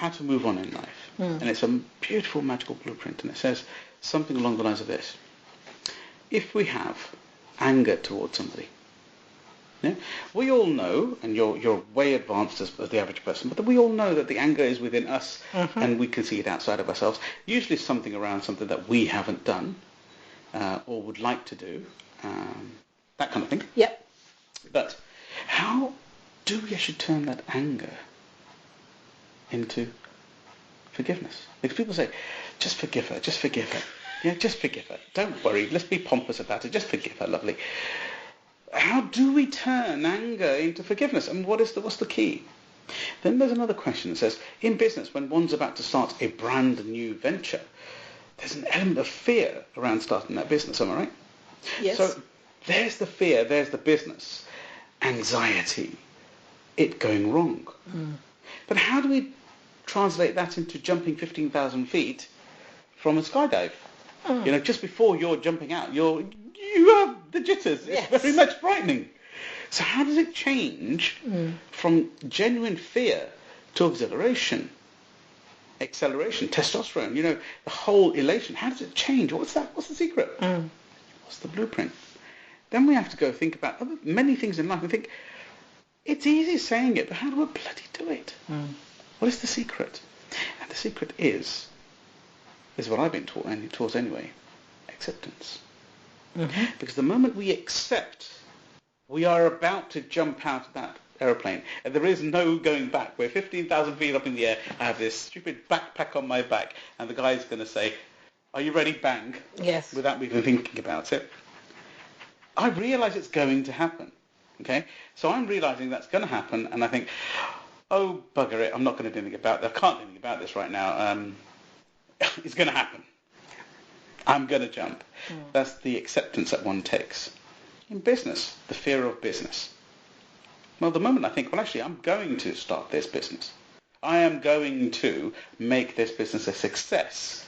how to move on in life. And it's a beautiful, magical blueprint. And it says something along the lines of this. If we have anger towards somebody, yeah, we all know, and you're way advanced as the average person, but we all know that the anger is within us, and we can see it outside of ourselves. Usually something around something that we haven't done or would like to do, that kind of thing. Yep. But how do we actually turn that anger into forgiveness? Because people say, just forgive her, just forgive her. Yeah, just forgive her. Don't worry, let's be pompous about it. Just forgive her, lovely. How do we turn anger into forgiveness? And what's the key? Then there's another question that says, in business, when one's about to start a brand new venture, there's an element of fear around starting that business, am I right? Yes. So there's the fear, there's the business, anxiety, it going wrong. But how do we translate that into jumping 15,000 feet from a skydive? Just before you're jumping out, you have the jitters. Yes. It's very much frightening. So how does it change from genuine fear to exhilaration, acceleration, testosterone, the whole elation? How does it change? What's that? What's the secret? What's the blueprint? Then we have to go think about many things in life and think, it's easy saying it, but how do we bloody do it? What is the secret? And the secret is what I've been taught anyway, acceptance. Because the moment we accept, we are about to jump out of that aeroplane, and there is no going back. We're 15,000 feet up in the air. I have this stupid backpack on my back, and the guy's going to say, "Are you ready?" Bang. Yes. Without me even thinking about it. I realise it's going to happen. Okay, so I'm realising that's going to happen, and I think, oh bugger it, I'm not going to do anything about that. I can't do anything about this right now. It's going to happen. I'm going to jump. That's the acceptance that one takes. In business, the fear of business. Well, the moment I think, well, actually, I'm going to start this business. I am going to make this business a success.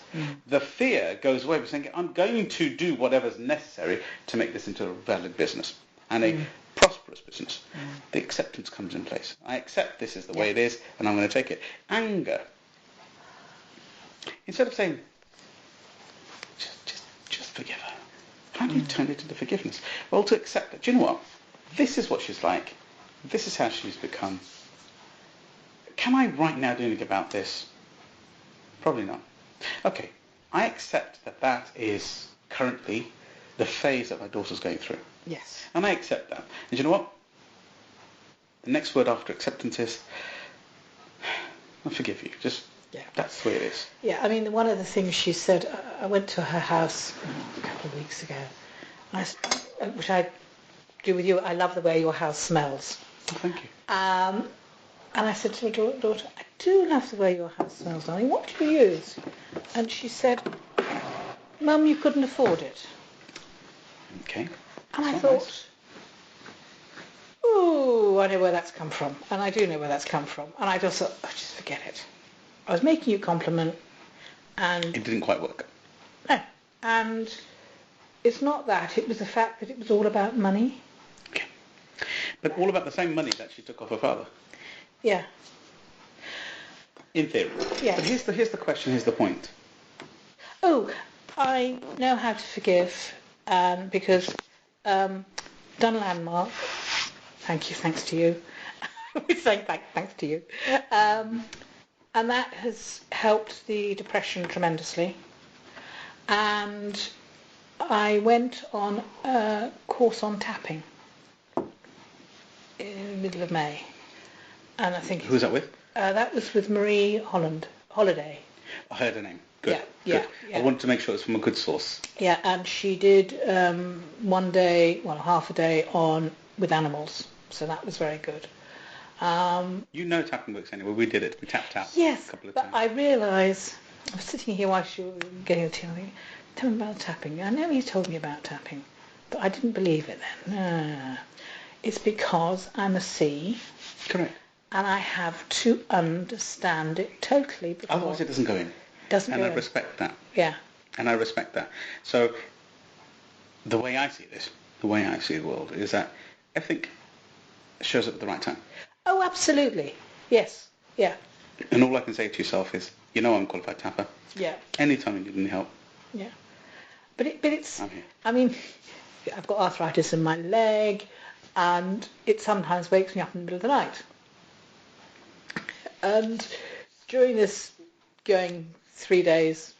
The fear goes away by saying, I'm going to do whatever's necessary to make this into a valid business and a prosperous business. The acceptance comes in place. I accept this is the way it is, and I'm going to take it. Anger. Instead of saying, just forgive her. How do you turn it into forgiveness? Well, to accept that, do you know what? This is what she's like. This is how she's become. Can I right now do anything about this? Probably not. Okay, I accept that is currently the phase that my daughter's going through. Yes. And I accept that. And you know what? The next word after acceptance is, I forgive you. That's the way it is. Yeah, I mean, one of the things she said, I went to her house a couple of weeks ago, which I do with you. I love the way your house smells. Oh, thank you. And I said to her daughter, I do love the way your house smells, darling. What do you use? And she said, Mum, you couldn't afford it. Okay. And I That's thought, nice. ooh, I know where that's come from. And I do know where that's come from. And I just thought, oh, just forget it. I was making you a compliment, and It didn't quite work. no, and it's not that. It was the fact that it was all about money. Okay. But all about the same money that she took off her father. Yeah. In theory. Yeah. But here's the question, here's the point. Oh, I know how to forgive, because done landmark. Thanks to you. We're saying thanks to you. And that has helped the depression tremendously. And I went on a course on tapping in the middle of May. And I think... Who's that with? That was with Marie Holiday. I heard her name. Good. Yeah, Good. yeah. I wanted to make sure it's from a good source. Yeah, and she did half a day with animals. So that was very good. You know tapping works anyway. We did it. We tapped out Yes, a couple of but times. I realised, I was sitting here while she was getting the tea, and I think, tell me about tapping. I know you told me about tapping, but I didn't believe it then. No. It's because I'm a C. Correct. And I have to understand it totally. Otherwise it doesn't go in. Doesn't and go I in. respect that. Yeah. And I respect that. So the way I see this, the way I see the world, is that everything shows up at the right time. Oh, absolutely. Yes. Yeah. And all I can say to yourself is, you know I'm a qualified tapper. Yeah. Anytime you need any help, Yeah. But it's, I'm here. I mean, I've got arthritis in my leg, and it sometimes wakes me up in the middle of the night. And during this going 3 days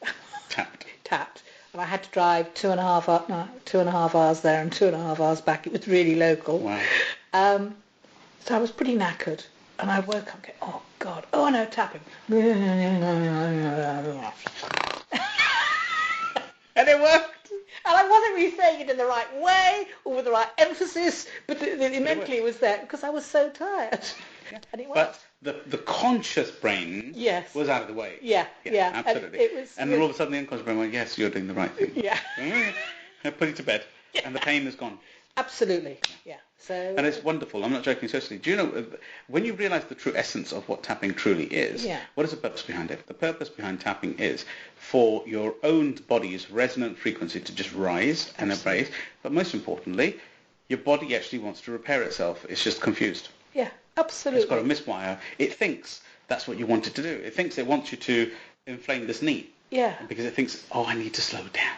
tapped, and I had to drive 2.5 hours there and 2.5 hours back. It was really local. Wow. So I was pretty knackered, and I woke up going, oh God, oh no, tapping. And it worked. And I wasn't really saying it in the right way or with the right emphasis, but mentally it was there because I was so tired. Yeah. And it worked. But the conscious brain was out of the way. Yeah. Absolutely. And, and then all of a sudden the unconscious brain went, yes, you're doing the right thing. Yeah. Put it to bed. Yeah. And the pain is gone. Absolutely. Yeah. So. And it's wonderful. I'm not joking seriously. Do you know, when you realise the true essence of what tapping truly is, what is the purpose behind it? The purpose behind tapping is for your own body's resonant frequency to just rise and embrace. But most importantly, your body actually wants to repair itself. It's just confused. Yeah, absolutely. It's got a miswire. It thinks that's what you want it to do. It thinks it wants you to inflame this knee. Yeah. Because it thinks, oh, I need to slow down.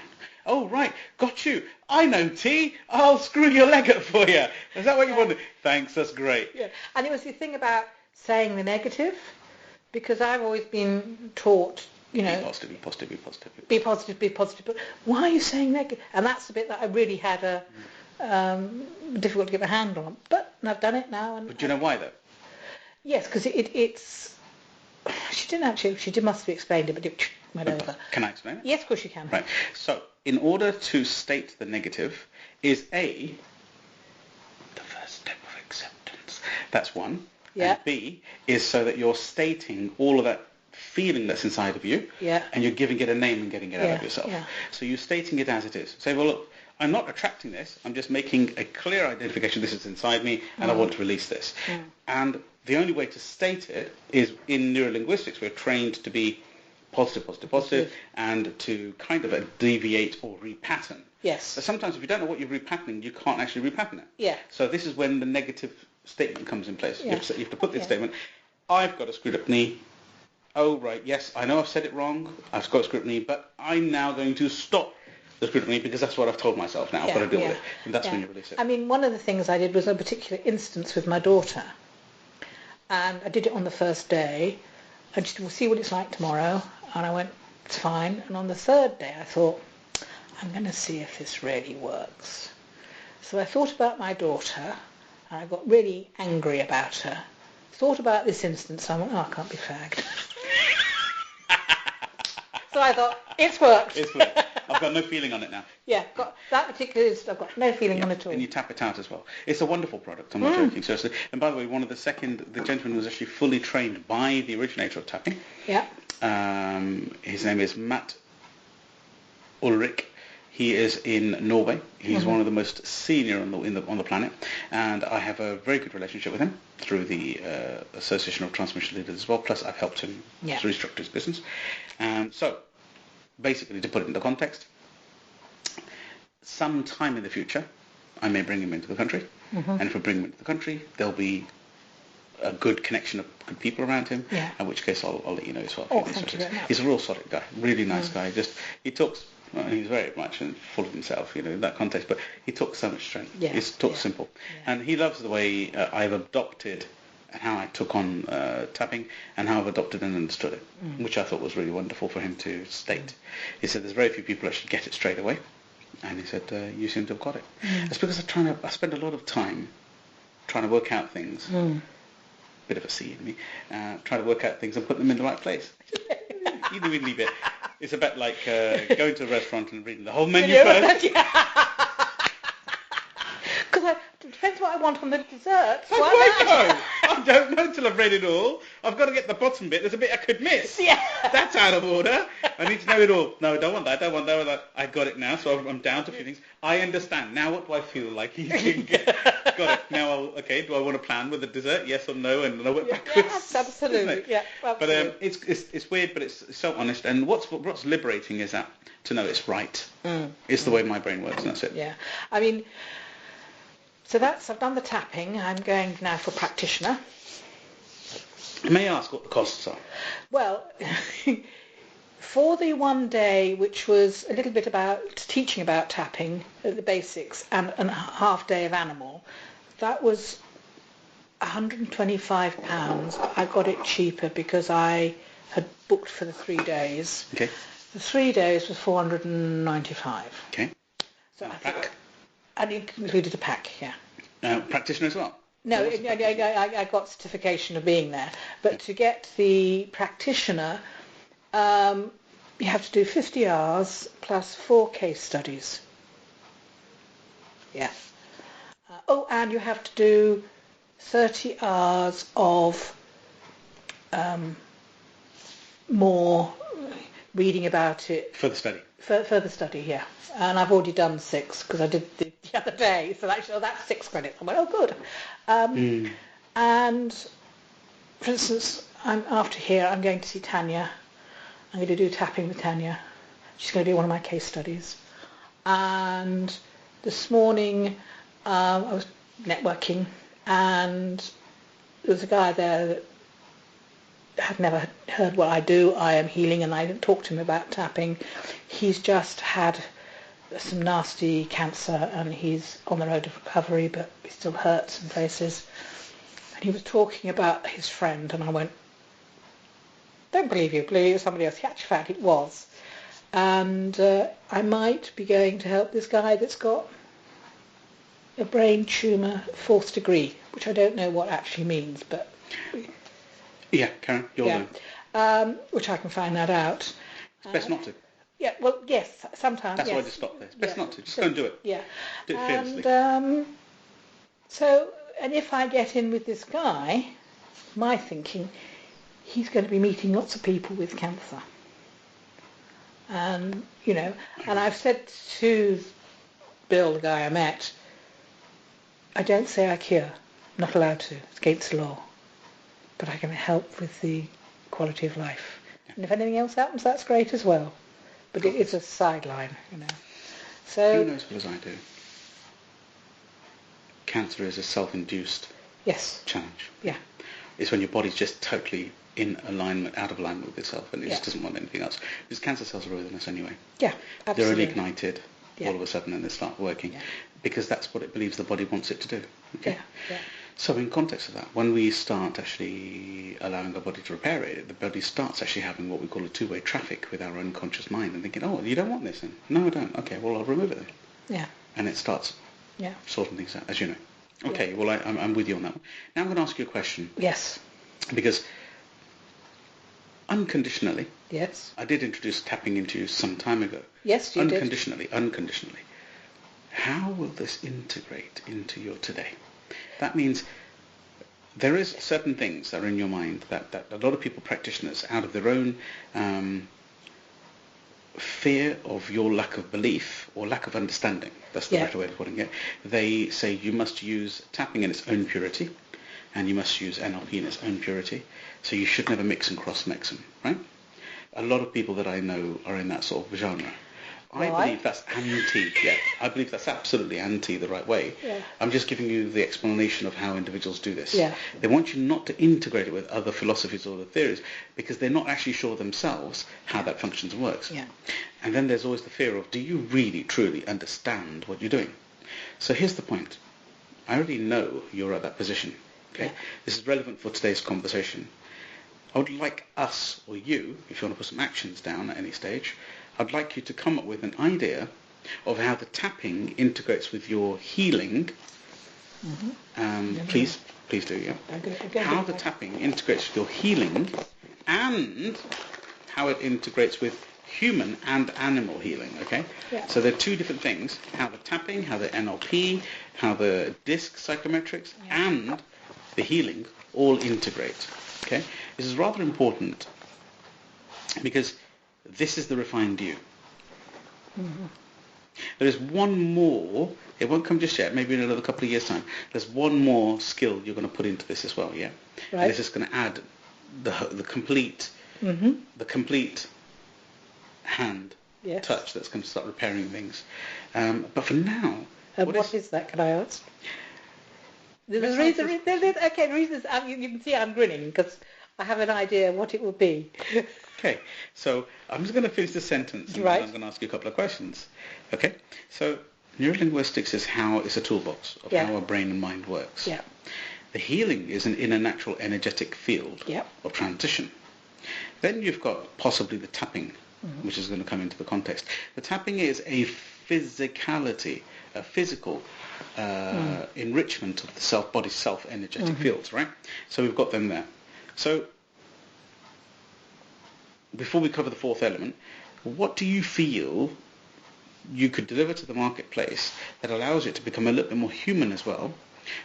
Oh, right, got you. I know, T. I'll screw your leg up for you. Is that what you wanted? Thanks, that's great. Yeah, and it was the thing about saying the negative, because I've always been taught, you know... Be positive, be positive, be positive. Be positive, be positive. But why are you saying negative? And that's the bit that I really had difficult to get a handle on. But I've done it now. But do you know why, though? Yes, because it's... She didn't actually... She must have explained it, but it went over. Can I explain it? Yes, of course you can. Right. So, in order to state the negative is A, the first step of acceptance. That's one. Yeah. And B is so that you're stating all of that feeling that's inside of you. Yeah. And you're giving it a name and getting it out of yourself. Yeah. So you're stating it as it is. Say, well, look, I'm not attracting this. I'm just making a clear identification. This is inside me, and I want to release this. And the only way to state it is in neurolinguistics. We're trained to be positive, and to kind of deviate or repattern. Yes. But sometimes if you don't know what you're repatterning, you can't actually repattern it. Yeah. So this is when the negative statement comes in place. Yeah. You have to put this statement, I've got a screwed up knee. Oh, right, yes, I know I've said it wrong. I've got a screwed up knee, but I'm now going to stop the screwed up knee because that's what I've told myself now. I've got to deal with it. And that's when you release it. I mean, one of the things I did was a particular instance with my daughter. And I did it on the first day. I just will see what it's like tomorrow. And I went, it's fine. And on the third day, I thought, I'm going to see if this really works. So I thought about my daughter, and I got really angry about her. Thought about this instance, and I went, oh, I can't be fagged. So I thought, it's worked. It's worked. I've got no feeling on it now. Yeah, got that particular instance, I've got no feeling on it at all. And you tap it out as well. It's a wonderful product, I'm not joking, seriously. And by the way, the gentleman was actually fully trained by the originator of tapping. Yeah. His name is Matt Ulrich. He is in Norway. He's one of the most senior on the planet, and I have a very good relationship with him through the Association of Transmission Leaders as well. Plus, I've helped him to restructure his business. So, basically, to put it into context, sometime in the future, I may bring him into the country, and if I bring him into the country, there'll be a good connection of good people around him. Yeah. In which case, I'll let you know as well. Oh, thank you very much. He's a real solid guy, really nice guy. He talks. Well, he's very much full of himself, in that context, but he talks so much strength. Yeah. He talks simple. Yeah. And he loves the way I've adopted and how I took on tapping and how I've adopted and understood it, which I thought was really wonderful for him to state. He said there's very few people that should get it straight away, and he said you seem to have got it. It's because I spend a lot of time trying to work out things, bit of a C in me, trying to work out things and put them in the right place. You do leave it. It's a bit like going to a restaurant and reading the whole menu first. Because it depends what I want on the dessert. I won't know. I don't know till I've read it all. I've got to get the bottom bit. There's a bit I could miss. Yeah. That's out of order. I need to know it all. No, I don't want that. I don't want that. I got it now, so I'm down to a few things. I understand. Now what do I feel like eating? Got it. Now, do I want to plan with the dessert? Yes or no? And I work backwards. Yes, absolutely. Yeah, absolutely. But it's weird, but it's so honest. And what's liberating is that to know it's right. It's the way my brain works, and that's it. Yeah. I mean, so I've done the tapping. I'm going now for practitioner. May I ask what the costs are? Well, for the one day, which was a little bit about teaching about tapping, the basics, and a half day of animal, that was £125. I got it cheaper because I had booked for the 3 days. Okay. The 3 days was £495. Okay. So I Pack? thought, and it included a pack, yeah. Practitioner as well? No, So what's the practitioner? I got certification of being there. But to get the practitioner, you have to do 50 hours plus 4 case studies. Yeah. And you have to do 30 hours of more reading about it. Further study. Further study, yeah. And I've already done 6 because I did the other day. So that's 6 credits. I went, oh, good. And, for instance, after here, I'm going to see Tanya. I'm going to do tapping with Tanya. She's going to be one of my case studies. And this morning, I was networking, and there was a guy there that had never heard what I do. I am healing, and I didn't talk to him about tapping. He's just had some nasty cancer, and he's on the road to recovery, but he still hurts in places. And he was talking about his friend, and I went, don't believe you, believe it was somebody else. In actual fact, it was. And I might be going to help this guy that's got a brain tumour 4th degree, which I don't know what actually means, but... Yeah, Karen, you're yeah. Which I can find that out. It's best not to. Yeah, well, yes, sometimes, That's yes. why I just stopped there. It's best not to. Just go and do it. Yeah. Do it fearlessly. And if I get in with this guy, my thinking, he's going to be meeting lots of people with cancer. And, and I've said to Bill, the guy I met, I don't say I cure. I'm not allowed to. It's against the law. But I can help with the quality of life. Yeah. And if anything else happens, that's great as well. But it's a sideline, So who knows what as I do? Cancer is a self-induced challenge. Yeah. It's when your body's just totally in alignment, out of alignment with itself, and it just doesn't want anything else. Because cancer cells are within us anyway. Yeah, absolutely. They're ignited all of a sudden, and they start working because that's what it believes the body wants it to do. Okay. Yeah. So in context of that, when we start actually allowing our body to repair it, the body starts actually having what we call a two-way traffic with our unconscious mind and thinking, oh, you don't want this then? No, I don't. Okay, well, I'll remove it then. Yeah. And it starts sorting things out, as you know. Okay, well, I'm with you on that one. Now I'm going to ask you a question. Yes. Because unconditionally, yes, I did introduce tapping into you some time ago. Yes, you did. Unconditionally. How will this integrate into your today? That means there is certain things that are in your mind that a lot of people, practitioners, out of their own fear of your lack of belief or lack of understanding, that's the better way of putting it, they say you must use tapping in its own purity and you must use NLP in its own purity, so you should never mix and cross-mix them, right? A lot of people that I know are in that sort of genre. I believe that's I believe that's absolutely anti the right way. Yeah. I'm just giving you the explanation of how individuals do this. Yeah. They want you not to integrate it with other philosophies or other theories because they're not actually sure themselves how that functions and works. Yeah. And then there's always the fear of, do you really, truly understand what you're doing? So here's the point. I already know you're at that position. Okay. Yeah. This is relevant for today's conversation. I would like us, or you, if you want to put some actions down at any stage, I'd like you to come up with an idea of how the tapping integrates with your healing. Please do, yeah. How the tapping integrates with your healing and how it integrates with human and animal healing, okay? Yeah. So there are two different things, how the tapping, how the NLP, how the disc psychometrics, and the healing all integrate, okay? This is rather important because this is the refined you. Mm-hmm. There is one more, it won't come just yet, maybe in another couple of years' time. There's one more skill you're going to put into this as well, yeah? Right. And this is going to add the complete hand touch that's going to start repairing things. But for now... what is that, can I ask? The Let's reason, answer okay, the reason is, you can see I'm grinning because I have an idea what it will be. Okay, so I'm just going to finish the sentence and Right. then I'm going to ask you a couple of questions. Okay, so neurolinguistics is how it's a toolbox of Yeah. how our brain and mind works. Yeah. The healing is in a natural energetic field Yeah. of transition. Then you've got possibly the tapping, which is going to come into the context. The tapping is a physicality, a physical enrichment of the body self-energetic fields, right? So we've got them there. So before we cover the fourth element, what do you feel you could deliver to the marketplace that allows it to become a little bit more human as well?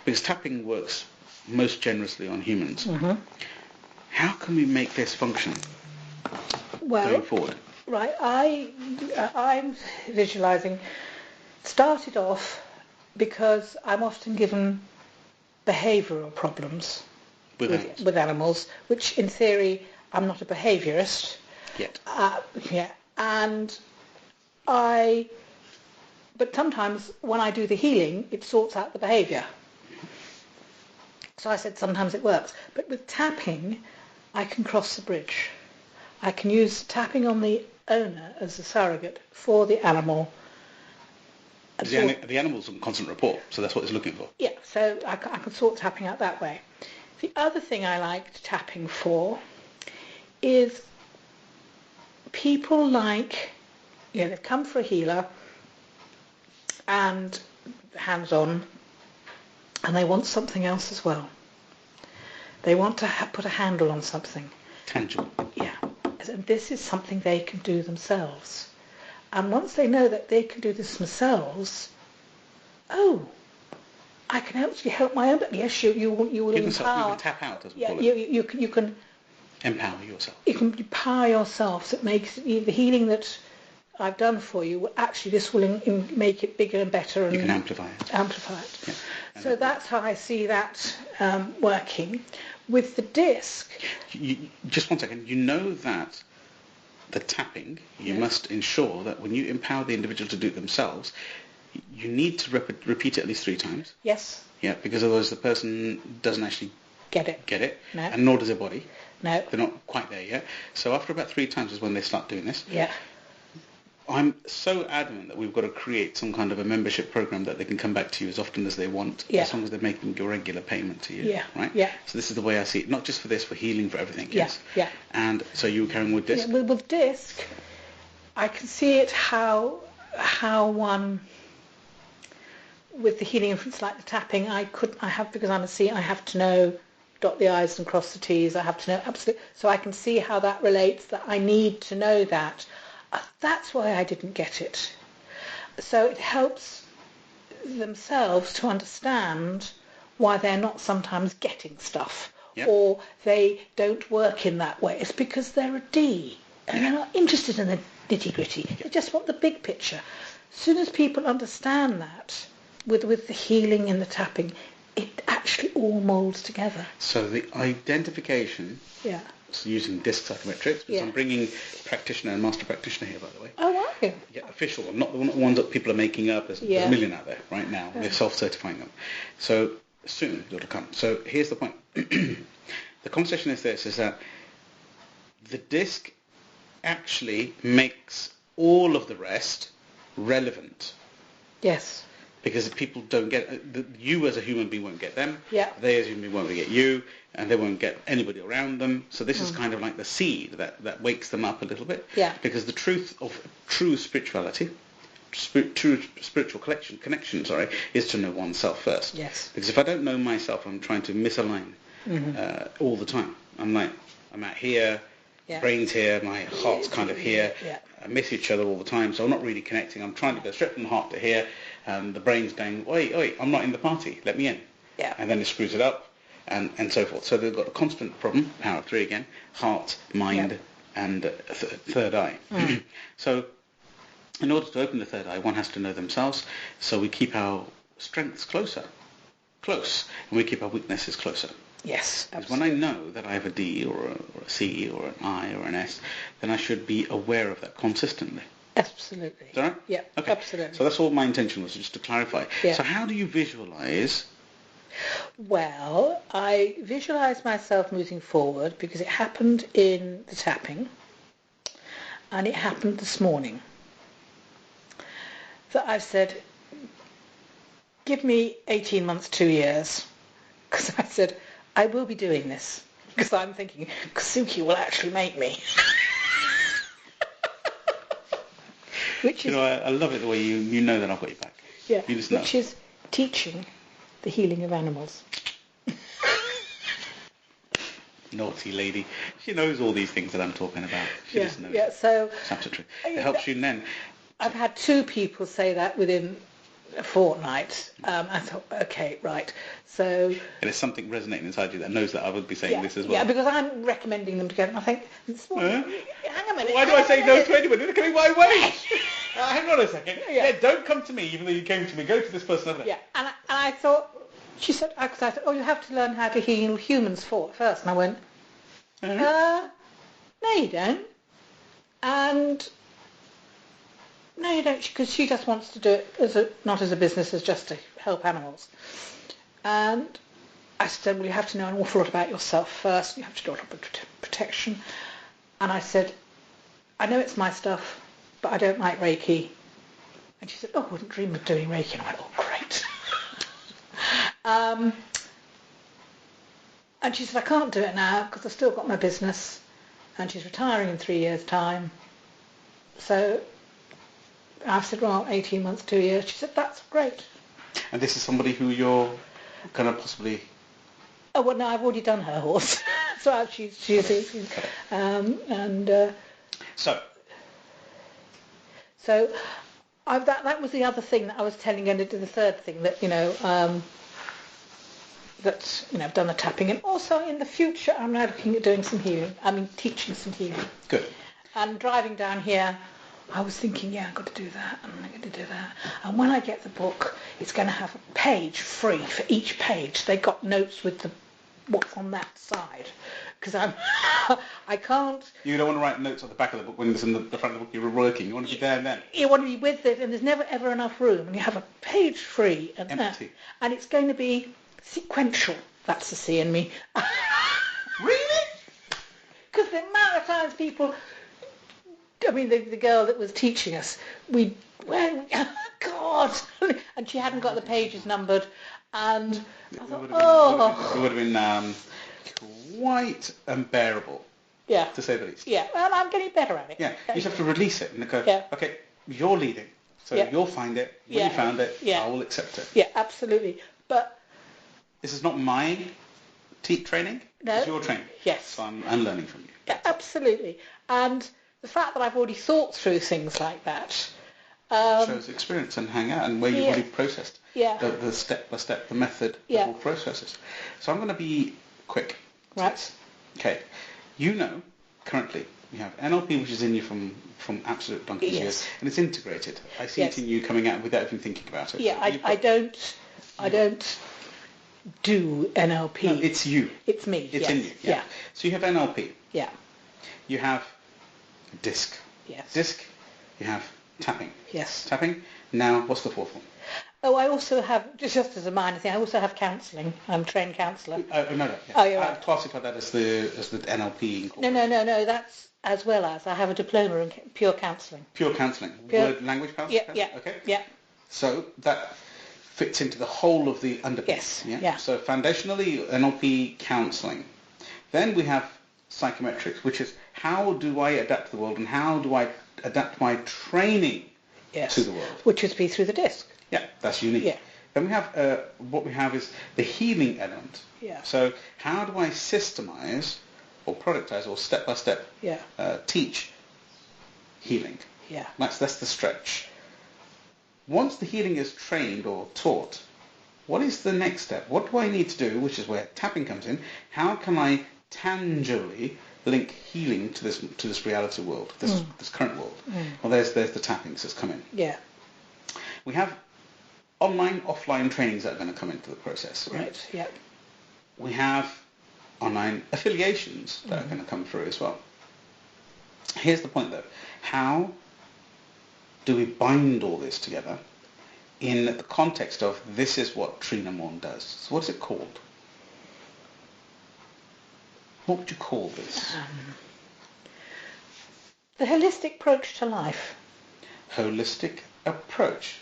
Because tapping works most generously on humans. How can we make this function going forward? Right, I'm visualising, started off because I'm often given behavioural problems with animals, which in theory I'm not a behaviourist. Yet. But sometimes when I do the healing, it sorts out the behaviour. So I said sometimes it works. But with tapping, I can cross the bridge. I can use tapping on the owner as a surrogate for the animal. The animal's on constant rapport, so that's what it's looking for. Yeah, so I can sort tapping out that way. The other thing I liked tapping for is people they've come for a healer and hands-on, and they want something else as well. They want to put a handle on something. Tangible. Yeah. And this is something they can do themselves. And once they know that they can do this themselves, I can actually help my own. Yes, you will You empower. can tap out, as we Yeah, call it. you can Empower yourself. you can empower yourself. So it makes the healing that I've done for you. This will make it bigger and better. And You can amplify it. Amplify it. Yeah. So that's how I see that working. With the disc. Just one second. You know that the tapping, you must ensure that when you empower the individual to do it themselves, you need to repeat it at least 3 times. Yes. Yeah, because otherwise the person doesn't actually get it. No. No. And nor does their body. No. They're not quite there yet. So after about 3 times is when they start doing this. Yeah. I'm so adamant that we've got to create some kind of a membership program that they can come back to you as often as they want, as long as they're making a regular payment to you. Yeah. Right? Yeah. So this is the way I see it, not just for this, for healing, for everything. Yeah. Yes. Yeah. And so you were carrying with disc? Yeah, with disc, I can see it how one, with the healing influence like the tapping, because I'm a C, I have to know, dot the I's and cross the T's, I have to know absolutely, so I can see how that relates, that I need to know that. That's why I didn't get it. So it helps themselves to understand why they're not sometimes getting stuff, or they don't work in that way. It's because they're a D and they're not interested in the nitty-gritty. They just want the big picture. As soon as people understand that, with the healing and the tapping, it actually all moulds together. So the identification, so using disc psychometrics, because I'm bringing practitioner and master practitioner here, by the way. Oh, are you? Yeah, official. Not the ones that people are making up. There's a million out there right now. They're self-certifying them. So soon it'll come. So here's the point. The conversation is this, is that the disc actually makes all of the rest relevant. Yes. Because people don't get, you as a human being won't get them, they as a human being won't get you, and they won't get anybody around them. So this is kind of like the seed that wakes them up a little bit. Yeah. Because the truth of true spirituality, true spiritual connection, is to know oneself first. Yes. Because if I don't know myself, I'm trying to misalign all the time. I'm out here, brain's here, my heart's kind of here. Yeah. I miss each other all the time, so I'm not really connecting. I'm trying to go straight from the heart to here. The brain's going, wait, I'm not in the party, let me in. Yeah. And then it screws it up, and so forth. So they've got a constant problem, power of 3 again, heart, mind, and third eye. So in order to open the third eye, one has to know themselves, so we keep our strengths close, and we keep our weaknesses closer. Yes, Because when I know that I have a D or a C or an I or an S, then I should be aware of that consistently. Absolutely. Is that right? Yeah, okay. Absolutely. So that's all my intention was, just to clarify. Yeah. So how do you visualize Well, I visualised myself moving forward because it happened in the tapping and it happened this morning. That I've said, give me 18 months, 2 years. Because I said, I will be doing this. Because I'm thinking, Kasuki will actually make me. Which is, I love it the way you know that I've got your back. yeah, You just know. which is teaching the healing of animals. Naughty lady. She knows all these things that I'm talking about. She Yeah, just knows. yeah. So It's absolutely true. It helps you then. I've had 2 people say that within a fortnight. I thought, okay, right. So And it's something resonating inside you that knows that I would be saying this as well. yeah, because I'm recommending them to go. And I think, hang a minute. Why do I say no to anyone? Look at my way. Hang on a second. Yeah. Don't come to me even though you came to me. Go to this person over there. Yeah, and I thought, she said, because I thought, oh, you have to learn how to heal humans first. And I went, no, you don't. And no, you don't, because she just wants to do it not as a business, as just to help animals. And I said, well, you have to know an awful lot about yourself first. You have to do a lot of protection. And I said, I know it's my stuff, but I don't like Reiki. And she said, oh, I wouldn't dream of doing Reiki. And I went, oh, great. And she said, I can't do it now because I've still got my business. And she's retiring in 3 years' time. So I said, well, 18 months, 2 years. She said, that's great. And this is somebody who you're going to possibly... Oh, well, no, I've already done her horse. So she's So that was the other thing that I was telling her, and the third thing that, I've done the tapping, and also in the future I'm now looking at doing some healing. I mean, teaching some healing. Good. And driving down here, I was thinking, yeah, I've got to do that, and I'm going to do that. And when I get the book, it's going to have a page free for each page. They got notes with what's on that side. Because I can't... You don't want to write notes on the back of the book when it's in the front of the book you're working. You want to be there and then. You want to be with it, and there's never ever enough room. And you have a page free. And empty. And it's going to be sequential. That's the C in me. Really? Because the amount of times people... I mean, the girl that was teaching us, oh, God! And she hadn't got the pages numbered. And I thought, it would have been quite unbearable, to say the least. Yeah, well, I'm getting better at it. Yeah, you just have to release it and go, okay, you're leading, so you'll find it. When you found it, I will accept it. Yeah, absolutely. But this is not my training, no, it's your training. Yes. So I'm learning from you. Yeah, absolutely. And the fact that I've already thought through things like that... shows experience and hang out and where you've already processed the step-by-step, the method, the whole processes. So I'm going to be quick. Right. Okay. Currently, you have NLP, which is in you from absolute donkey's years, and it's integrated. I see it in you coming out without even thinking about it. Yeah, I don't do NLP. No, it's you. It's me. It's in you. Yeah. So you have NLP. Yeah. You have DISC. Yes. DISC. You have tapping. Yes. Tapping. Now, what's the fourth one? Oh, I also have, just as a minor thing, I also have counselling. I'm a trained counsellor. No. Yeah. Oh, you're right. Classify that as the NLP. No. That's as well as I have a diploma in pure counselling. Pure counselling. Word language counselling. Yeah. Okay. Yeah. So that fits into the whole of the underpinnings. Yes. Yeah. So foundationally, NLP counselling. Then we have psychometrics, which is how do I adapt to the world and how do I adapt my training to the world. Which would be through the DISC. Yeah, that's unique. Yeah. Then we have, what we have is the healing element. Yeah. So how do I systemize or productize or step-by-step teach healing? Yeah. That's the stretch. Once the healing is trained or taught, what is the next step? What do I need to do, which is where tapping comes in? How can I tangibly link healing to this reality world, this current world? Well, there's the tappings that's come in. Yeah. We have online, offline trainings that are going to come into the process. Right. Yeah. We have online affiliations that are going to come through as well. Here's the point, though: how do we bind all this together in the context of this is what Trina Morn does. So what's it called? What would you call this? The holistic approach to life. Holistic approach.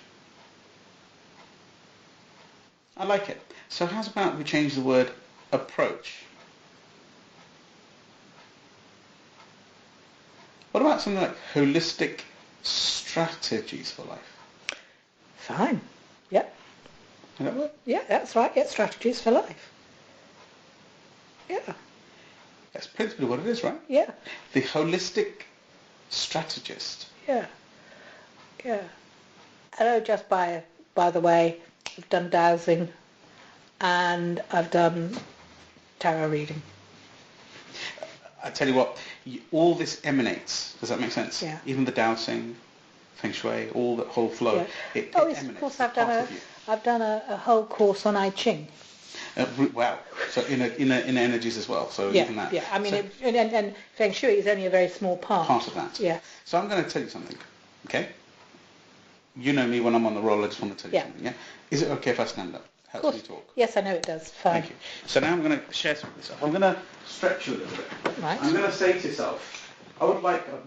I like it. So how's about we change the word approach? What about something like holistic strategies for life? Fine. Yep. Does that work? Yeah, that's right. Yeah, strategies for life. Yeah. That's principally what it is, right? Yeah. The holistic strategist. Yeah. Yeah. Hello, just by the way, I've done dowsing and I've done tarot reading. I tell you what, all this emanates. Does that make sense? Yeah. Even the dowsing, feng shui, all the whole flow. Yeah. It Yes, emanates. of course. It's I've part done of you. I've done a whole course on I Ching. Wow. So in energies as well. So Yeah, even that. yeah. I mean, So and feng shui is only a very small part. part of that. Yeah. So I'm going to tell you something. Okay. You know me when I'm on the roll. I just want to tell you Yeah. something. Yeah. Is it okay if I stand up? Of Helps course. me talk. Yes, I know it does. Fine. Thank you. So now I'm going to share some of this. I'm going to stretch you a little bit. Right. I'm going to say to yourself, I'd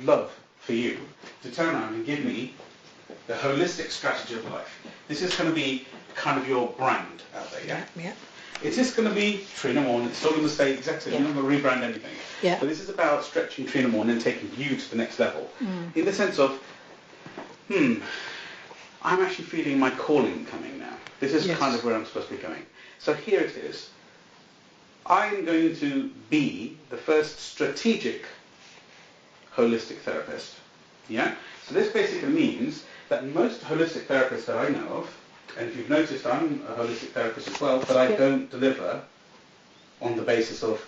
love for you to turn around and give me the holistic strategy of life. This is going to be kind of your brand out there, yeah? Yeah. It is going to be Trina Morn. It's still going to stay exactly. Yeah. You're not going to rebrand anything. Yeah. But this is about stretching Trina Morn and taking you to the next level. In the sense of, I'm actually feeling my calling coming now. This is Yes. kind of where I'm supposed to be going. So here it is. I'm going to be the first strategic holistic therapist. Yeah? So this basically means that most holistic therapists that I know of, and if you've noticed I'm a holistic therapist as well, but I Yeah. don't deliver on the basis of,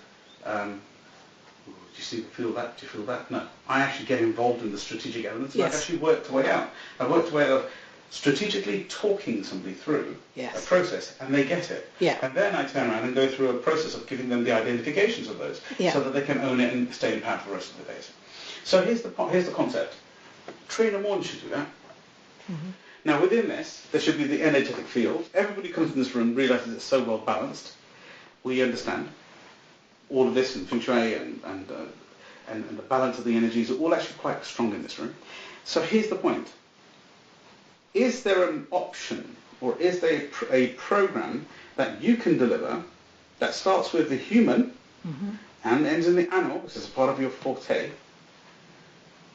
do you feel that? Do you feel that? No. I actually get involved in the strategic elements and Yes. I've actually worked a way out. I've worked a way of strategically talking somebody through Yes. a process and they get it. Yeah. And then I turn around and go through a process of giving them the identifications of those Yeah. so that they can own it and stay in power for the rest of the days. So here's the concept. Trina Morn should do that. Mm-hmm. Now within this, there should be the energetic field. Everybody comes in this room, realises it's so well balanced. We understand all of this and feng shui and the balance of the energies are all actually quite strong in this room. So here's the point. Is there an option or is there a program that you can deliver that starts with the human and ends in the animal, which is a part of your forte?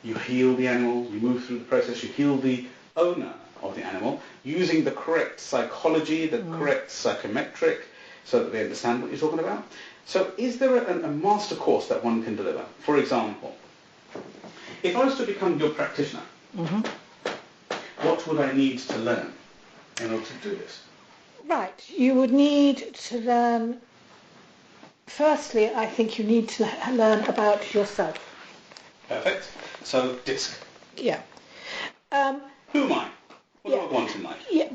You heal the animal, you move through the process, you heal the owner of the animal using the correct psychology, the correct psychometric, so that they understand what you're talking about. So is there a master course that one can deliver? For example, if I was to become your practitioner, what would I need to learn in order to do this? Right. You would need to learn. Firstly, I think you need to learn about yourself. Perfect. So DISC. Yeah. Who am I? What Yeah. do I want in life? Yeah.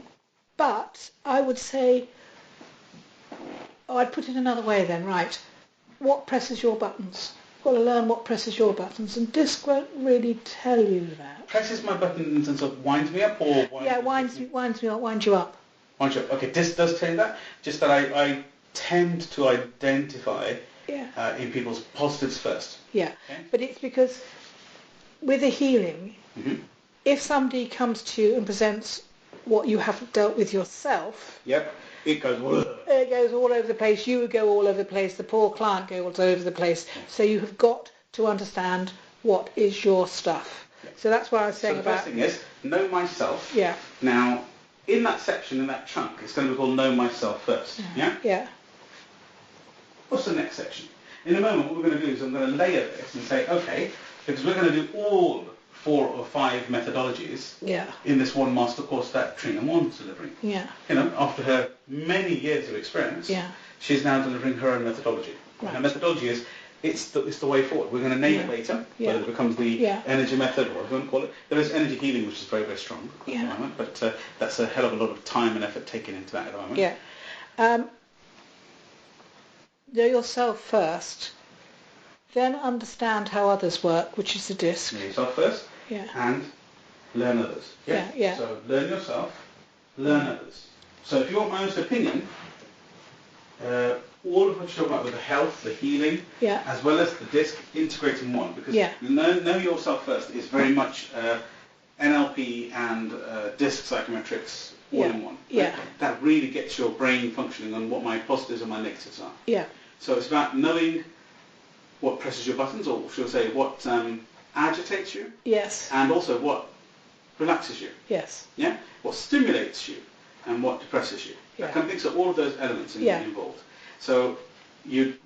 But I would say, I'd put it another way then, right. What presses your buttons? You've got to learn what presses your buttons, and DISC won't really tell you that. Presses my button in the sense of winds me up or Winds you up. Winds you up. Okay, DISC does tell you that. Just that I tend to identify in people's positives first. Yeah. Okay. But it's because with a healing, if somebody comes to you and presents what you haven't dealt with yourself, Yep. It goes. it goes all over the place. You would go all over the place. The poor client goes all over the place. So you have got to understand what is your stuff. Yeah. So that's what I was saying So the about. first thing is know myself. Yeah. Now, in that section, in that chunk, it's going to be called know myself first. Yeah. Yeah. What's the next section? In a moment, what we're going to do is I'm going to layer this and say, okay, because we're going to do all 4 or 5 methodologies Yeah. in this one master course that Trina Morn's delivering. Yeah. You know, after her many years of experience, Yeah. she's now delivering her own methodology. Right. Her methodology is, it's the way forward. We're going to name it later, Yeah. whether it becomes the Yeah. energy method or whatever you want to call it. There is energy healing, which is very, very strong at Yeah. the moment, but that's a hell of a lot of time and effort taken into that at the moment. Yeah. Know yourself first, then understand how others work, which is the DISC. Know yourself first, Yeah. and learn others. Yeah? Yeah. So learn yourself, learn others. So if you want my honest opinion, all of what you talk about with the health, the healing, as well as the DISC, integrate in one. Because know yourself first is very much NLP and DISC psychometrics all in one. Right? That really gets your brain functioning on what my positives and my negatives are. Yeah. So it's about knowing what presses your buttons, or should I say, what agitates you. Yes. And also what relaxes you. Yes. Yeah. What stimulates you and what depresses you. That kind of thing. So all of those elements involved. So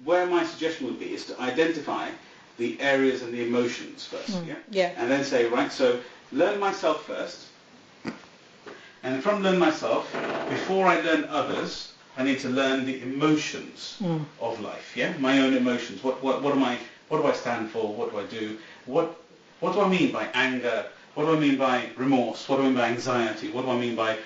where my suggestion would be is to identify the areas and the emotions first. And then say, right, so learn myself first. And from learn myself, before I learn others, I need to learn the emotions of life. Yeah, my own emotions. What do I stand for? What do I do? What do I mean by anger? What do I mean by remorse? What do I mean by anxiety? What do I mean by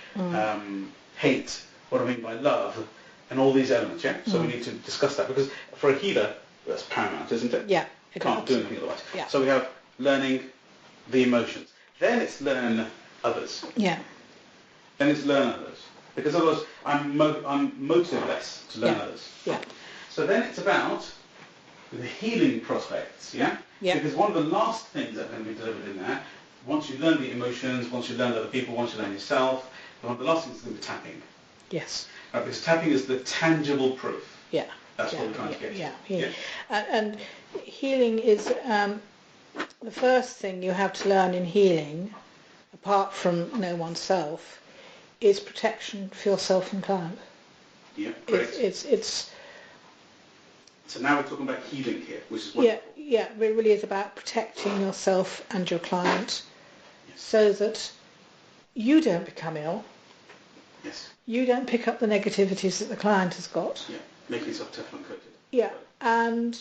hate? What do I mean by love? And all these elements. Yeah. So we need to discuss that, because for a healer, that's paramount, isn't it? Yeah. Can't do anything otherwise. Yeah. So we have learning the emotions. Then it's learn others. Yeah. Then it's learn others. Because otherwise I'm motiveless to learn others. Yeah. So then it's about the healing prospects, yeah? Because one of the last things that are going to be delivered in that, once you learn the emotions, once you learn other people, once you learn yourself, one of the last things is going to be tapping. Yes. Right, because tapping is the tangible proof. Yeah. That's what we're trying to get to. Yeah. And healing is the first thing you have to learn in healing, apart from know oneself, is protection for yourself and client. Yeah, great. It's. So now we're talking about healing here, which is wonderful. Yeah, it really is about protecting yourself and your client, so that you don't become ill. Yes. You don't pick up the negativities that the client has got. Yeah, making yourself Teflon coated. Yeah, and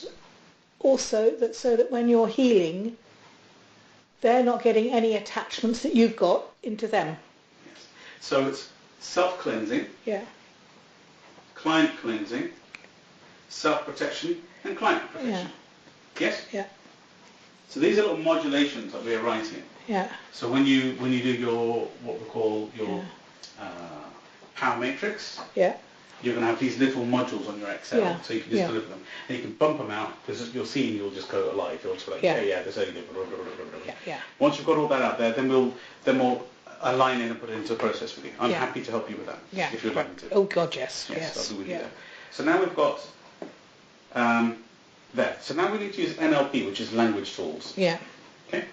also so that when you're healing, they're not getting any attachments that you've got into them. Yes. So it's self-cleansing. Yeah. Client cleansing, self-protection, and client protection. Yes? Yeah. So these are little modulations that we are writing. Yeah. So when you do your, what we call your power matrix, you're going to have these little modules on your Excel, so you can just deliver them. And you can bump them out, because you'll see and you'll just go alive. You'll just be like, there's only blah, blah, blah, blah, blah. Once you've got all that out there, then we'll align it and put it into a process with you. I'm happy to help you with that, if you'd like me to. Oh God, yes. Yes, I'll do with you there. So now we've got there. So now we need to use NLP, which is language tools. Yeah. Okay.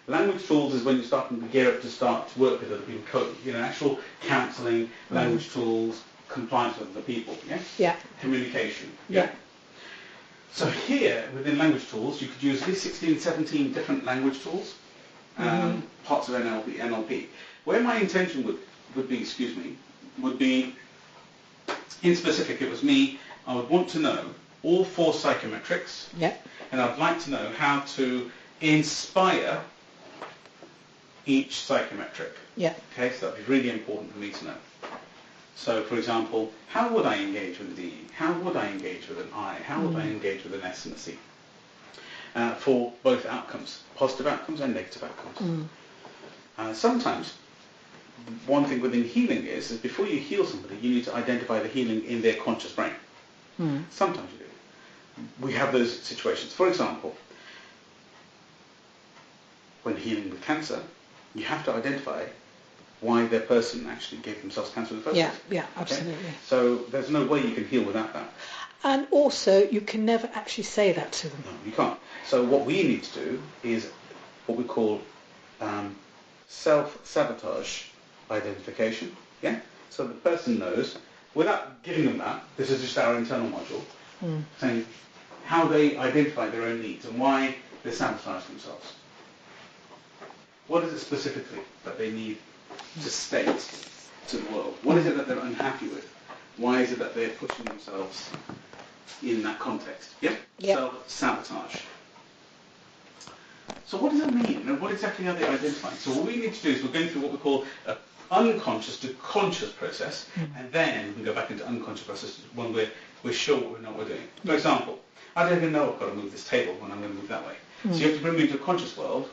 Language tools is when you're starting to gear up to start to work with other people. Actual counselling, language tools, compliance with other people. Yeah. Yeah. Communication. Yeah. So here within language tools, you could use at least 16, 17 different language tools. Parts of NLP. Where my intention would be, in specific, it was me, I would want to know all 4 psychometrics, and I'd like to know how to inspire each psychometric. Yeah. Okay, so that'd be really important for me to know. So, for example, how would I engage with a D? How would I engage with an I? How would I engage with an S and a C? For both outcomes, positive outcomes and negative outcomes. Sometimes, one thing within healing is before you heal somebody, you need to identify the healing in their conscious brain. Sometimes you do. We have those situations. For example, when healing with cancer, you have to identify why their person actually gave themselves cancer in the first place. Yeah, absolutely. Okay? So there's no way you can heal without that. And also, you can never actually say that to them. No, you can't. So what we need to do is what we call self-sabotage identification. Yeah. So the person knows, without giving them that, this is just our internal module, saying how they identify their own needs and why they sabotage themselves. What is it specifically that they need to state to the world? What is it that they're unhappy with? Why is it that they're pushing themselves in that context? Yep. Self-sabotage. So what does that mean? What exactly are they identifying? So what we need to do is we're going through what we call an unconscious to conscious process, and then we can go back into unconscious process when we're sure what we know what we're doing. For example, I don't even know I've got to move this table when I'm going to move that way. So you have to bring me into a conscious world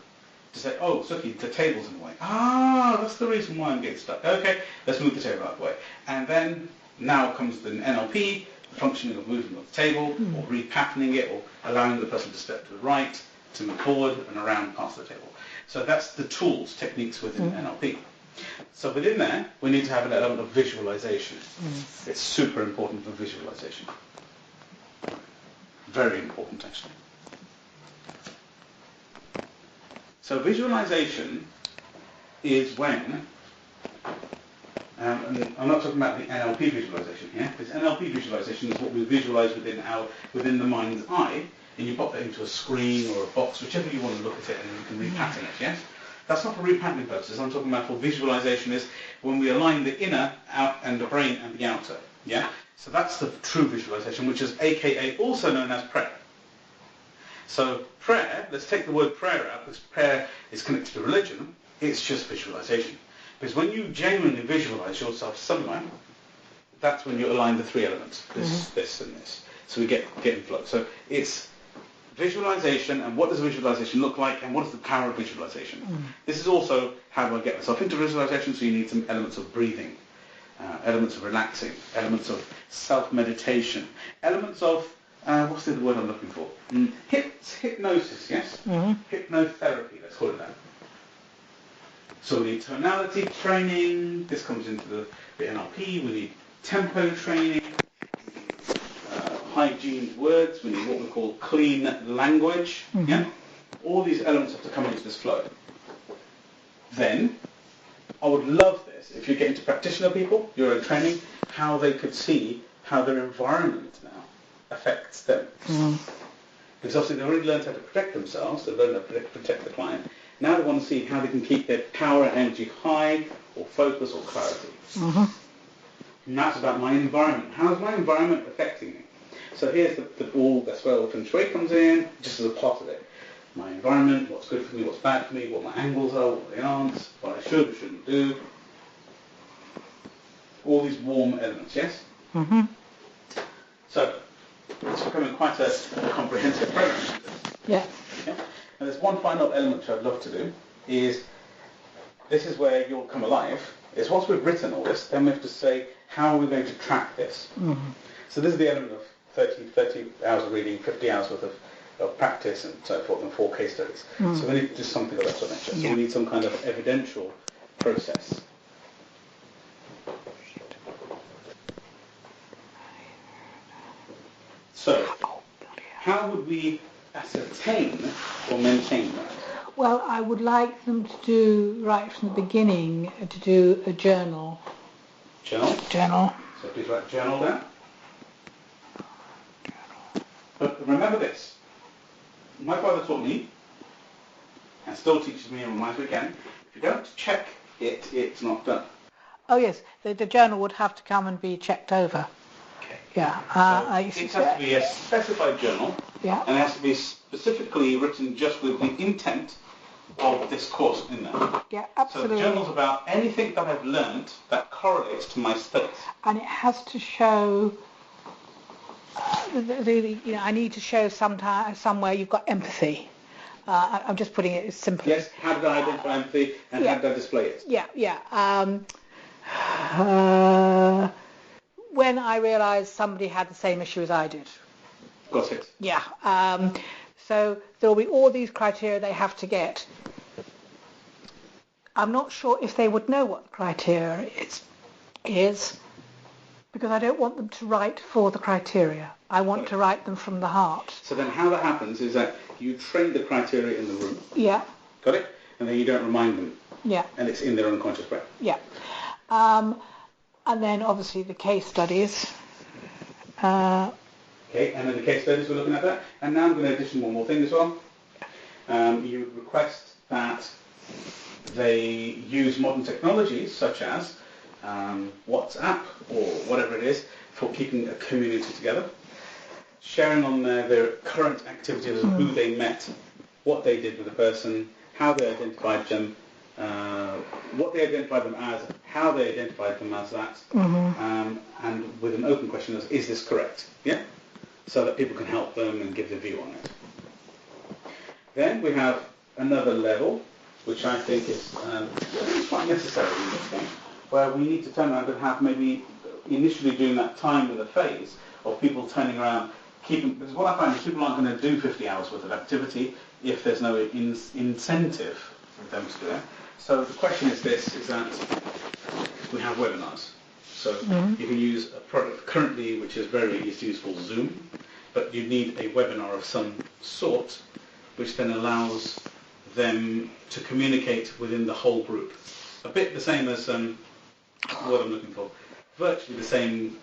to say, oh, Suki, the table's in the way. Ah, that's the reason why I'm getting stuck. Okay, let's move the table out of the way. And then now comes the NLP, the functioning of moving of the table, or repatterning it, or allowing the person to step to the right, to move forward and around past the table. So that's the tools, techniques within NLP. So within there, we need to have an element of visualization. It's super important for visualization. Very important, actually. So visualization is when, and I'm not talking about the NLP visualization here, because NLP visualization is what we visualize within the mind's eye, and you pop that into a screen or a box, whichever you want to look at it, and you can repattern it, yes? That's not for repatterning purposes. I'm talking about for visualization is when we align the inner out and the brain and the outer, yeah? So that's the true visualization, which is AKA also known as prayer. So prayer, let's take the word prayer out, because prayer is connected to religion. It's just visualization. Because when you genuinely visualize yourself somewhere, that's when you align the three elements, this, this, and this. So we get in flow. So it's visualization, and what does visualization look like, and what is the power of visualization? This is also how do I get myself into visualization, so you need some elements of breathing, elements of relaxing, elements of self-meditation, elements of what's the other word I'm looking for? Hypnosis, yes? Hypnotherapy, let's call it that. So we need tonality training. This comes into the NLP. We need tempo training. Hygiene words. We need what we call clean language. Yeah? All these elements have to come into this flow. Then, I would love this if you get into practitioner people, you're in training, how they could see how their environment now affects them. Because obviously they've already learned how to protect themselves, they've learned how to protect the client. Now they want to see how they can keep their power and energy high, or focus, or clarity. And that's about my environment. How is my environment affecting me? So here's that's where the Feng Shui comes in, just as a part of it. My environment, what's good for me, what's bad for me, what my angles are, what they aren't, what I should or shouldn't do. All these warm elements, yes? So, it's becoming quite a comprehensive program. Yeah. And there's one final element which I'd love to do, is this is where you'll come alive, is once we've written all this, then we have to say, how are we going to track this? So this is the element of 30 hours of reading, 50 hours worth of practice and so forth, and 4 case studies. So we need just something of that sort of nature. So we need some kind of evidential process. So, how would we ascertain or maintain that? Well, I would like them to do, right from the beginning, to do a journal. Journal? So please write journal down. But remember this. My father taught me, and still teaches me and reminds me again, if you don't check it, it's not done. Oh yes, the journal would have to come and be checked over. Okay. Yeah. So it has to be a specified journal, and it has to be specifically written just with the intent of this course in there. Yeah, absolutely. So the journal's about anything that I've learned that correlates to my studies. And it has to show, I need to show somewhere you've got empathy. I'm just putting it simply. Yes, how did I identify empathy and how did I display it? When I realised somebody had the same issue as I did. Got it. Yeah. So there will be all these criteria they have to get. I'm not sure if they would know what the criteria is because I don't want them to write for the criteria. I want to write them from the heart. So then how that happens is that you train the criteria in the room. Yeah. Got it? And then you don't remind them. Yeah. And it's in their unconscious brain. Yeah. And then obviously the case studies. Okay, and then the case studies, we're looking at that. And now I'm going to addition one more thing as well. You would request that they use modern technologies such as WhatsApp or whatever it is for keeping a community together, sharing on their current activities of who they met, what they did with the person, how they identified them, what they identified them as, how they identified them as that, and with an open question as, is this correct? Yeah? So that people can help them and give their view on it. Then we have another level, which I think is quite necessary in this game, where we need to turn around and have maybe initially during that time in the phase of people turning around, because what I find is people aren't going to do 50 hours worth of activity if there's no incentive for them to do it. So the question is this, is that we have webinars. So you can use a product currently which is very easy to use called Zoom, but you need a webinar of some sort which then allows them to communicate within the whole group. A bit the same as what I'm looking for. Virtually the same,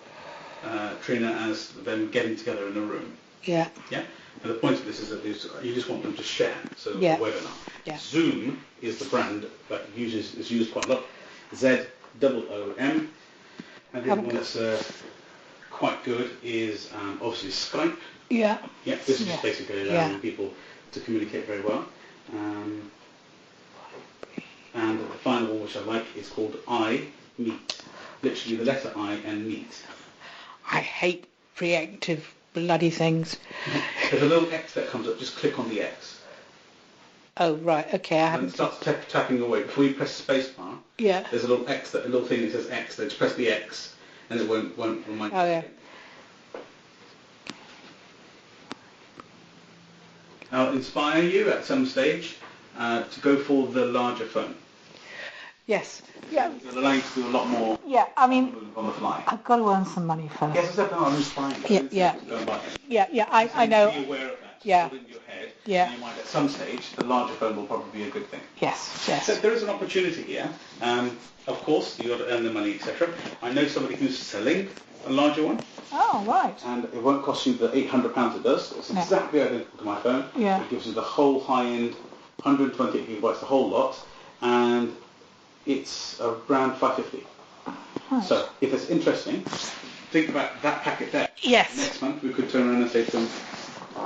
Trina, as them getting together in a room. Yeah. Yeah? And the point of this is that you just want them to share, so Yeah. a webinar. Yeah. Zoom is the brand that is used quite a lot. ZOOM. And the other one that's quite good is obviously Skype. Yeah. Yeah, this is just basically allowing people to communicate very well. And the final one which I like is called iMeet. Literally the letter I and meet. I hate preemptive bloody things. There's a little X that comes up, just click on the X. Oh, right, okay, I And haven't... it starts tapping away. Before you press spacebar, Yeah. there's a little X, a little thing that says X, then just press the X, and it won't remind you. Oh, yeah. I'll inspire you at some stage to go for the larger phone. Yes. Yeah. It'll allow you to do a lot more Yeah, I mean, on the fly. I've got to earn some money first. Yes, I said no, I'm inspiring you. Yeah. Go and buy it. Yeah, I know. Be aware of that. Yeah. Put it in your head. Yeah. And you might, at some stage, the larger phone will probably be a good thing. Yes. So there is an opportunity here. Of course, you've got to earn the money, etc. I know somebody who's selling a larger one. Oh, right. And it won't cost you the £800 it does. It's exactly identical to my phone. Yeah. It gives you the whole high-end, 128 gigabytes, the whole lot, and it's around $550. Right. So if it's interesting, think about that packet there. Yes. Next month we could turn around and say to them,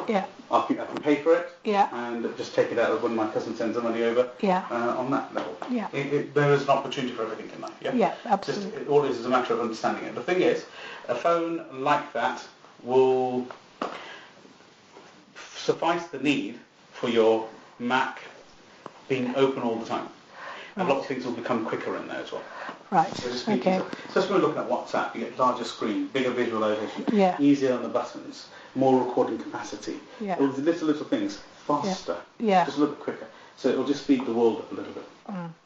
Yeah. I can pay for it, Yeah. and just take it out of when my cousin sends the money over. Yeah. On that level. Yeah. There is an opportunity for everything in life. Yeah. Yeah, absolutely. Just, all it is a matter of understanding it. The thing is, a phone like that will suffice the need for your Mac being open all the time. A lot of things will become quicker in there as well. Right. So just Okay. when we're looking at WhatsApp, you get larger screen, bigger visualization, Yeah. easier on the buttons, more recording capacity. Yeah. All the little things, faster, Yeah. just a little bit quicker. So it'll just speed the world up a little bit.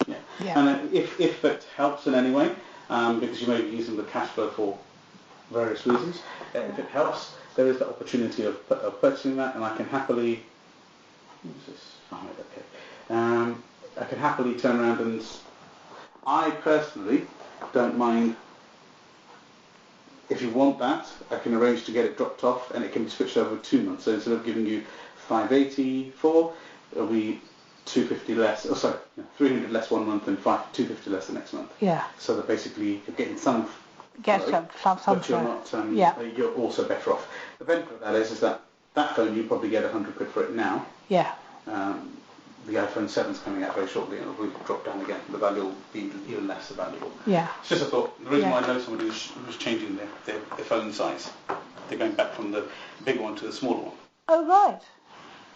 Yeah. Yeah. And if it helps in any way, because you may be using the cash flow for various reasons, if it helps, there is the opportunity of purchasing that, and I can happily. I can happily turn around and. I personally don't mind. If you want that, I can arrange to get it dropped off, and it can be switched over 2 months. So instead of giving you 584, it'll be 250 less. Oh, sorry, 300 less 1 month and 250 less the next month. Yeah. So that basically you're getting some. Get flow, some but you're not. You're also better off. The benefit of that is that phone you probably get £100 for it now. Yeah. The iPhone 7's coming out very shortly, and it'll really drop down again. The value will be even less valuable. Yeah. It's just a thought. The reason why I know somebody who's changing their phone size, they're going back from the big one to the smaller one. Oh, right.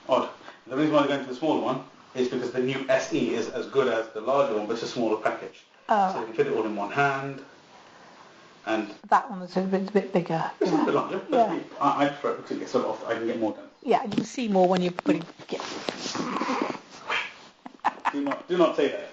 Odd. The reason why they're going to the smaller one is because the new SE is as good as the larger one, but it's a smaller package. Oh. So they can fit it all in one hand. And that one is a bit bigger. It's a bit larger, but Yeah. I prefer it because it gets off. I can get more done. Yeah, you can see more when you're putting... Yeah. Do not say that.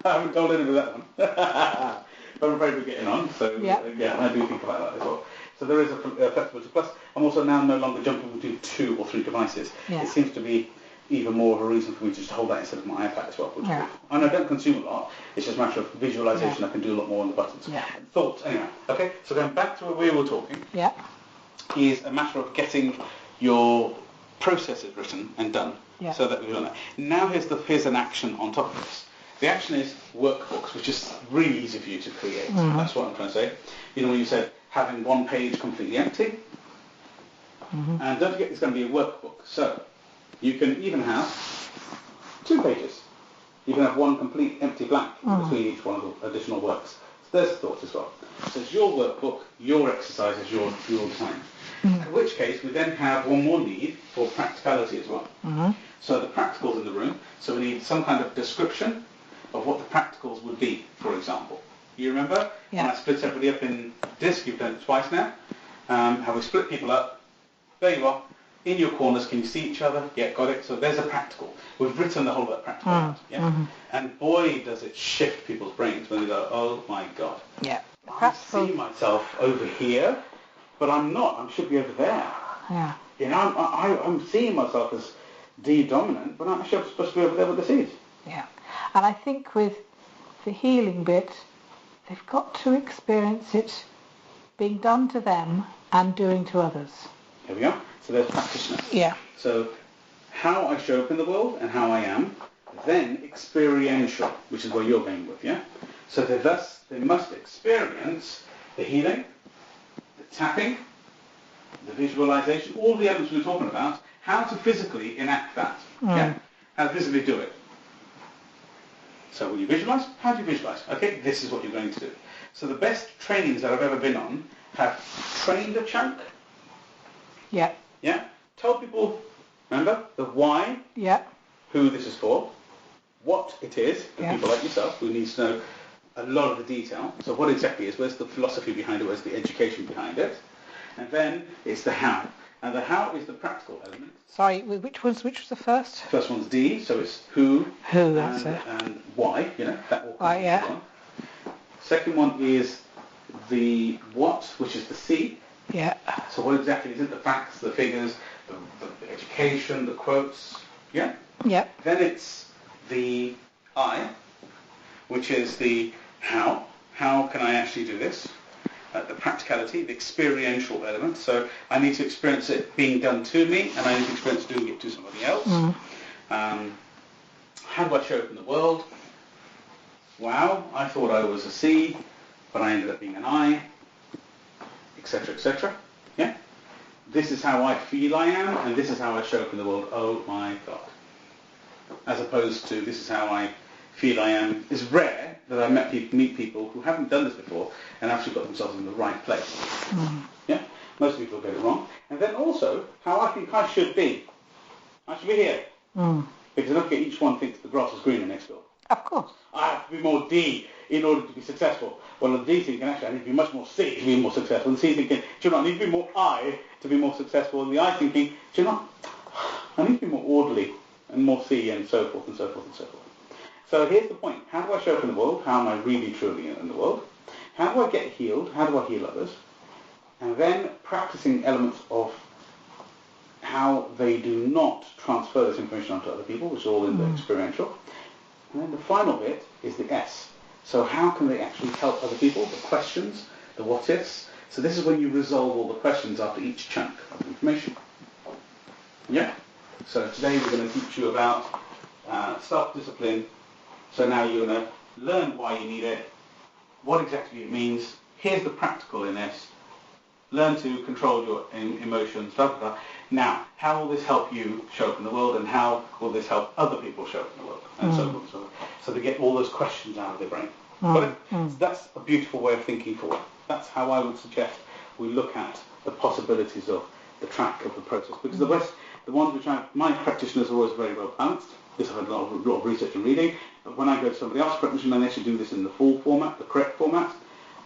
I haven't told anybody that one. But I'm afraid we're getting on, so yeah, I do think about that as well. So there is a flexibility. Plus, I'm also now no longer jumping between 2 or 3 devices. Yeah. It seems to be even more of a reason for me to just hold that instead of my iPad as well. Which yeah. And I don't consume a lot. It's just a matter of visualization. I can do a lot more on the buttons. Yeah. Thoughts, anyway. Okay, so going back to where we were talking. Yeah. Is a matter of getting your processes written and done. Yeah. So that we've done that. Now here's an action on top of this. The action is workbooks, which is really easy for you to create. Mm-hmm. That's what I'm trying to say. You know when you said having one page completely empty. Mm-hmm. And don't forget it's going to be a workbook. So you can even have 2 pages. You can have one complete empty blank between each one of the additional works. So there's thoughts as well. So it's your workbook, your exercises, your time. And In which case, we then have one more need for practicality as well. Mm-hmm. So the practicals in the room. So we need some kind of description of what the practicals would be, for example. You remember? Yeah. When I split everybody up in disc, you've done it twice now. How we split people up. There you are. In your corners, can you see each other? Yeah, got it. So there's a practical. We've written the whole of that practical out. Yeah? Mm-hmm. And boy, does it shift people's brains when they go, oh my God. Yeah. I see myself over here, but I'm not. I should be over there. Yeah. You know, I'm seeing myself as D dominant, but I'm actually supposed to be over there with the C's. Yeah. And I think with the healing bit, they've got to experience it being done to them and doing to others. There we are. So there's practitioner. Yeah. So how I show up in the world and how I am, then experiential, which is what you're going with, yeah? So they must experience the healing, the tapping, the visualization, all the elements we were talking about, how to physically enact that, yeah? How to physically do it. So when you visualize, how do you visualize? Okay, this is what you're going to do. So the best trainings that I've ever been on have trained a chunk. Yeah. Yeah? Told people, remember, the why, Yeah. who this is for, what it is, for Yeah. people like yourself who needs to know a lot of the detail. So what exactly is, where's the philosophy behind it, where's the education behind it, and then it's the how. And the how is the practical element. Sorry, which was the first? First one's D, so it's who, Who, that's it. and why, you know, that will come Why, yeah. on. Second one is the what, which is the C. Yeah. So what exactly is it? The facts, the figures, the education, the quotes, yeah? Yeah. Then it's the I, which is the how. How can I actually do this? The practicality, the experiential element. So I need to experience it being done to me, and I need to experience doing it to somebody else. How do I show up in the world? Wow, I thought I was a C, but I ended up being an I, etc., etc. Yeah? This is how I feel I am, and this is how I show up in the world. Oh my God. As opposed to this is how I feel I am. It's rare that I meet people who haven't done this before and actually got themselves in the right place. Yeah? Most people get it wrong. And then also, how I think I should be. I should be here. Because look at each one thinks the grass is greener next door. Of course. I have to be more D in order to be successful. Well, the D thinking, actually, I need to be much more C to be more successful. And the C thinking, do you know, I need to be more I to be more successful. And the I thinking, do you know, I need to be more orderly and more C and so forth and so forth and so forth. So here's the point. How do I show up in the world? How am I really, truly in the world? How do I get healed? How do I heal others? And then practicing elements of how they do not transfer this information onto other people, which is all in the experiential. And then the final bit is the S. So how can they actually help other people? The questions, the what ifs. So this is when you resolve all the questions after each chunk of information. Yeah? So today we're going to teach you about self-discipline. So now you're going to learn why you need it, what exactly it means. Here's the practical in this. Learn to control your emotions, blah, blah, blah. Now, how will this help you show up in the world, and how will this help other people show up in the world, and so forth and so on. So they get all those questions out of their brain. Got it? So that's a beautiful way of thinking forward. That's how I would suggest we look at the possibilities of the track of the process. Because the ones which my practitioners are always very well balanced. This I've had a lot of research and reading. But when I go to somebody else's practitioner and they actually do this in the full format, the correct format,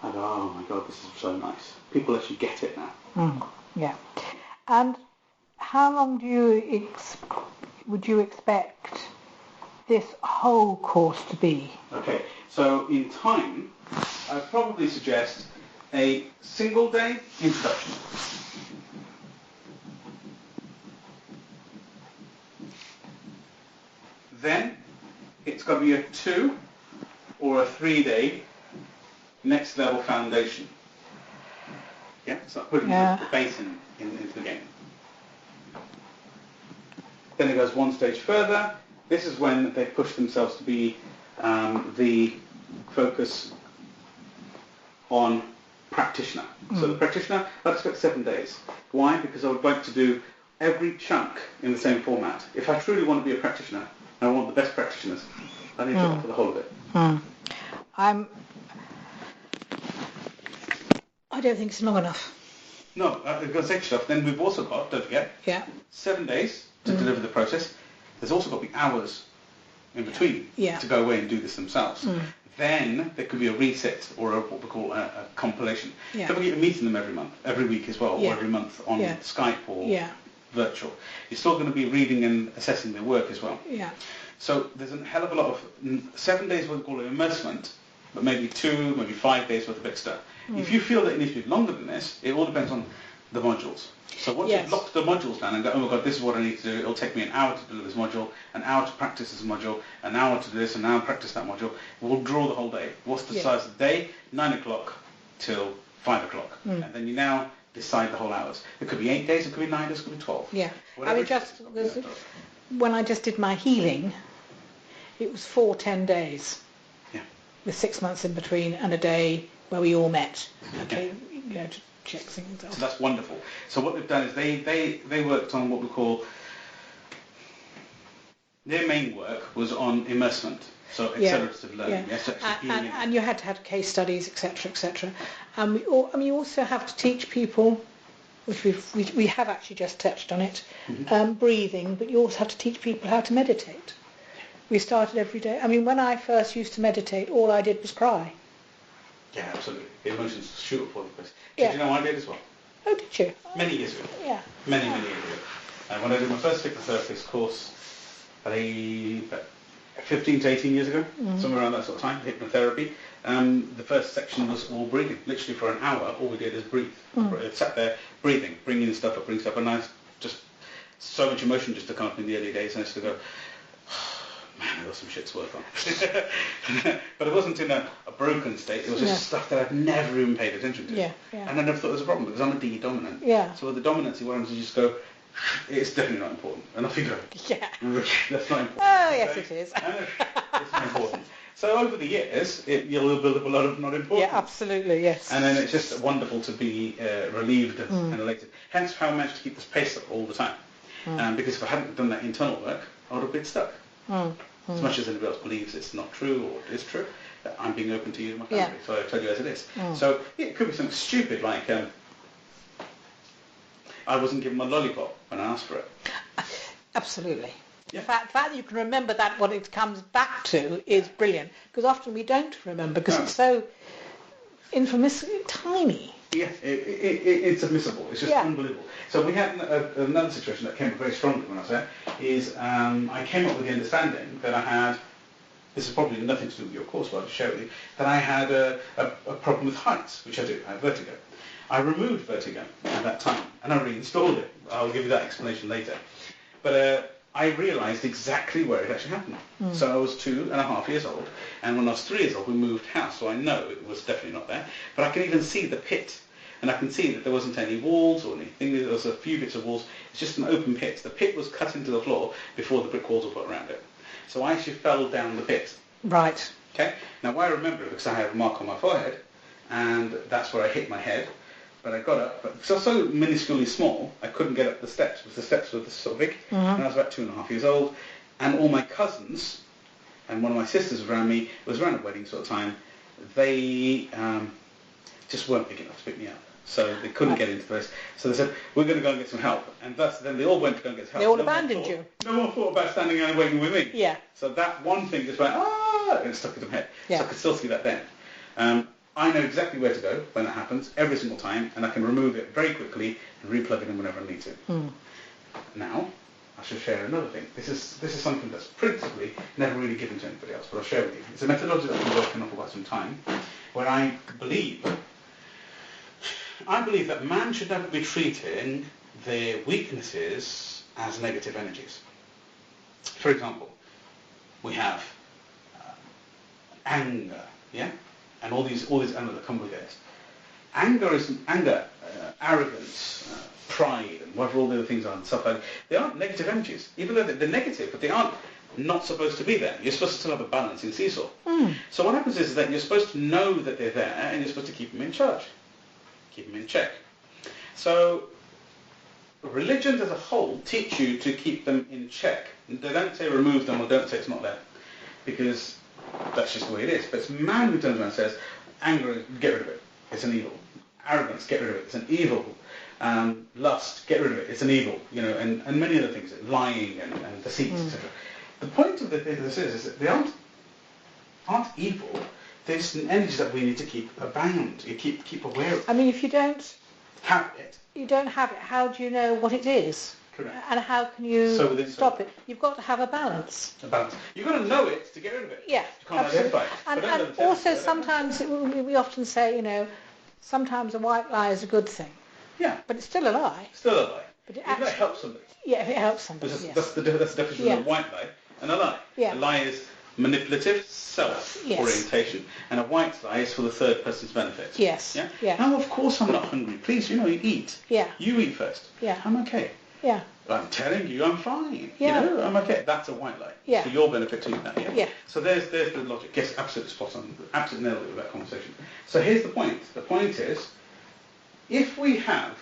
I go, oh my God, this is so nice. People actually get it now. Yeah. And how long would you expect this whole course to be? Okay, so in time, I'd probably suggest a single day introduction. Then it's got to be a 2 or a 3 day next level foundation. Yeah, it's like putting the base into the game. Then it goes one stage further. This is when they push themselves to be the focus on practitioner. So the practitioner, I'd expect 7 days. Why? Because I would like to do every chunk in the same format. If I truly want to be a practitioner, and I want the best practitioners, I need to offer the whole of it. I don't think it's long enough. No, I'm going to say stuff. Then we've also got, don't forget, Yeah. 7 days to deliver the process. There's also got to be hours in between Yeah. to go away and do this themselves. Mm. Then there could be a reset or what we call a compilation. Yeah. Don't forget you're meeting them every week as well, Yeah. or every month on Yeah. Skype or Yeah. virtual. You're still going to be reading and assessing their work as well. Yeah. So there's a hell of a lot of 7 days what we call immersement, but maybe 2, maybe 5 days worth of extra. If you feel that it needs to be longer than this, it all depends on the modules. So once Yes. you've locked the modules down and go, oh my god, this is what I need to do, it'll take me an hour to do this module, an hour to practice this module, an hour to do this, an hour to practice that module. We'll draw the whole day. What's the Yeah. size of the day? 9 o'clock till 5 o'clock. And then you now decide the whole hours. It could be 8 days, it could be 9 days, it could be 12. Yeah. Whatever I mean, it is. when I just did my healing, it was 4 10 days. Yeah. With 6 months in between and a day where we all met. Okay. You know, to check things So out. that's wonderful. So what they've done is they worked on what we call, their main work was on immersement, so accelerative learning. Yes, actually being in it. And you had to have case studies, etc., etc. And you also have to teach people, which we have actually just touched on it, breathing, but you also have to teach people how to meditate. We started every day. I mean, when I first used to meditate, all I did was cry. Yeah, absolutely. The emotions shoot up all the place. Yeah. Did you know I did as well? Oh, did you? Many years ago. Yeah. Many years ago. And when I did my first hypnotherapist course, about 15 to 18 years ago, somewhere around that sort of time, hypnotherapy, the first section was all breathing. Literally for an hour, all we did is breathe. Sat there breathing, bringing stuff up, and I just, so much emotion just to come up in the early days, and I used to go, man, I got some shit to work on. But it wasn't in a broken state. It was just stuff that I'd never even paid attention to. Yeah. And I never thought it was a problem because I'm a D dominant. Yeah. So with the dominancy, what happens is you just go, it's definitely not important. And off you go. Yeah. That's not important. Oh, yes, it is. It's not important. So over the years, you'll build up a lot of not important. Yeah, absolutely, yes. And then it's just wonderful to be relieved and elated. Hence how I managed to keep this pace up all the time. Because if I hadn't done that internal work, I would have been stuck. As much as anybody else believes it's not true or is true, I'm being open to you and my family, so I tell you as it is. So it could be something stupid like I wasn't given my lollipop when I asked for it. Absolutely. Yeah. The fact that you can remember that, what it comes back to, is brilliant. Because often we don't remember because it's so infamous, tiny. Yeah, it's admissible. It's just unbelievable. So we had another situation that came up very strongly when I was there, is I came up with the understanding that I had, this is probably nothing to do with your course, but I'll just share with you, that I had a problem with heights, which I do. I have vertigo. I removed vertigo at that time, and I reinstalled it. I'll give you that explanation later. But I realised exactly where it actually happened. So I was 2.5 years old, and when I was 3 years old, we moved house, so I know it was definitely not there. But I can even see the pit, and I can see that there wasn't any walls or anything. There was a few bits of walls. It's just an open pit. The pit was cut into the floor before the brick walls were put around it. So I actually fell down the pit. Right. Okay. Now why I remember it because I have a mark on my forehead, and that's where I hit my head. But I got up, but because I was so minusculely small, I couldn't get up the steps, because the steps were this sort of big, and I was about 2.5 years old, and all my cousins, and one of my sisters was around me, it was around a wedding sort of time, they just weren't big enough to pick me up. So they couldn't get into the place. So they said, we're going to go and get some help. And thus, then they all went to go and get help. They all abandoned you. No one thought about standing there and waiting with me. Yeah. So that one thing just went, and it stuck in my head. Yeah. So I could still see that then. I know exactly where to go when that happens, every single time, and I can remove it very quickly and replug it in whenever I need to. Now, I should share another thing. This is something that's principally never really given to anybody else, but I'll share with you. It's a methodology that I've been working on for quite some time, where I believe that man should never be treating their weaknesses as negative energies. For example, we have anger, yeah? And all these anger that come with it. Anger, arrogance, pride, and whatever all the other things are, and stuff like that, they aren't negative energies. Even though they're negative, but they aren't not supposed to be there. You're supposed to still have a balancing seesaw. So what happens is that you're supposed to know that they're there, and you're supposed to keep them in charge. Keep them in check. So religions as a whole teach you to keep them in check. They don't say remove them or don't say it's not there. Because that's just the way it is. But it's man who turns around and says, anger, get rid of it. It's an evil. Arrogance, get rid of it. It's an evil. Lust, get rid of it. It's an evil, and many other things, lying and deceit, etc. The point of this is that they aren't evil. They're just an energy that we need to keep abound. You keep aware of. I mean, if you don't Have it. you don't have it, how do you know what it is? Correct. And how can you stop it? You've got to have a balance. A balance. You've got to know it to get rid of it. Yeah, You can't absolutely. identify it. And also sometimes we often say, sometimes a white lie is a good thing. Yeah. But it's still a lie. Still a lie. But it actually helps somebody. Yeah, if it helps somebody. That's the difference between a white lie and a lie. Yeah. A lie is manipulative, self-orientation, and a white lie is for the third person's benefit. Yes. Yeah? Yeah. Now, of course I'm not hungry. Please, you eat. Yeah. You eat first. Yeah. I'm okay. Yeah. I'm telling you I'm fine. Yeah. I'm okay. That's a white lie. Yeah. For your benefit to eat that. Yeah. Yeah. So there's the logic. Yes, absolutely spot on. Absolutely nailed it with that conversation. So here's the point. The point is, if we have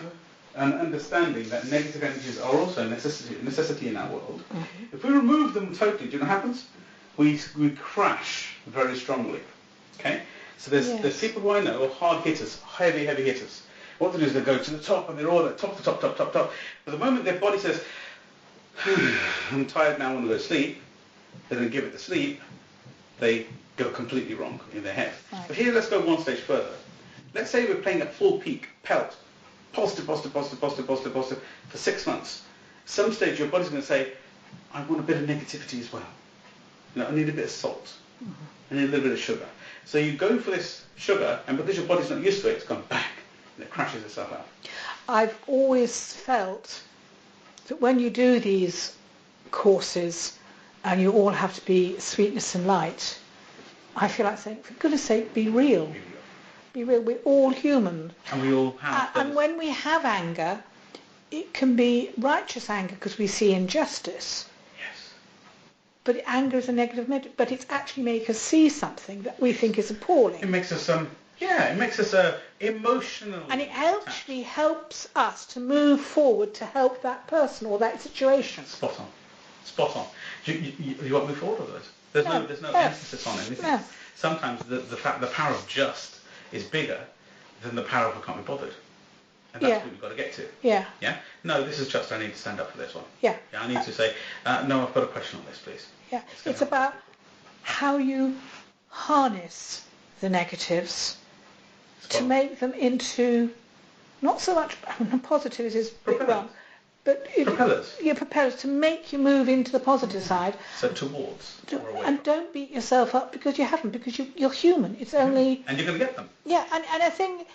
an understanding that negative energies are also a necessity in our world, if we remove them totally, do you know what happens? We crash very strongly. Okay? So there's people who I know are hard hitters, heavy hitters. What they do is they go to the top and they're all at top. But the moment their body says, I'm tired now, I want to go to sleep, they don't give it the sleep, they go completely wrong in their head. Right. But here, let's go one stage further. Let's say we're playing at full peak, pelt, positive for 6 months. Some stage your body's going to say, I want a bit of negativity as well. I need a bit of salt. I need a little bit of sugar. So you go for this sugar, and because your body's not used to it, it's gone bang, and it crashes itself out. I've always felt that when you do these courses and you all have to be sweetness and light, I feel like saying, for goodness sake, be real. Be real. We're all human. And we all have and when we have anger, it can be righteous anger because we see injustice. Yes. But anger is a negative emotion. But it's actually make us see something that we think is appalling. It makes us emotional. And it actually helps us to move forward to help that person or that situation. Spot on. Do you want to move forward with it? There's no emphasis on anything. No. Sometimes the power of just is bigger than the power of I can't be bothered. And that's what we've got to get to. Yeah. Yeah? No, this is just, I need to stand up for this one. Yeah. I need to say, no, I've got a question on this, please. Yeah. It's about how you harness the negatives to make them into, not so much, positives is a bit wrong, but propellers. Yeah, propellers, to make you move into the positive side. So towards or away and from. don't beat yourself up because you haven't, because you're human. It's only... And you're going to get them. Yeah, and I think,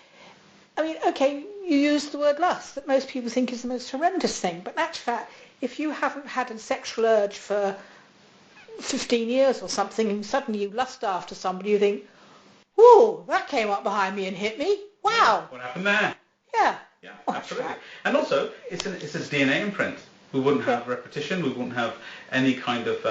okay, you use the word lust, that most people think is the most horrendous thing, but in actual fact, if you haven't had a sexual urge for 15 years or something, and suddenly you lust after somebody, you think, "Ooh, that came up behind me and hit me. Wow." What happened there? Yeah. Yeah, absolutely. And also, it's a DNA imprint. We wouldn't have repetition. We wouldn't have any kind of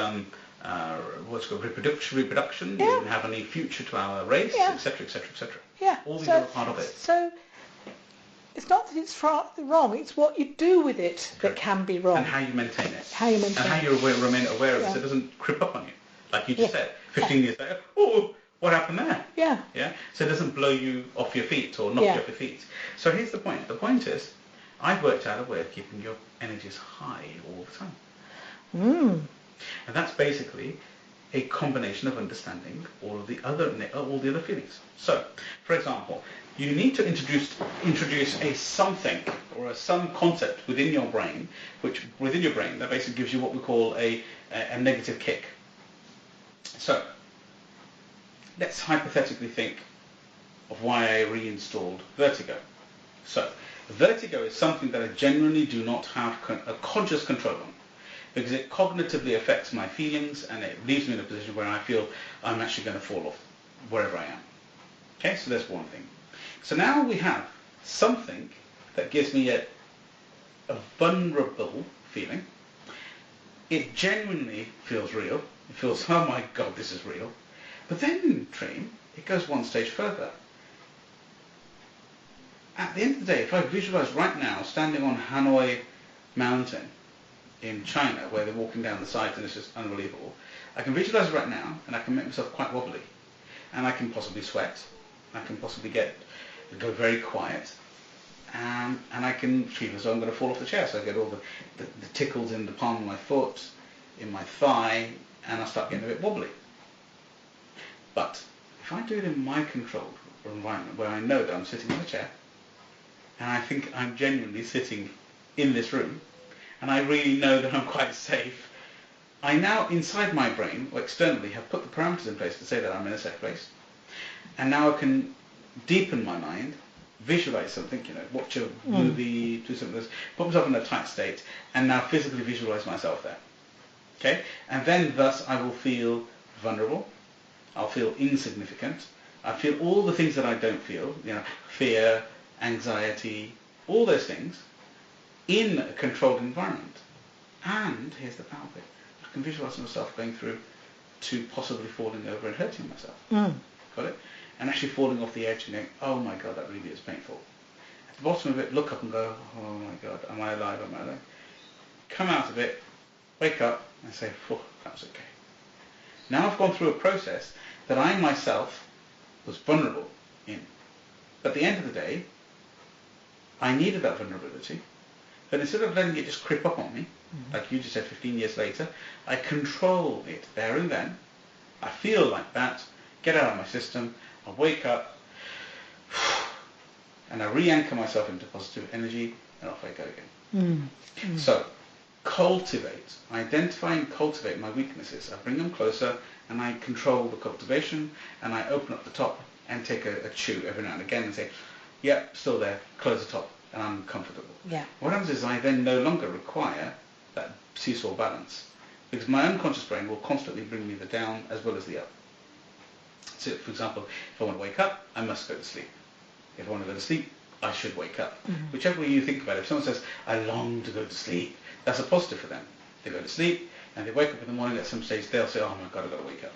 what's called reproduction. We wouldn't have any future to our race, etc., etc., etc. Yeah. All these are part of it. So it's not that it's wrong. It's what you do with it that can be wrong. And how you maintain it. And how you remain aware of it so it doesn't creep up on you. Like you just said, 15 years later, oh, what happened there? Yeah. Yeah. So it doesn't blow you off your feet or knock you off your feet. So here's the point. The point is, I've worked out a way of keeping your energies high all the time. And that's basically a combination of understanding all the other feelings. So, for example, you need to introduce a something or some concept within your brain, that basically gives you what we call a negative kick. So, let's hypothetically think of why I reinstalled Vertigo. So, Vertigo is something that I genuinely do not have a conscious control on, because it cognitively affects my feelings and it leaves me in a position where I feel I'm actually going to fall off wherever I am. Okay, so that's one thing. So now we have something that gives me a vulnerable feeling. It genuinely feels real. It feels, oh my God, this is real. But then in Dream, it goes one stage further. At the end of the day, if I visualize right now standing on Hanoi Mountain in China, where they're walking down the sides and it's just unbelievable, I can visualize right now and I can make myself quite wobbly. And I can possibly sweat. I can possibly go very quiet. and I can feel as though I'm going to fall off the chair. So I get all the tickles in the palm of my foot, in my thigh, and I start getting a bit wobbly. But if I do it in my controlled environment, where I know that I'm sitting in a chair, and I think I'm genuinely sitting in this room, and I really know that I'm quite safe, I now, inside my brain, or externally, have put the parameters in place to say that I'm in a safe place. And now I can deepen my mind, visualize something, watch a movie, do something, put myself in a tight state, and now physically visualize myself there. Okay? And then thus I will feel vulnerable, I'll feel insignificant, I feel all the things that I don't feel, fear, anxiety, all those things, in a controlled environment. And here's the power of it. I can visualize myself going through to possibly falling over and hurting myself. Got it? And actually falling off the edge and going, oh my God, that really is painful. At the bottom of it, look up and go, oh my God, am I alive, am I alive? Come out of it, wake up and say, oh, that was okay. Now I've gone through a process that I myself was vulnerable in. But at the end of the day, I needed that vulnerability. But instead of letting it just creep up on me, like you just said 15 years later, I control it there and then. I feel like that, get out of my system, I wake up, and I re-anchor myself into positive energy, and off I go again. So, identify and cultivate my weaknesses. I bring them closer, and I control the cultivation, and I open up the top and take a chew every now and again and say, yep, still there, close the top, and I'm comfortable. Yeah. What happens is I then no longer require that seesaw balance, because my unconscious brain will constantly bring me the down as well as the up. So, for example, if I want to wake up, I must go to sleep. If I want to go to sleep, I should wake up. Whichever way you think about it, if someone says, I long to go to sleep, that's a positive for them. They go to sleep, and they wake up in the morning at some stage, they'll say, oh my God, I've got to wake up.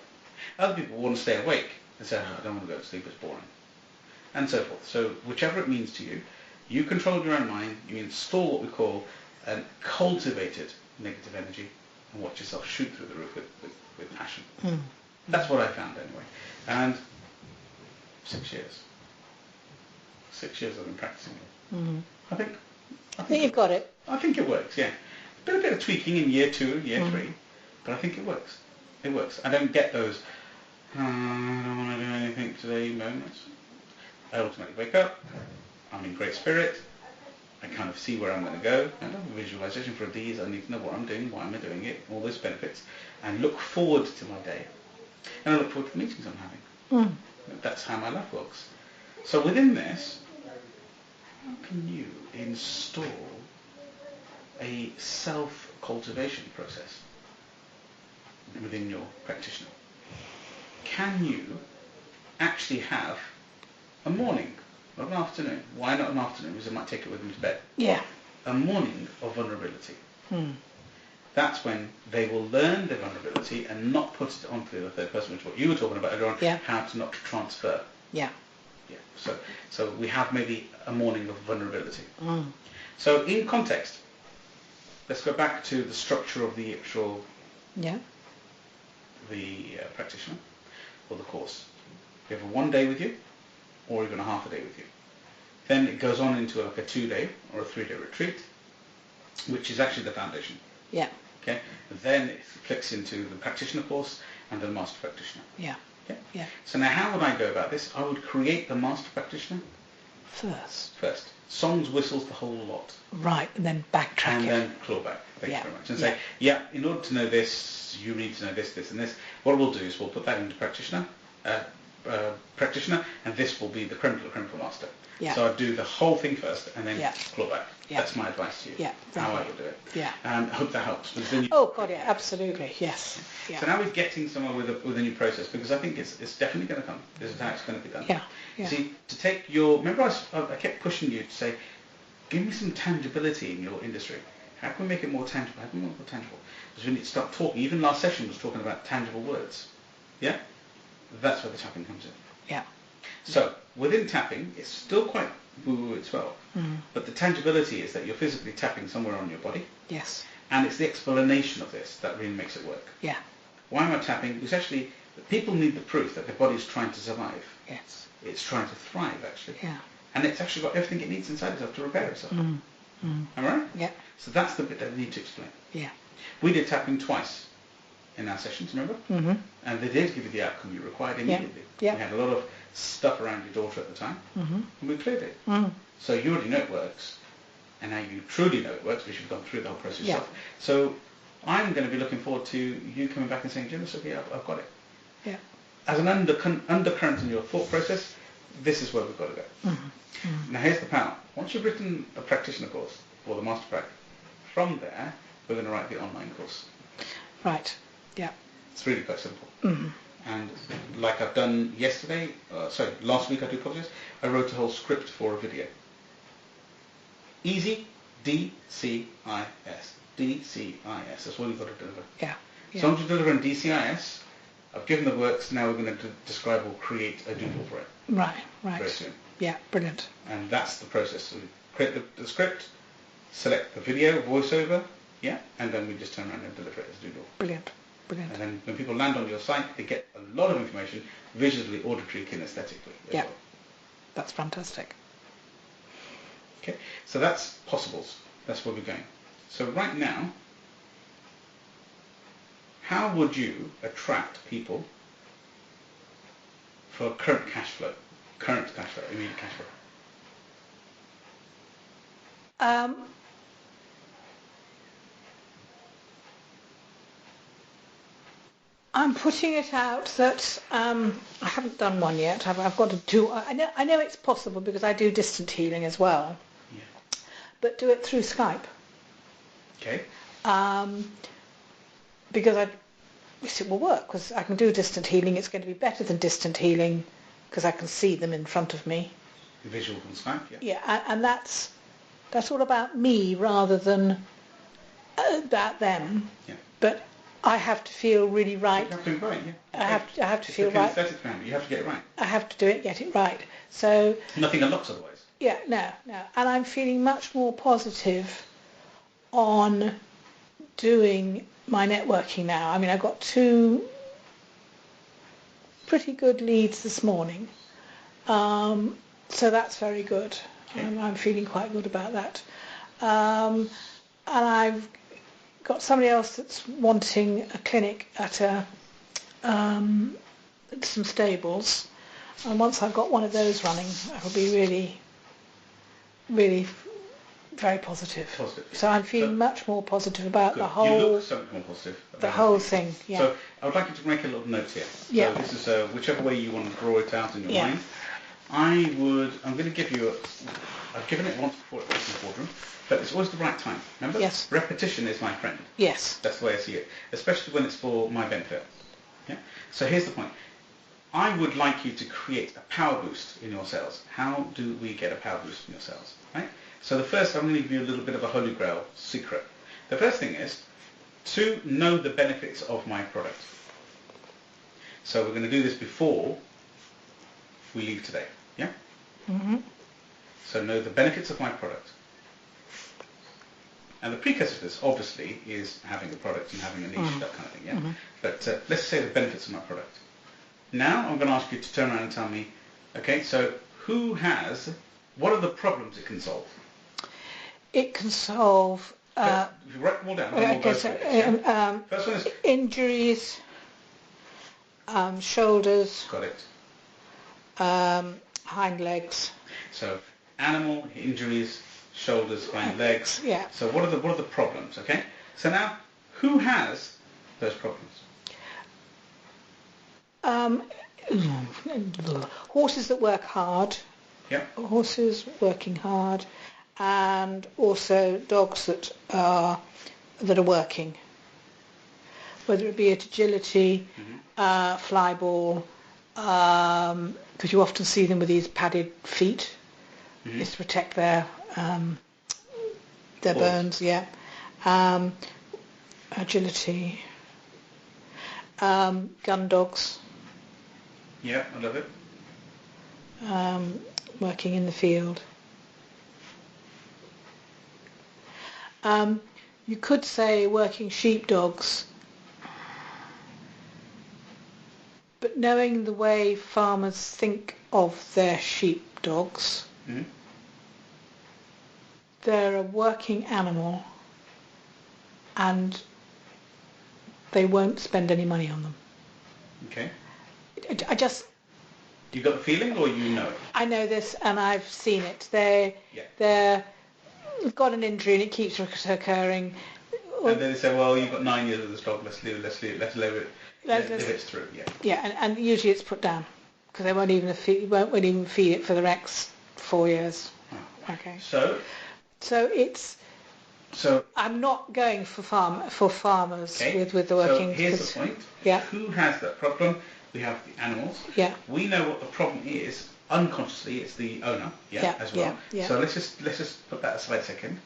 Other people want to stay awake and say, oh, I don't want to go to sleep, it's boring. And so forth. So whichever it means to you, you control your own mind, you install what we call a cultivated negative energy, and watch yourself shoot through the roof with passion. That's what I found anyway. And 6 years. 6 years I've been practicing it. I think You've got it. I think it works, yeah. Been a bit of tweaking in year 2 and year 3, but I think it works. It works. I don't get those, I don't want to do anything today moments. I ultimately wake up, I'm in great spirit, I kind of see where I'm going to go. I have a visualization for these, I need to know what I'm doing, why am I doing it, all those benefits, and look forward to my day. And I look forward to the meetings I'm having. That's how my life works. So within this, how can you install a self-cultivation process within your practitioner? Can you actually have a morning, not an afternoon? Why not an afternoon? Because I might take it with them to bed. Yeah. A morning of vulnerability. That's when they will learn their vulnerability and not put it onto the third person, which is what you were talking about earlier on, how to not transfer. Yeah. So we have maybe a morning of vulnerability. So in context, let's go back to the structure of the actual practitioner or the course. You have a 1 day with you, or even a half a day with you. Then it goes on into like a 2-day or a 3-day retreat, which is actually the foundation. Yeah. Okay. Then it flicks into the practitioner course and the master practitioner. Yeah. Okay. Yeah. So now, how would I go about this? I would create the master practitioner first. Songs, whistles, the whole lot. Right, and then backtrack and it. then claw back. Thank you very much. And say, in order to know this, you need to know this, this, and this. What we'll do is we'll put that into practitioner, and this will be the creme de la creme for master. Yeah. So I'd do the whole thing first, and then claw back. Yeah. That's my advice to you. Yeah. How I would do it. Yeah. I hope that helps. Then Oh God, yeah, absolutely, yes. Yeah. So now we're getting somewhere with a new process, because I think it's definitely going to come. This is how it's going to be done. Yeah. You see, to take your... Remember I kept pushing you to say, give me some tangibility in your industry. How can we make it more tangible? How can we make it more tangible? Because we need to start talking. Even last session was talking about tangible words. Yeah? That's where the tapping comes in. Yeah. So, within tapping, it's still quite woo-woo as well. But the tangibility is that you're physically tapping somewhere on your body. Yes. And it's the explanation of this that really makes it work. Yeah. Why am I tapping? Because actually, people need the proof that their body is trying to survive. Yes. It's trying to thrive, actually. Yeah. and it's actually got everything it needs inside itself to repair itself. Am I right? Yeah. So that's the bit that we need to explain. Yeah. We did tapping twice in our sessions, remember? Mm-hmm. And they did give you the outcome you required immediately. Yeah. We had a lot of stuff around your daughter at the time, and we cleared it. So you already know it works, and now you truly know it works because you've gone through the whole process yourself. So I'm going to be looking forward to you coming back and saying, Jim, it's okay, I've got it. Yeah. As an undercurrent in your thought process, this is where we've got to go. Now here's the panel. Once you've written a practitioner course, or the master prac, from there, we're going to write the online course. Right. Yeah. It's really quite simple. And like I've done last week, I do apologize, I wrote a whole script for a video. Easy, DCIS. DCIS, that's what you've got to deliver. Yeah. So once you deliver in DCIS, I've given the works, now we're going to describe or create a doodle for it. Right. Very soon. Yeah, brilliant. And that's the process. So we create the script, select the video, voiceover, and then we just turn around and deliver it as a doodle. Brilliant. And then when people land on your site, they get a lot of information, visually, auditory, kinesthetically. Yeah, that's fantastic. Okay, so that's possibles. That's where we're going. So right now, how would you attract people for current cash flow, immediate cash flow? I'm putting it out that I haven't done one yet. I've got to do. I know it's possible because I do distant healing as well. Yeah. But do it through Skype. Okay. Because it will work because I can do distant healing. It's going to be better than distant healing because I can see them in front of me. Visual from Skype. Yeah. Yeah, and that's all about me rather than about them. Yeah. But I have to feel really right. You have to be right, yeah. I have to feel right. You have to get it right. I have to do it, get it right. So nothing unlocks otherwise. Yeah, no. And I'm feeling much more positive on doing my networking now. I mean, I got 2 pretty good leads this morning. So that's very good. Okay. I'm feeling quite good about that. And I've got somebody else that's wanting a clinic at some stables, and once I've got one of those running, I will be really, really very positive. So I'm feeling much more positive about the whole. You look so much more positive. The whole thing. Yeah. So I would like you to make a little note here. Yeah. So this is whichever way you want to draw it out in your mind. I'm going to give you. I've given it once before at the boardroom. But it's always the right time. Remember? Yes. Repetition is my friend. Yes. That's the way I see it, especially when it's for my benefit. Yeah. So here's the point. I would like you to create a power boost in your sales. How do we get a power boost in your sales? Right. So the first, I'm going to give you a little bit of a holy grail secret. The first thing is to know the benefits of my product. So we're going to do this before we leave today. Yeah. So know the benefits of my product. And the precursor to this, obviously, is having a product and having a niche, that kind of thing, yeah? But let's say the benefits of my product. Now I'm going to ask you to turn around and tell me, okay, so what are the problems it can solve? It can solve... if you write them all down, we'll go through it, yeah? First one is... Injuries, shoulders... Got it. Hind legs. So, animal, injuries... shoulders, hind legs. Yeah. So what are the problems? Okay. So now, who has those problems? Horses that work hard. Yeah. Horses working hard, and also dogs that are working. Whether it be at agility, fly ball, because you often see them with these padded feet. Is to protect their bones, yeah. Agility. Gun dogs. Yeah, I love it. Working in the field. You could say working sheepdogs, but knowing the way farmers think of their sheepdogs, Mm-hmm. they're a working animal and they won't spend any money on them. Okay. I just... You got the feeling, or you know it? I know this and I've seen it. Yeah. They've got an injury and it keeps recurring. And then they say, well, you've got 9 years of this dog, let's live it through. Yeah. Yeah, and usually it's put down because they won't even feed it for the next 4 years. Oh. Okay. So I'm not going for farmers okay. with the working. So here's the point. Yeah. Who has that problem? We have the animals. Yeah. We know what the problem is. Unconsciously, it's the owner. Yeah. As well. Yeah. So let's just put that aside a second.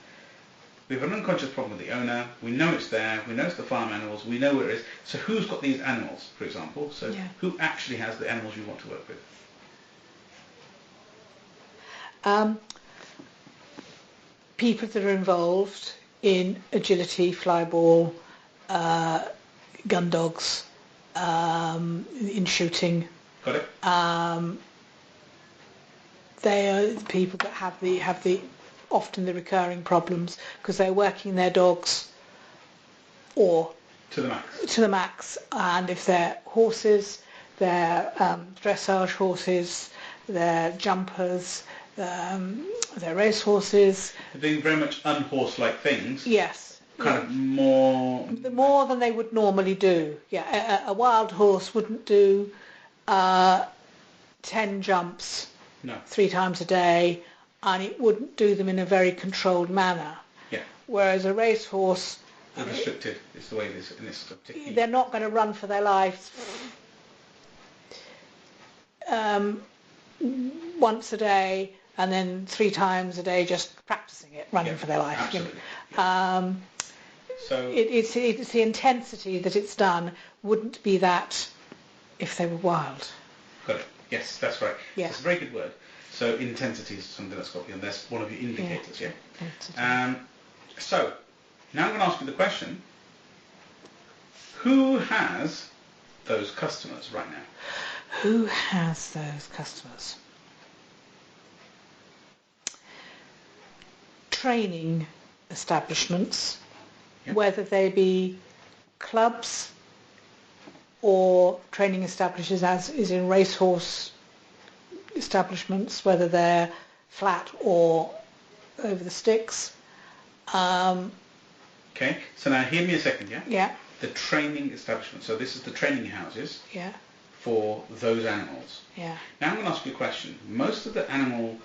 We have an unconscious problem with the owner. We know it's there. We know it's the farm animals. We know where it is. So who's got these animals, for example? So who actually has the animals you want to work with? People that are involved in agility, flyball, gun dogs, in shooting. Got it? They are the people that have the often the recurring problems because they're working their dogs or to the max. To the max, and if they're horses, they're dressage horses, they're jumpers, they're race horses. They're doing very much unhorse-like things. Yes. Kind of more than they would normally do. Yeah, a wild horse wouldn't do 10 jumps 3 times a day, and it wouldn't do them in a very controlled manner. Yeah. Whereas a racehorse... They're restricted, is the way it is in this technique. They're not going to run for their lives once a day and then 3 times a day just practicing it, running for their life. Absolutely. So it's the intensity that it's done wouldn't be that if they were wild. Got it. Yes, that's right. Yeah. It's a very good word. So intensity is something that's got to be on. That's one of your indicators, yeah? So, now I'm going to ask you the question. Who has those customers right now? Who has those customers? Training establishments, whether they be clubs or training establishments as is in racehorse establishments, whether they're flat or over the sticks. Okay, so now hear me a second, yeah? Yeah. The training establishment. So this is the training houses Yeah. for those animals. Yeah. Now I'm going to ask you a question. Most of the animal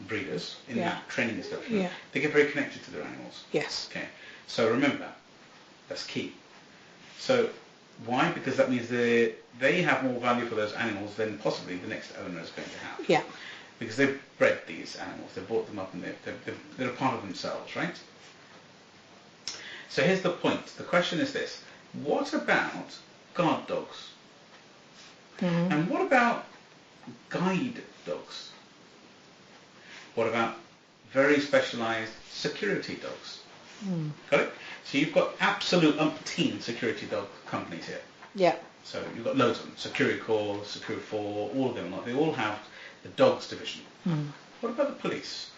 breeders in that training establishment, they get very connected to their animals. Yes. Okay, so remember, that's key. So why? Because that means they have more value for those animals than possibly the next owner is going to have. Yeah. Because they've bred these animals, they've brought them up and they're a part of themselves, right? So here's the point. The question is this. What about guard dogs? Mm-hmm. And what about guide dogs? What about very specialised security dogs? Mm. Got it? So you've got absolute umpteen security dog companies here. Yeah. So you've got loads of them. Securicor, Securifor, all of them. They all have the dogs division. Mm. What about the police?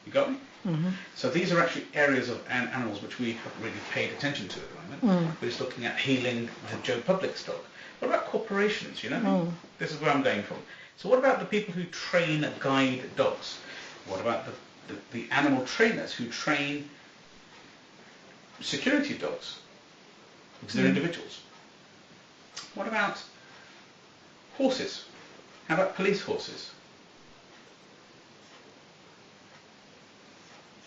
You got me? Mm-hmm. So these are actually areas of animals which we haven't really paid attention to at the moment. We're just looking at healing the Joe Public's dog. What about corporations, you know? This is where I'm going from. So what about the people who train guide dogs? What about the animal trainers who train security dogs? Because they're individuals. What about horses? How about police horses?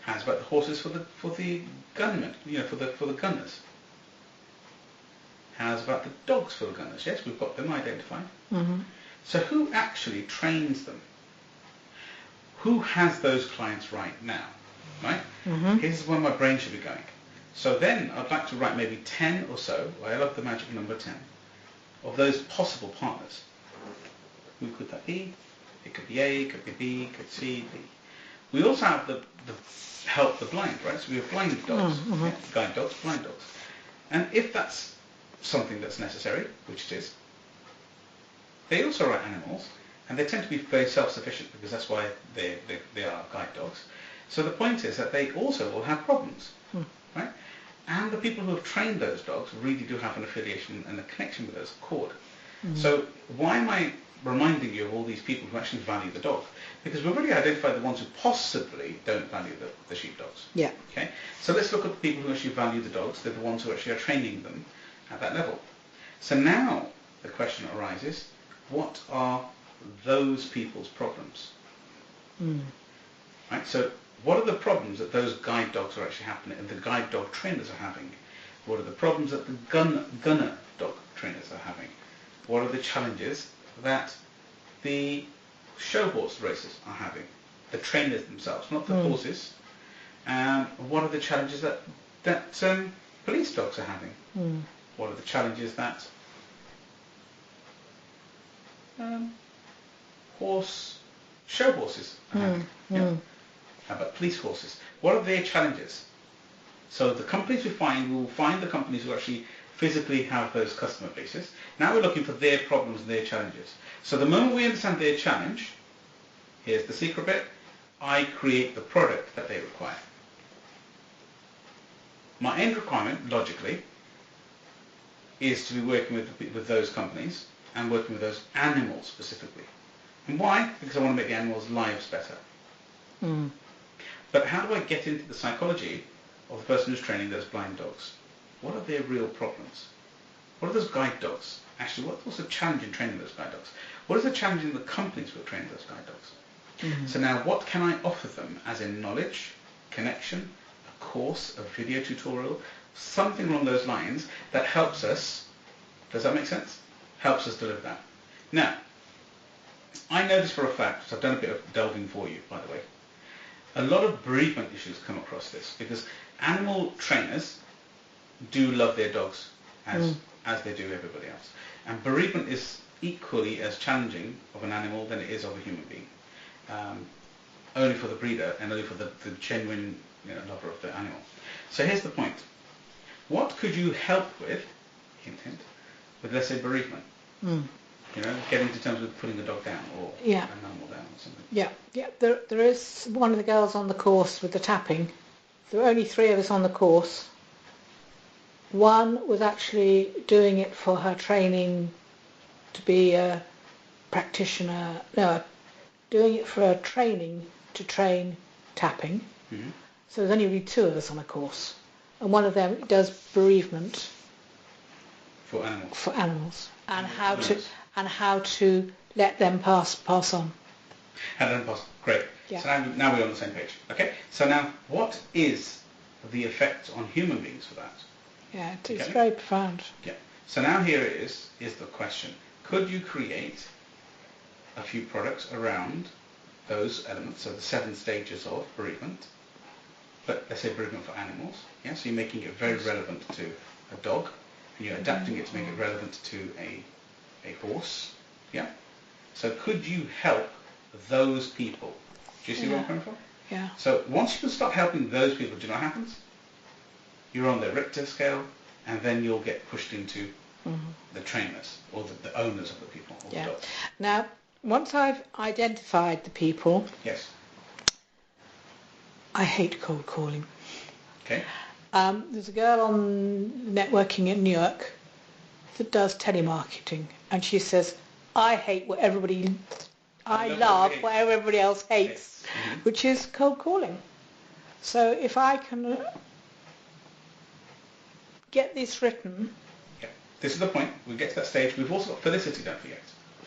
How about the horses for the gunmen? You know, for the gunners. How's about the dogs for the gunners? Yes, we've got them identified. Mm-hmm. So who actually trains them? Who has those clients right now? Right? Mm-hmm. Here's where my brain should be going. So then I'd like to write maybe 10 or so, I love the magic number 10, of those possible partners. Who could that be? It could be A, it could be B, it could C, D. We also have the help the blind, right? So we have blind dogs, guide dogs, blind dogs. And if that's something that's necessary, which it is, they also write animals, And they tend to be very self-sufficient because that's why they are guide dogs. So the point is that they also will have problems, right? And the people who have trained those dogs really do have an affiliation and a connection with those cord. So why am I reminding you of all these people who actually value the dog? Because we've already identified the ones who possibly don't value the sheepdogs. Yeah. Okay. So let's look at the people who actually value the dogs. They're the ones who actually are training them at that level. So now the question arises, what are those people's problems? Right? So what are the problems that those guide dogs are actually happening, and the guide dog trainers are having? What are the problems that the gunner dog trainers are having? What are the challenges that the show horse racers are having? The trainers themselves, not the horses. What are the challenges that police dogs are having? What are the challenges that show horses are having? Yeah. How about police horses? What are their challenges? So the companies we will find the companies who actually physically have those customer bases. Now we're looking for their problems and their challenges. So the moment we understand their challenge, here's the secret bit, I create the product that they require. My end requirement, logically, is to be working with those companies and working with those animals specifically. And why? Because I want to make the animals' lives better. But how do I get into the psychology of the person who's training those blind dogs? What are their real problems? What are those guide dogs? Actually, what's the challenge in training those guide dogs? What is the challenge in the companies who are training those guide dogs? So now what can I offer them as in knowledge, connection, a course, a video tutorial, something along those lines that helps us, does that make sense? Helps us deliver that. Now, I know this for a fact, so I've done a bit of delving for you, by the way. A lot of bereavement issues come across this because animal trainers do love their dogs as they do everybody else. And bereavement is equally as challenging of an animal than it is of a human being. Only for the breeder and only for the genuine lover of the animal. So here's the point. What could you help with, hint, hint, with let's say bereavement? Getting to terms with putting a dog down or an animal down or something. Yeah. There is one of the girls on the course with the tapping. There were only 3 of us on the course. One was actually doing it for her training to be a practitioner. No, doing it for her training to train tapping. So there's only really 2 of us on a course, and one of them does bereavement for animals. For animals, and how to let them pass on. How to let them pass. Great. Yeah. So now we're on the same page. Okay. So now, what is the effect on human beings for that? Yeah, it's very profound. Yeah. So now here is the question. Could you create a few products around those elements, so the 7 stages of bereavement, but let's say bereavement for animals, yeah? So you're making it very relevant to a dog, and you're adapting it to make it relevant to a horse, yeah? So could you help those people? Do you see where I'm coming from? Yeah. So once you can start helping those people, do you know what happens? You're on the Richter scale, and then you'll get pushed into the trainers or the owners of the people. Or the dogs. Now, once I've identified the people, yes, I hate cold calling. Okay. There's a girl on networking in Newark that does telemarketing, and she says, I hate what everybody, I love what everybody else hates, which is cold calling. So if I can get this written. Yeah. This is the point. We'll get to that stage. We've also got Felicity, don't forget.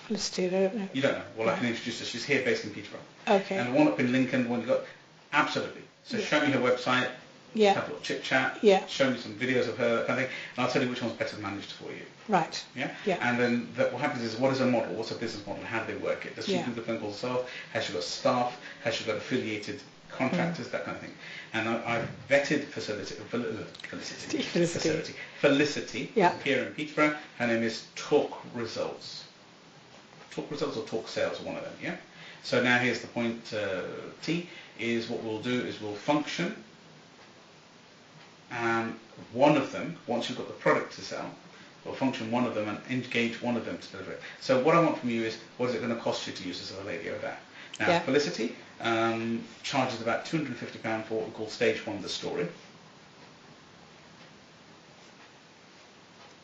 Felicity, I don't know. You don't know. Well, I can introduce her. She's here based in Peterborough. Okay. And the one up in Lincoln, the one you got, absolutely. So show me her website. Yeah. Have a little chit chat. Yeah. Show me some videos of her, that kind of thing, and I'll tell you which one's better managed for you. Right. Yeah. Yeah. And then what happens is, what is her model? What's her business model? How do they work it? Does she do the phone calls herself? Has she got staff? Has she got affiliated contractors? That kind of thing. And I've vetted Felicity here in Peterborough. Her name is Talk Results. Talk Results or Talk Sales, one of them. Yeah. So now here's the point. T is what we'll do is we'll function. And one of them, once you've got the product to sell, or function one of them and engage one of them to deliver it. So what I want from you is, what is it going to cost you to use this as a lady over there? Now, Yeah. Felicity charges about £250 for what we call stage 1 of the story.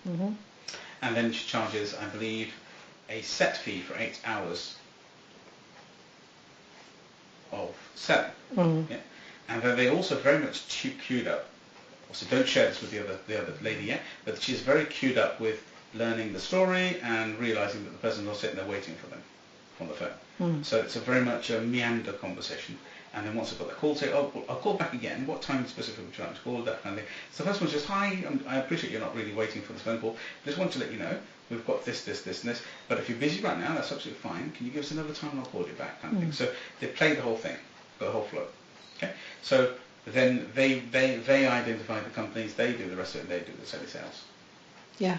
Mm-hmm. And then she charges, I believe, a set fee for 8 hours of selling. Mm. Yeah? And then they also very much queued up. Also, don't share this with the other lady yet, but she's very queued up with learning the story and realising that the person's not sitting there waiting for them on the phone. Mm. So it's a very much a meander conversation. And then once I've got the call, say, oh, I'll call back again. What time specifically would you like to call? That kind of thing. So the first one's just, hi, I appreciate you're not really waiting for this phone call. Just want to let you know, we've got this, and this. But if you're busy right now, that's absolutely fine. Can you give us another time and I'll call you back, kind of thing. So they play the whole thing, the whole flow. Okay. So then they identify the companies, they do the rest of it, they do the sales. Yeah.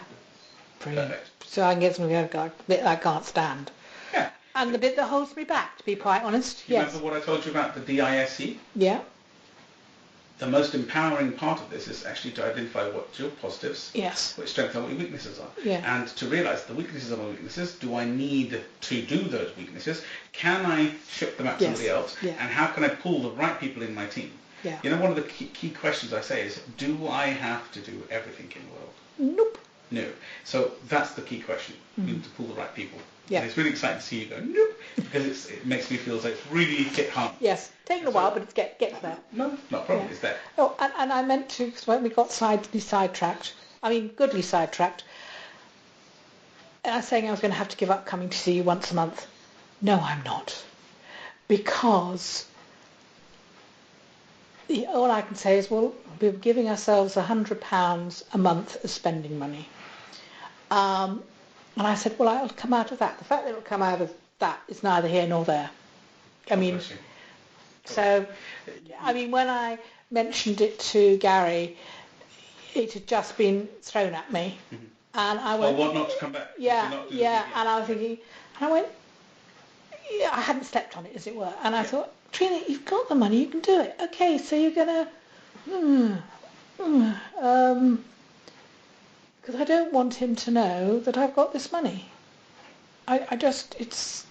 Brilliant. Perfect. So I can get something I can't stand. Yeah. And the bit that holds me back, to be quite honest. You Yes. remember what I told you about the DISC? Yeah. The most empowering part of this is actually to identify what your positives, Yes. what your strengths are, what your weaknesses are. Yeah. And to realise the weaknesses are my weaknesses. Do I need to do those weaknesses? Can I ship them out to Yes. somebody else? Yeah. And how can I pull the right people in my team? Yeah. You know, one of the key questions I say is, do I have to do everything in the world? Nope. No. So that's the key question. You need to pull the right people. Yeah. And it's really exciting to see you go, nope, because it makes me feel like it's really hit home. Yes. Taking a while, but it's gets there. No, not a problem. Yeah. It's there. Oh, and I meant to, because when we got sidetracked, goodly sidetracked, and I was saying I was going to have to give up coming to see you once a month. No, I'm not. Because all I can say is, well, we're giving ourselves £100 a month as spending money. And I said, well, it'll come out of that. The fact that it'll come out of that is neither here nor there. So, when I mentioned it to Gary, it had just been thrown at me. Mm-hmm. And I went... Well, what not to come back? Yeah, and I was thinking... And I went... Yeah, I hadn't slept on it, as it were. And I thought, Trina, you've got the money, you can do it. Okay, so you're going to... because I don't want him to know that I've got this money. It's...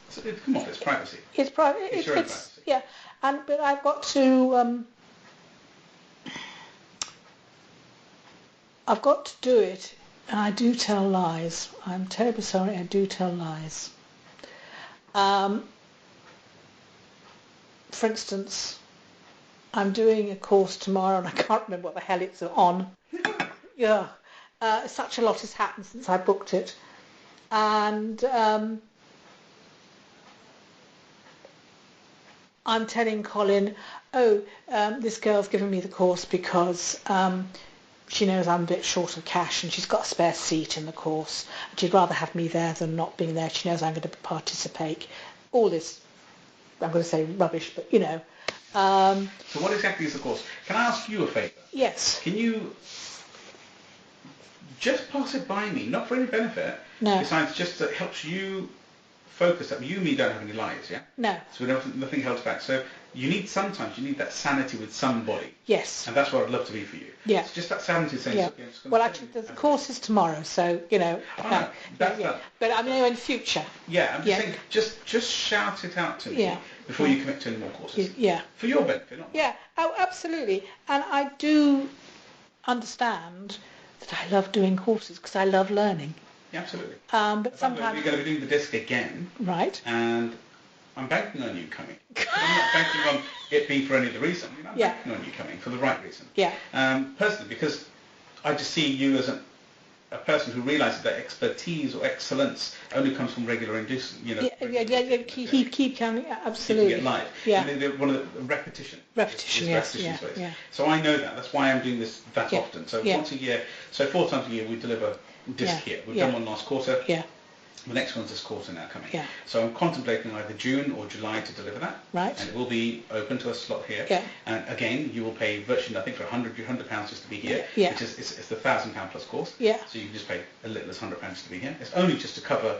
Come on, it's privacy. It's private. It's your own privacy. Yeah, but I've got to... I've got to do it, and I do tell lies. I'm terribly sorry, I do tell lies. For instance, I'm doing a course tomorrow, and I can't remember what the hell it's on. Yeah. Such a lot has happened since I booked it. And I'm telling Colin, this girl's given me the course because she knows I'm a bit short of cash and she's got a spare seat in the course. And she'd rather have me there than not being there. She knows I'm going to participate. All this, I'm going to say rubbish, but you know. So what exactly is the course? Can I ask you a favour? Yes. Can you just pass it by me, not for any benefit, No. besides just that helps you focus. You and me don't have any lies, yeah? No. So we don't, nothing held back. So sometimes you need that sanity with somebody. Yes. And that's what I'd love to be for you. Yeah. It's just that sanity saying, Yeah. okay, I'm just gonna Well, tell actually, you. the course is tomorrow, so, you know. Right. That. But I mean, in future. Yeah, I'm just Yeah. saying, just shout it out to me Yeah. before you commit to any more courses. Yeah. For your benefit, not Yeah. Oh, absolutely. And I do understand that I love doing courses because I love learning. Yeah, absolutely. But sometimes... We're going to be doing the disc again. Right. And I'm banking on you coming. I'm not banking on it being for any other reason. I'm Yeah. banking on you coming for the right reason. Yeah. Personally, because I just see you as a person who realises that expertise or excellence only comes from regular inducement. Yeah. Keep coming. Absolutely. Keeping it live. Yeah. One of the repetition. Repetition. Is Yes. repetition's ways. Yeah. So I know that. That's why I'm doing this that Yeah. often. So Yeah. once a year. So 4 times a year we deliver disc Yeah. here. We've Yeah. done one last quarter. Yeah. The next one's this quarter now coming. Yeah. So I'm contemplating either June or July to deliver that. Right. And it will be open to a slot here. Yeah. And again, you will pay virtually nothing for £100 just to be here. Yeah. Which is it's the £1,000 plus course. Yeah. So you can just pay a little as £100 just to be here. It's only just to cover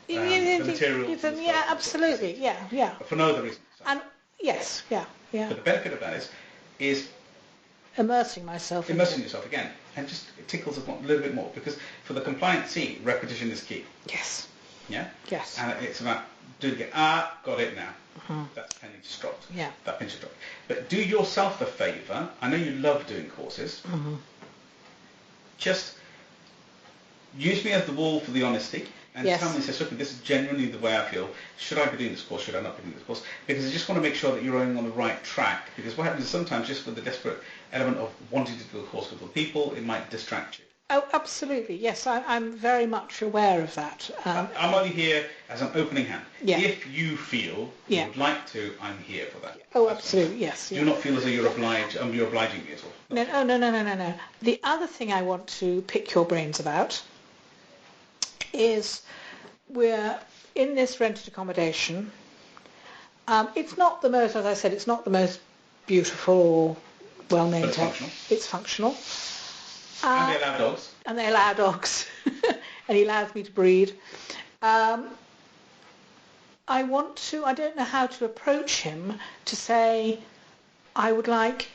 the materials. Yeah. Absolutely. Yeah. Yeah. For no other reason. So. And yes. Yeah. But the benefit of that is Immersing myself. immersing yourself again. and just it tickles us a little bit more, because for the compliance team, repetition is key. Yes. Yeah? Yes. And it's about do it again. Got it now. That's penny just dropped. Yeah. That penny just dropped. But do yourself a favour. I know you love doing courses. Just use me as the wall for the honesty, and tell me, look, this is genuinely the way I feel. Should I be doing this course? Should I not be doing this course? Because I just want to make sure that you're on the right track. Because what happens is sometimes, just with the desperate element of wanting to do a course with other people, it might distract you. Oh, absolutely. Yes, I'm very much aware of that. I'm only here as an opening hand. Yeah. If you feel you would like to, I'm here for that. Oh, absolutely. Yes. Do not feel as though you're obliging me at all. No. The other thing I want to pick your brains about is we're in this rented accommodation. It's not the most, as I said, it's not the most beautiful or well-maintained. But it's functional. It's functional. And they allow dogs. And they allow dogs. And he allows me to breed. I don't know how to approach him to say, I would like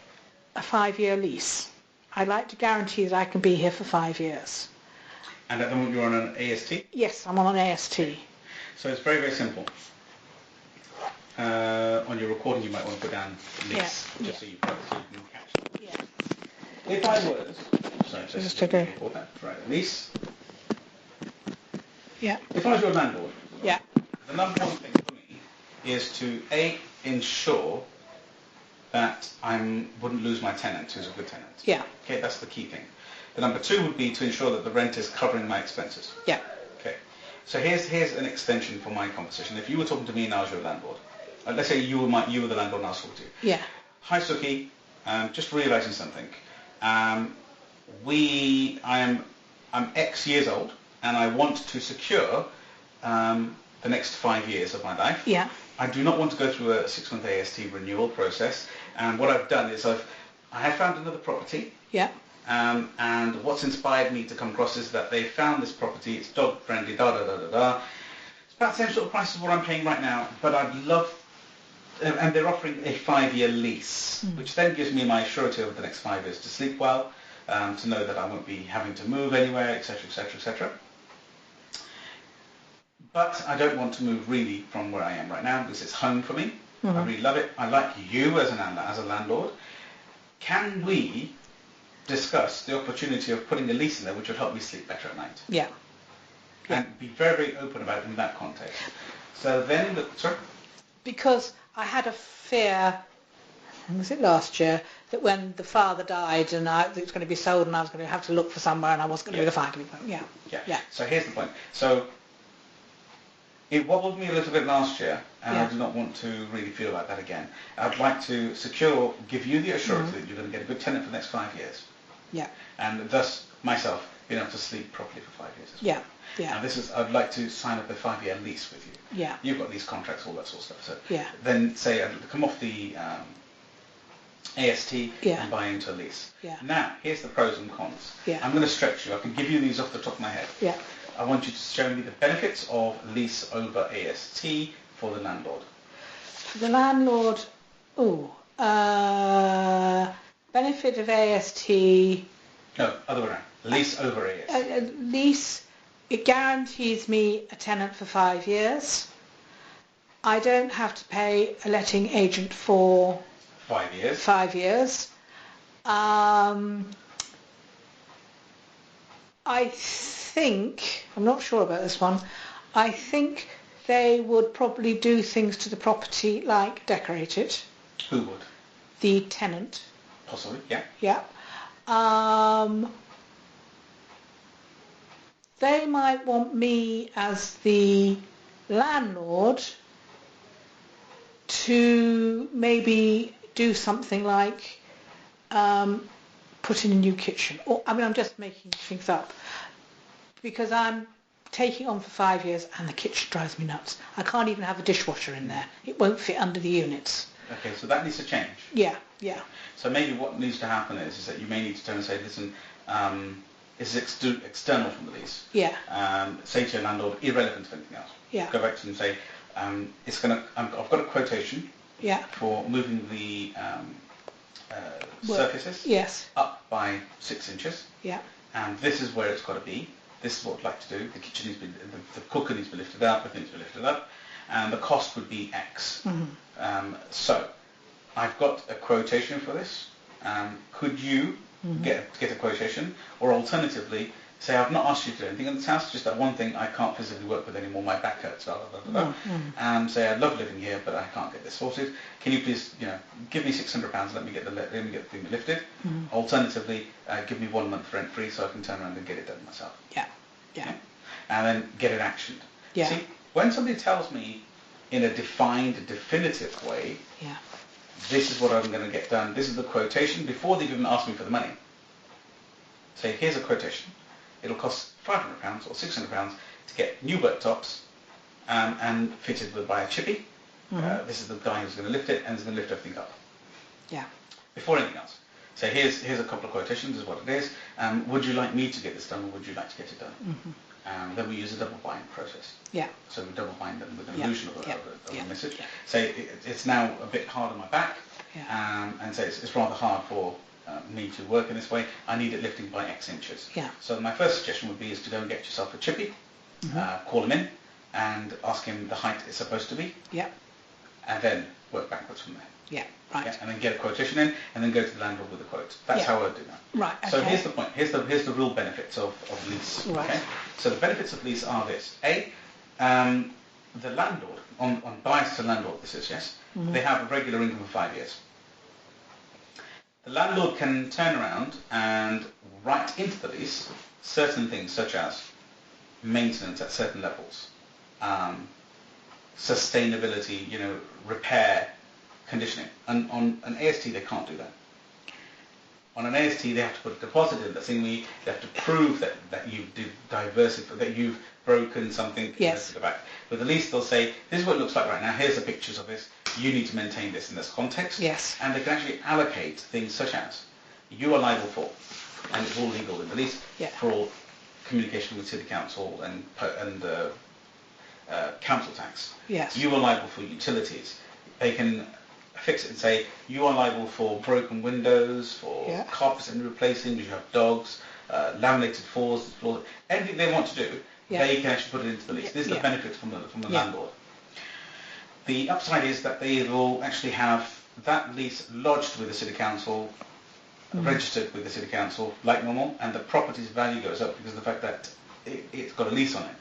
a 5-year lease. I'd like to guarantee that I can be here for 5 years. And at the moment you're on an AST? Yes, I'm on an AST. So it's very, very simple. On your recording you might want to put down lease, just so you can catch it. Yeah. If I was... Sorry, Just okay. Record that. Right, lease. Yeah. If I was your landlord, Yeah. the number one thing for me is to, A, ensure that I wouldn't lose my tenant, who's a good tenant. Yeah. Okay, that's the key thing. The number two would be to ensure that the rent is covering my expenses. Yeah. Okay. So here's an extension for my conversation. If you were talking to me and I was your landlord, let's say you were the landlord and I was talking to you. Yeah. Hi, Suki. Just realising something. I'm X years old, and I want to secure the next 5 years of my life. Yeah. I do not want to go through a 6-month AST renewal process. And what I've done is I have found another property. Yeah. And what's inspired me to come across is that they found this property. It's dog friendly. It's about the same sort of price as what I'm paying right now. But I'd love. And they're offering a 5-year lease, which then gives me my surety over the next 5 years to sleep well, to know that I won't be having to move anywhere, etc., etc., etc. But I don't want to move really from where I am right now, because it's home for me. I really love it. I like you as a landlord. Can we discuss the opportunity of putting a lease in there which would help me sleep better at night? Yeah. And be very, very open about it in that context. So then, sorry? Because I had a fear, was it last year, that when the father died and it was going to be sold and I was going to have to look for somewhere and I wasn't going to be able to find anything. Yeah. So here's the point. So it wobbled me a little bit last year, and I do not want to really feel like that again. I'd like to give you the assurance that you're going to get a good tenant for the next 5 years. Yeah. And thus, myself, being able to sleep properly for 5 years as well. Yeah. Now I'd like to sign up a 5-year lease with you. Yeah. You've got these contracts, all that sort of stuff. So yeah. Then say I'd come off the AST and buy into a lease. Yeah. Now, here's the pros and cons. Yeah. I'm going to stretch you. I can give you these off the top of my head. Yeah. I want you to show me the benefits of lease over AST for the landlord. For the landlord, benefit of AST... No, other way around. Lease over AST. Lease, it guarantees me a tenant for 5 years. I don't have to pay a letting agent for 5 years. 5 years. I think, I'm not sure about this one, I think they would probably do things to the property like decorate it. Who would? The tenant. Possibly, yeah. Yeah. They might want me as the landlord to maybe do something like put in a new kitchen. Or, I'm just making things up. Because I'm taking on for 5 years and the kitchen drives me nuts. I can't even have a dishwasher in there. It won't fit under the units. Okay, so that needs to change. Yeah. So maybe what needs to happen is that you may need to turn and say, listen, this is external from the lease. Yeah. Say to your landlord, irrelevant to anything else. Yeah. Go back to them and say, I've got a quotation Yeah. for moving the surfaces Yes. up by 6 inches. Yeah. And this is where it's got to be. This is what I'd like to do. The kitchen needs to be, the cooker needs to be lifted up, everything needs to be lifted up, and the cost would be X. So I've got a quotation for this. Could you get a quotation, or alternatively, say I've not asked you to do anything in this house, just that one thing I can't physically work with anymore, my back hurts, blah, blah, blah, blah. Say I love living here, but I can't get this sorted. Can you please, give me £600, let me get the thing lifted. Alternatively, give me 1 month rent free so I can turn around and get it done myself. Yeah. Yeah. And then get it actioned. Yeah. See, when somebody tells me in a defined, definitive way, this is what I'm going to get done, this is the quotation, before they've even asked me for the money, say, here's a quotation. It'll cost £500 or £600 to get new worktops and fitted by a chippy. This is the guy who's going to lift it, and he's going to lift everything up. Yeah. Before anything else. So here's a couple of quotations, this is what it is. Would you like me to get this done, or would you like to get it done? Then we use a double bind process. Yeah. So we double bind them with an illusion of a message. Yeah. Say it's now a bit hard on my back, and say it's rather hard for me to work in this way. I need it lifting by X inches. Yeah. So my first suggestion would be is to go and get yourself a chippy, call him in, and ask him the height it's supposed to be. Yeah. And then work backwards from there. Yeah. Right. Yeah, and then get a quotation in, and then go to the landlord with a quote. That's how I would do that. Right. Okay. So here's the point. Here's the real benefits of lease. Right. Okay. So the benefits of lease are this: the landlord on bias to landlord. This is yes. They have a regular income of 5 years. The landlord can turn around and write into the lease certain things such as maintenance at certain levels, sustainability, repair, conditioning. And on an AST they can't do that. On an AST they have to put a deposit in. That's in they have to prove that you've diversified, that you've broken something to the back. With the lease they'll say, this is what it looks like right now, here's the pictures of this, you need to maintain this in this context. Yes. And they can actually allocate things such as, you are liable for, and it's all legal in the lease, for all communication with city council and council tax. Yes. You are liable for utilities. They can fix it and say, you are liable for broken windows, for carpets and replacing, because you have dogs, laminated floors, anything they want to do, they can actually put it into the lease. This is the benefit from the landlord. The upside is that they will actually have that lease lodged with the city council, registered with the city council like normal, and the property's value goes up because of the fact that it's got a lease on it.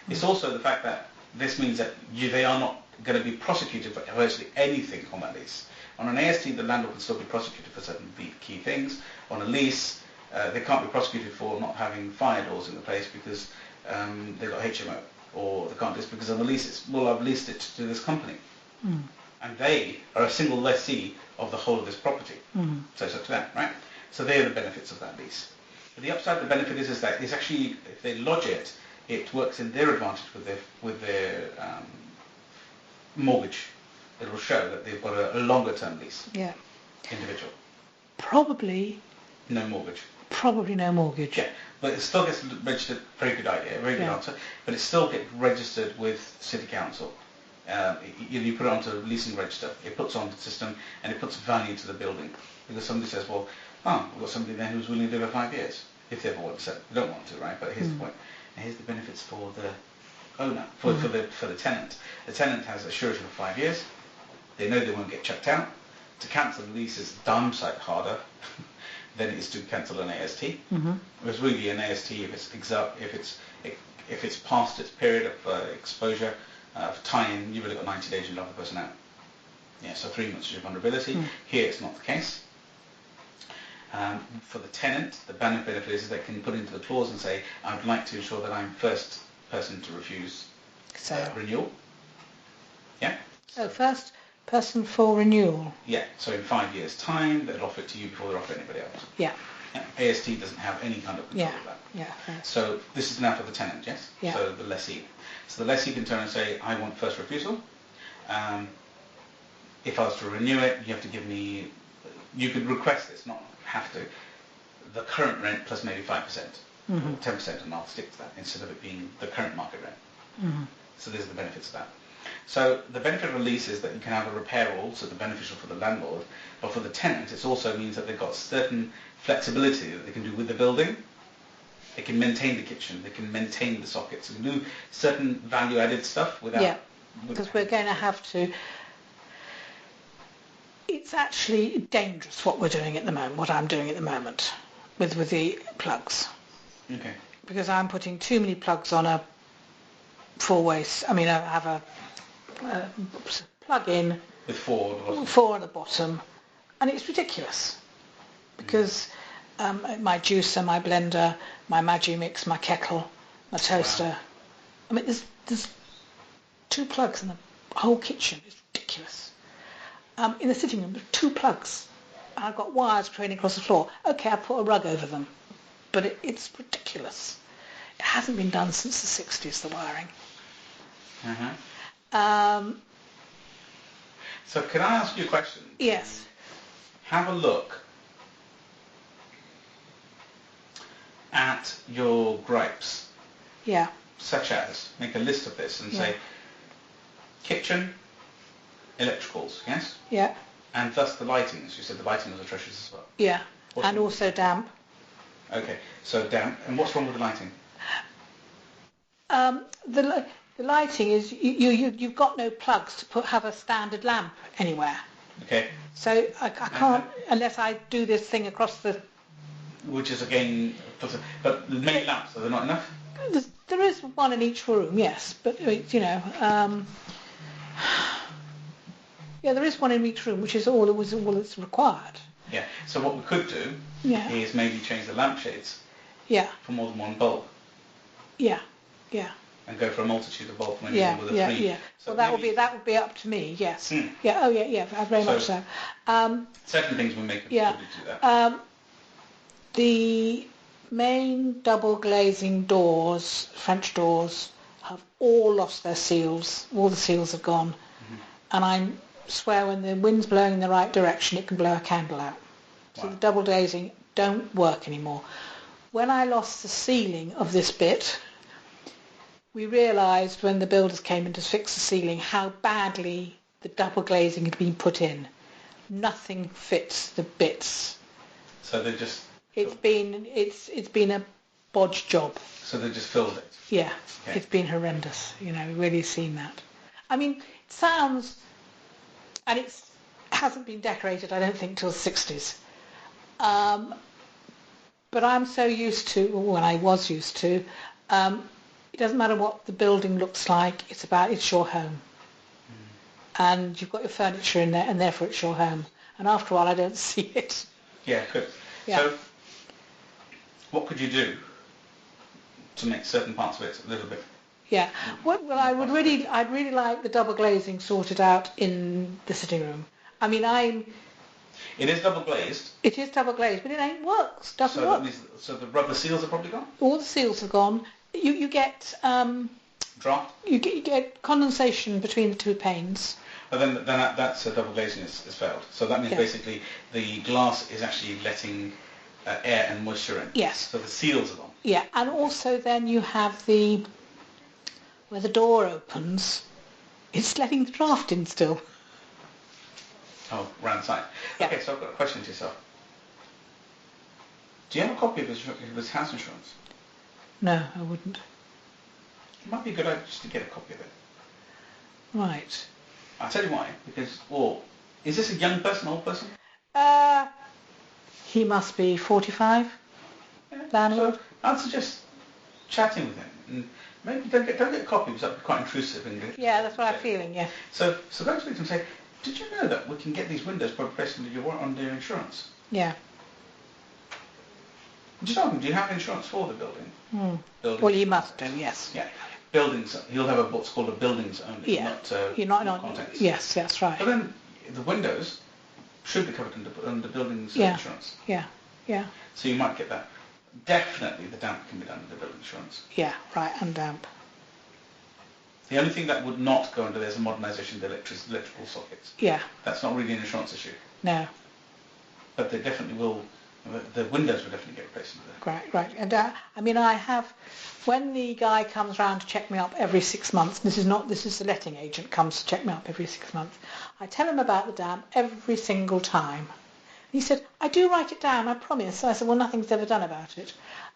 It's also the fact that this means that they are not going to be prosecuted for virtually anything on that lease. On an AST, the landlord can still be prosecuted for certain key things. On a lease, they can't be prosecuted for not having fire doors in the place because they've got HMO, or they can't do this because on the lease, I've leased it to this company. And they are a single lessee of the whole of this property. So it's up to them, right? So they are the benefits of that lease. But the upside, the benefit is that it's actually, if they lodge it, it works in their advantage with their mortgage. It will show that they've got a longer term lease. Yeah. Individual. Probably. No mortgage. Probably no mortgage. Yeah, but it still gets registered. Very good idea. Very good answer. But it still gets registered with City Council. You put it onto a leasing register. It puts on the system and it puts value to the building because somebody says, well, we've got somebody there who's willing to do it for 5 years if they ever want to sell it. They don't want to, right? But here's the point. And here's the benefits for the owner, for the tenant. The tenant has a surety for 5 years. They know they won't get chucked out. To cancel the lease is damn sight harder than it is to cancel an AST. Whereas really an AST, if it's past its period of exposure, of tie-in, you've really got 90 days to love the person out. Yeah, so 3 months is your vulnerability. Here it's not the case. For the tenant, the benefit of it is they can put into the clause and say, I would like to ensure that I'm first person to refuse renewal. Yeah? So first person for renewal. Yeah, so in 5 years' time, they'll offer it to you before they offer anybody else. Yeah. AST doesn't have any kind of control of that. Yeah. So this is now for the tenant, yes? Yeah. So the lessee. So the lessee can turn and say, I want first refusal. If I was to renew it, you have to give me, you could request this, not have to, the current rent plus maybe 5%, 10%, and I'll stick to that instead of it being the current market rent. So these are the benefits of that. So the benefit of a lease is that you can have a repair all, so it's beneficial for the landlord, but for the tenant it also means that they've got certain flexibility that they can do with the building. They can maintain the kitchen, they can maintain the sockets, they can do certain value-added stuff without... Yeah, because we're going to have to... It's actually dangerous what we're doing at the moment, what I'm doing at the moment with the plugs. Okay. Because I'm putting too many plugs on a four-way... I mean, I have a plug in... With four at the bottom. Four at the bottom. And it's ridiculous. Because my juicer, my blender, my Magimix, my kettle, my toaster... Wow. I mean, there's 2 plugs in the whole kitchen. It's ridiculous. In the sitting room, there's 2 plugs. And I've got wires trailing across the floor. Okay, I put a rug over them. But it's ridiculous. It hasn't been done since the 60s, the wiring. Uh-huh. So can I ask you a question? Yes. Have a look at your gripes. Yeah. Such as, make a list of this and say, kitchen, electricals, yes? Yeah. And thus the lighting, as you said, the lighting was atrocious as well. Yeah. What's and wrong? also damp. Okay, so damp. And what's wrong with the lighting? The lighting is, you've got no plugs to have a standard lamp anywhere. Okay. So I can't, unless I do this thing across the... Which is again, but the main lamps, are they not enough? There is one in each room, yes, but you know, yeah, there is one in each room, which is all that's required. Yeah. So what we could do is maybe change the lampshades. Yeah. For more than one bulb. Yeah. Yeah. And go for a multitude of bulbs, maybe Yeah. with a Yeah. 3. Yeah. So well, that would be up to me. Yes. Hmm. Yeah. Oh, yeah. Yeah. Very much so. Certain things will make it yeah. do that. The main double glazing doors, French doors, have all lost their seals. All the seals have gone. Mm-hmm. And I swear when the wind's blowing in the right direction, it can blow a candle out. So the double glazing don't work anymore. When I lost the ceiling of this bit, we realised when the builders came in to fix the ceiling how badly the double glazing had been put in. Nothing fits the bits. So they just... It's been a bodge job. So they just filled it? Yeah, okay. It's been horrendous. You know, really seen that. I mean, it sounds... And it hasn't been decorated, I don't think, till the 60s. But I'm so used to, when I was used to, it doesn't matter what the building looks like, it's your home. And you've got your furniture in there, and therefore it's your home. And after a while, I don't see it. Yeah, good. Yeah. So, what could you do to make certain parts of it a little bit? Yeah. Well, I'd really like the double glazing sorted out in the sitting room. I mean, It is double glazed. It is double glazed, but it ain't works. Doesn't work. So the rubber seals are probably gone. All the seals have gone. You get draft. You get condensation between the 2 panes. But then that's double glazing is failed. So that means basically the glass is actually letting air and moisture in. Yes. So the seals are gone. Yeah, and also then you have where the door opens, it's letting the draft in still. Oh, round side. Yeah. Okay, so I've got a question to yourself. Do you have a copy of his house insurance? No, I wouldn't. It might be a good idea just to get a copy of it. Right. I'll tell you why. Because, is this a young person, old person? He must be 45. Yeah. Landlord. So I'd suggest chatting with him. And maybe don't get a copy because that would be quite intrusive. Yeah, that's what I'm feeling, yeah. So go to him and say, did you know that we can get these windows by placing under your insurance? Yeah. Just ask him, do you have insurance for the building? Well, you must do, yes. Yeah. Buildings, he'll have what's called a buildings only, yeah. not contents. Yes, that's right. But then the windows should be covered under buildings insurance. Yeah, yeah. So you might get that. Definitely the damp can be done under building insurance. Yeah, right, and damp. The only thing that would not go under there is a modernisation of the electrical sockets. Yeah. That's not really an insurance issue. No. But they definitely will The windows would definitely get replaced. Right. And I mean, I have, when the guy comes round to check me up every 6 months, this is the letting agent comes to check me up every 6 months, I tell him about the damp every single time. He said, I do write it down, I promise. I said, well, nothing's ever done about it.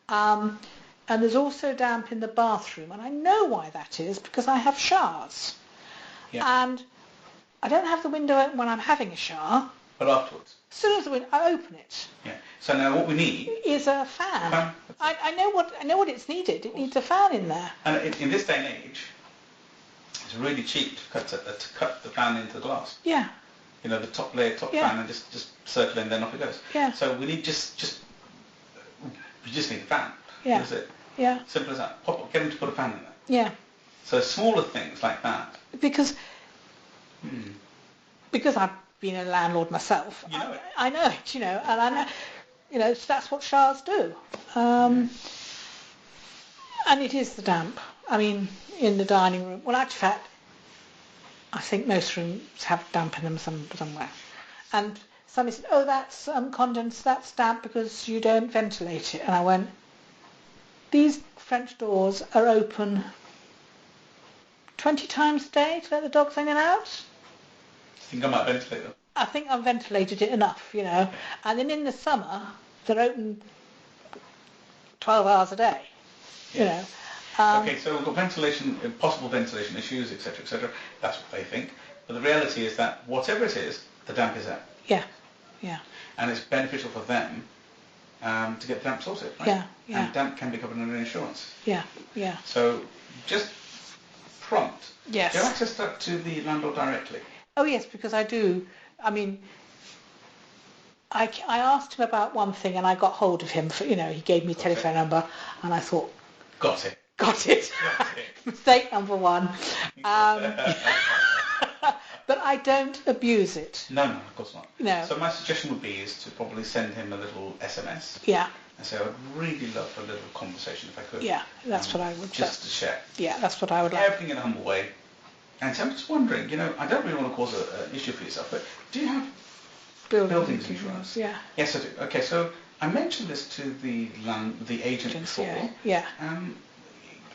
And there's also damp in the bathroom, and I know why that is, because I have showers. Yeah. And I don't have the window open when I'm having a shower. But afterwards. As soon as I open it. Yeah. So now what we need is a fan. I know what it's needed. It needs a fan in there. And in this day and age, it's really cheap to cut the fan into the glass. Yeah. You know, the top fan, and just circle and then off it goes. Yeah. So we need we just need a fan. Yeah. That's it. Yeah. Simple as that. Get them to put a fan in there. Yeah. So smaller things like that. Because I've been a landlord myself. You know it. I know it, and I know, that's what showers do. And it is the damp. I mean, in the dining room. Well, actually, in fact, I think most rooms have damp in them somewhere. And somebody said, oh, that's condensed, that's damp because you don't ventilate it. And I went, these French doors are open 20 times a day to let the dogs in and out. I think I might ventilate them. I think I've ventilated it enough, And then in the summer, they're open 12 hours a day, Okay, so we've got possible ventilation issues, etc., etc. That's what they think. But the reality is that whatever it is, the damp is out. Yeah. And it's beneficial for them to get the damp sorted, right? Yeah. And damp can be covered under insurance. Yeah. So just prompt. Yes. Do you have access to the landlord directly? Oh yes, because I do. I mean, I asked him about one thing and I got hold of him. He gave me a telephone number and I thought, Got it. Mistake number one. But I don't abuse it. No, of course not. No. So my suggestion would be is to probably send him a little SMS. Yeah. And say, I would really love a little conversation if I could. Yeah, that's what I would. Just to share. Yeah, that's what I would like. Everything in a humble way. And so I'm just wondering, I don't really want to cause an issue for yourself, but do you have buildings insurance? Yeah. Yes, I do. Okay, so I mentioned this to the agent before. Yeah.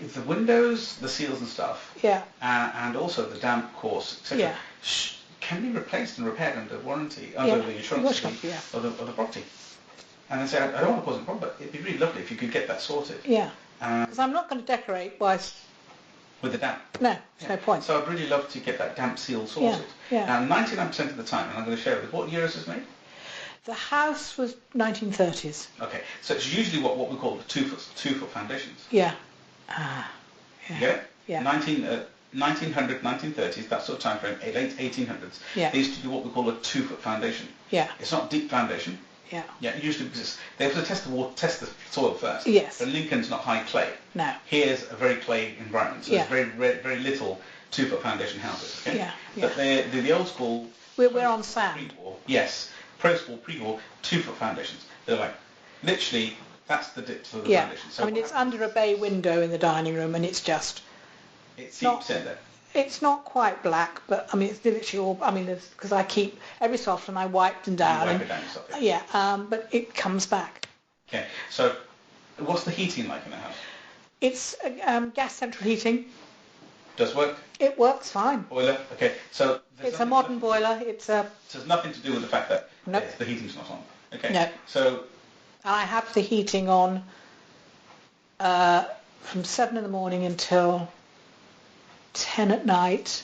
The windows, the seals and stuff. Yeah. And also the damp course, etc. Yeah. Can be replaced and repaired under warranty, under the insurance of the property. And they say, I don't want to cause a problem, but it'd be really lovely if you could get that sorted. Yeah. Because I'm not going to decorate whilst... With the damp? No, there's no point. So I'd really love to get that damp seal sorted. Yeah. Now, 99% of the time, and I'm going to share with you, what year is this made? The house was 1930s. Okay, so it's usually what we call the two-foot foundations. Yeah. Yeah. You get it? Yeah. 1900, 1930s, that sort of time frame, late 1800s. Yeah. They used to do what we call a two-foot foundation. Yeah. It's not deep foundation. Yeah. Yeah, usually because they have to test the soil first. Yes. But Lincoln's not high clay. No. Here's a very clay environment, so there's very little two-foot foundation houses. Okay? Yeah. But the old school. We're on sand. Pre-war, yes, post-war, pre-war, two-foot foundations. They're like literally that's the depth for the foundation. So it's under a bay window in the dining room, and it's just. It seeps in there. It's not quite black, but I mean it's literally all. I mean, because I keep every so often I wipe them down. You wipe it down yourself. Yeah. But it comes back. Okay. So, what's the heating like in the house? It's gas central heating. Does work? It works fine. Boiler. Okay. So it's a modern boiler. So it's nothing to do with the fact that the heating's not on. Okay. No. So. I have the heating on from 7 in the morning until 10 at night,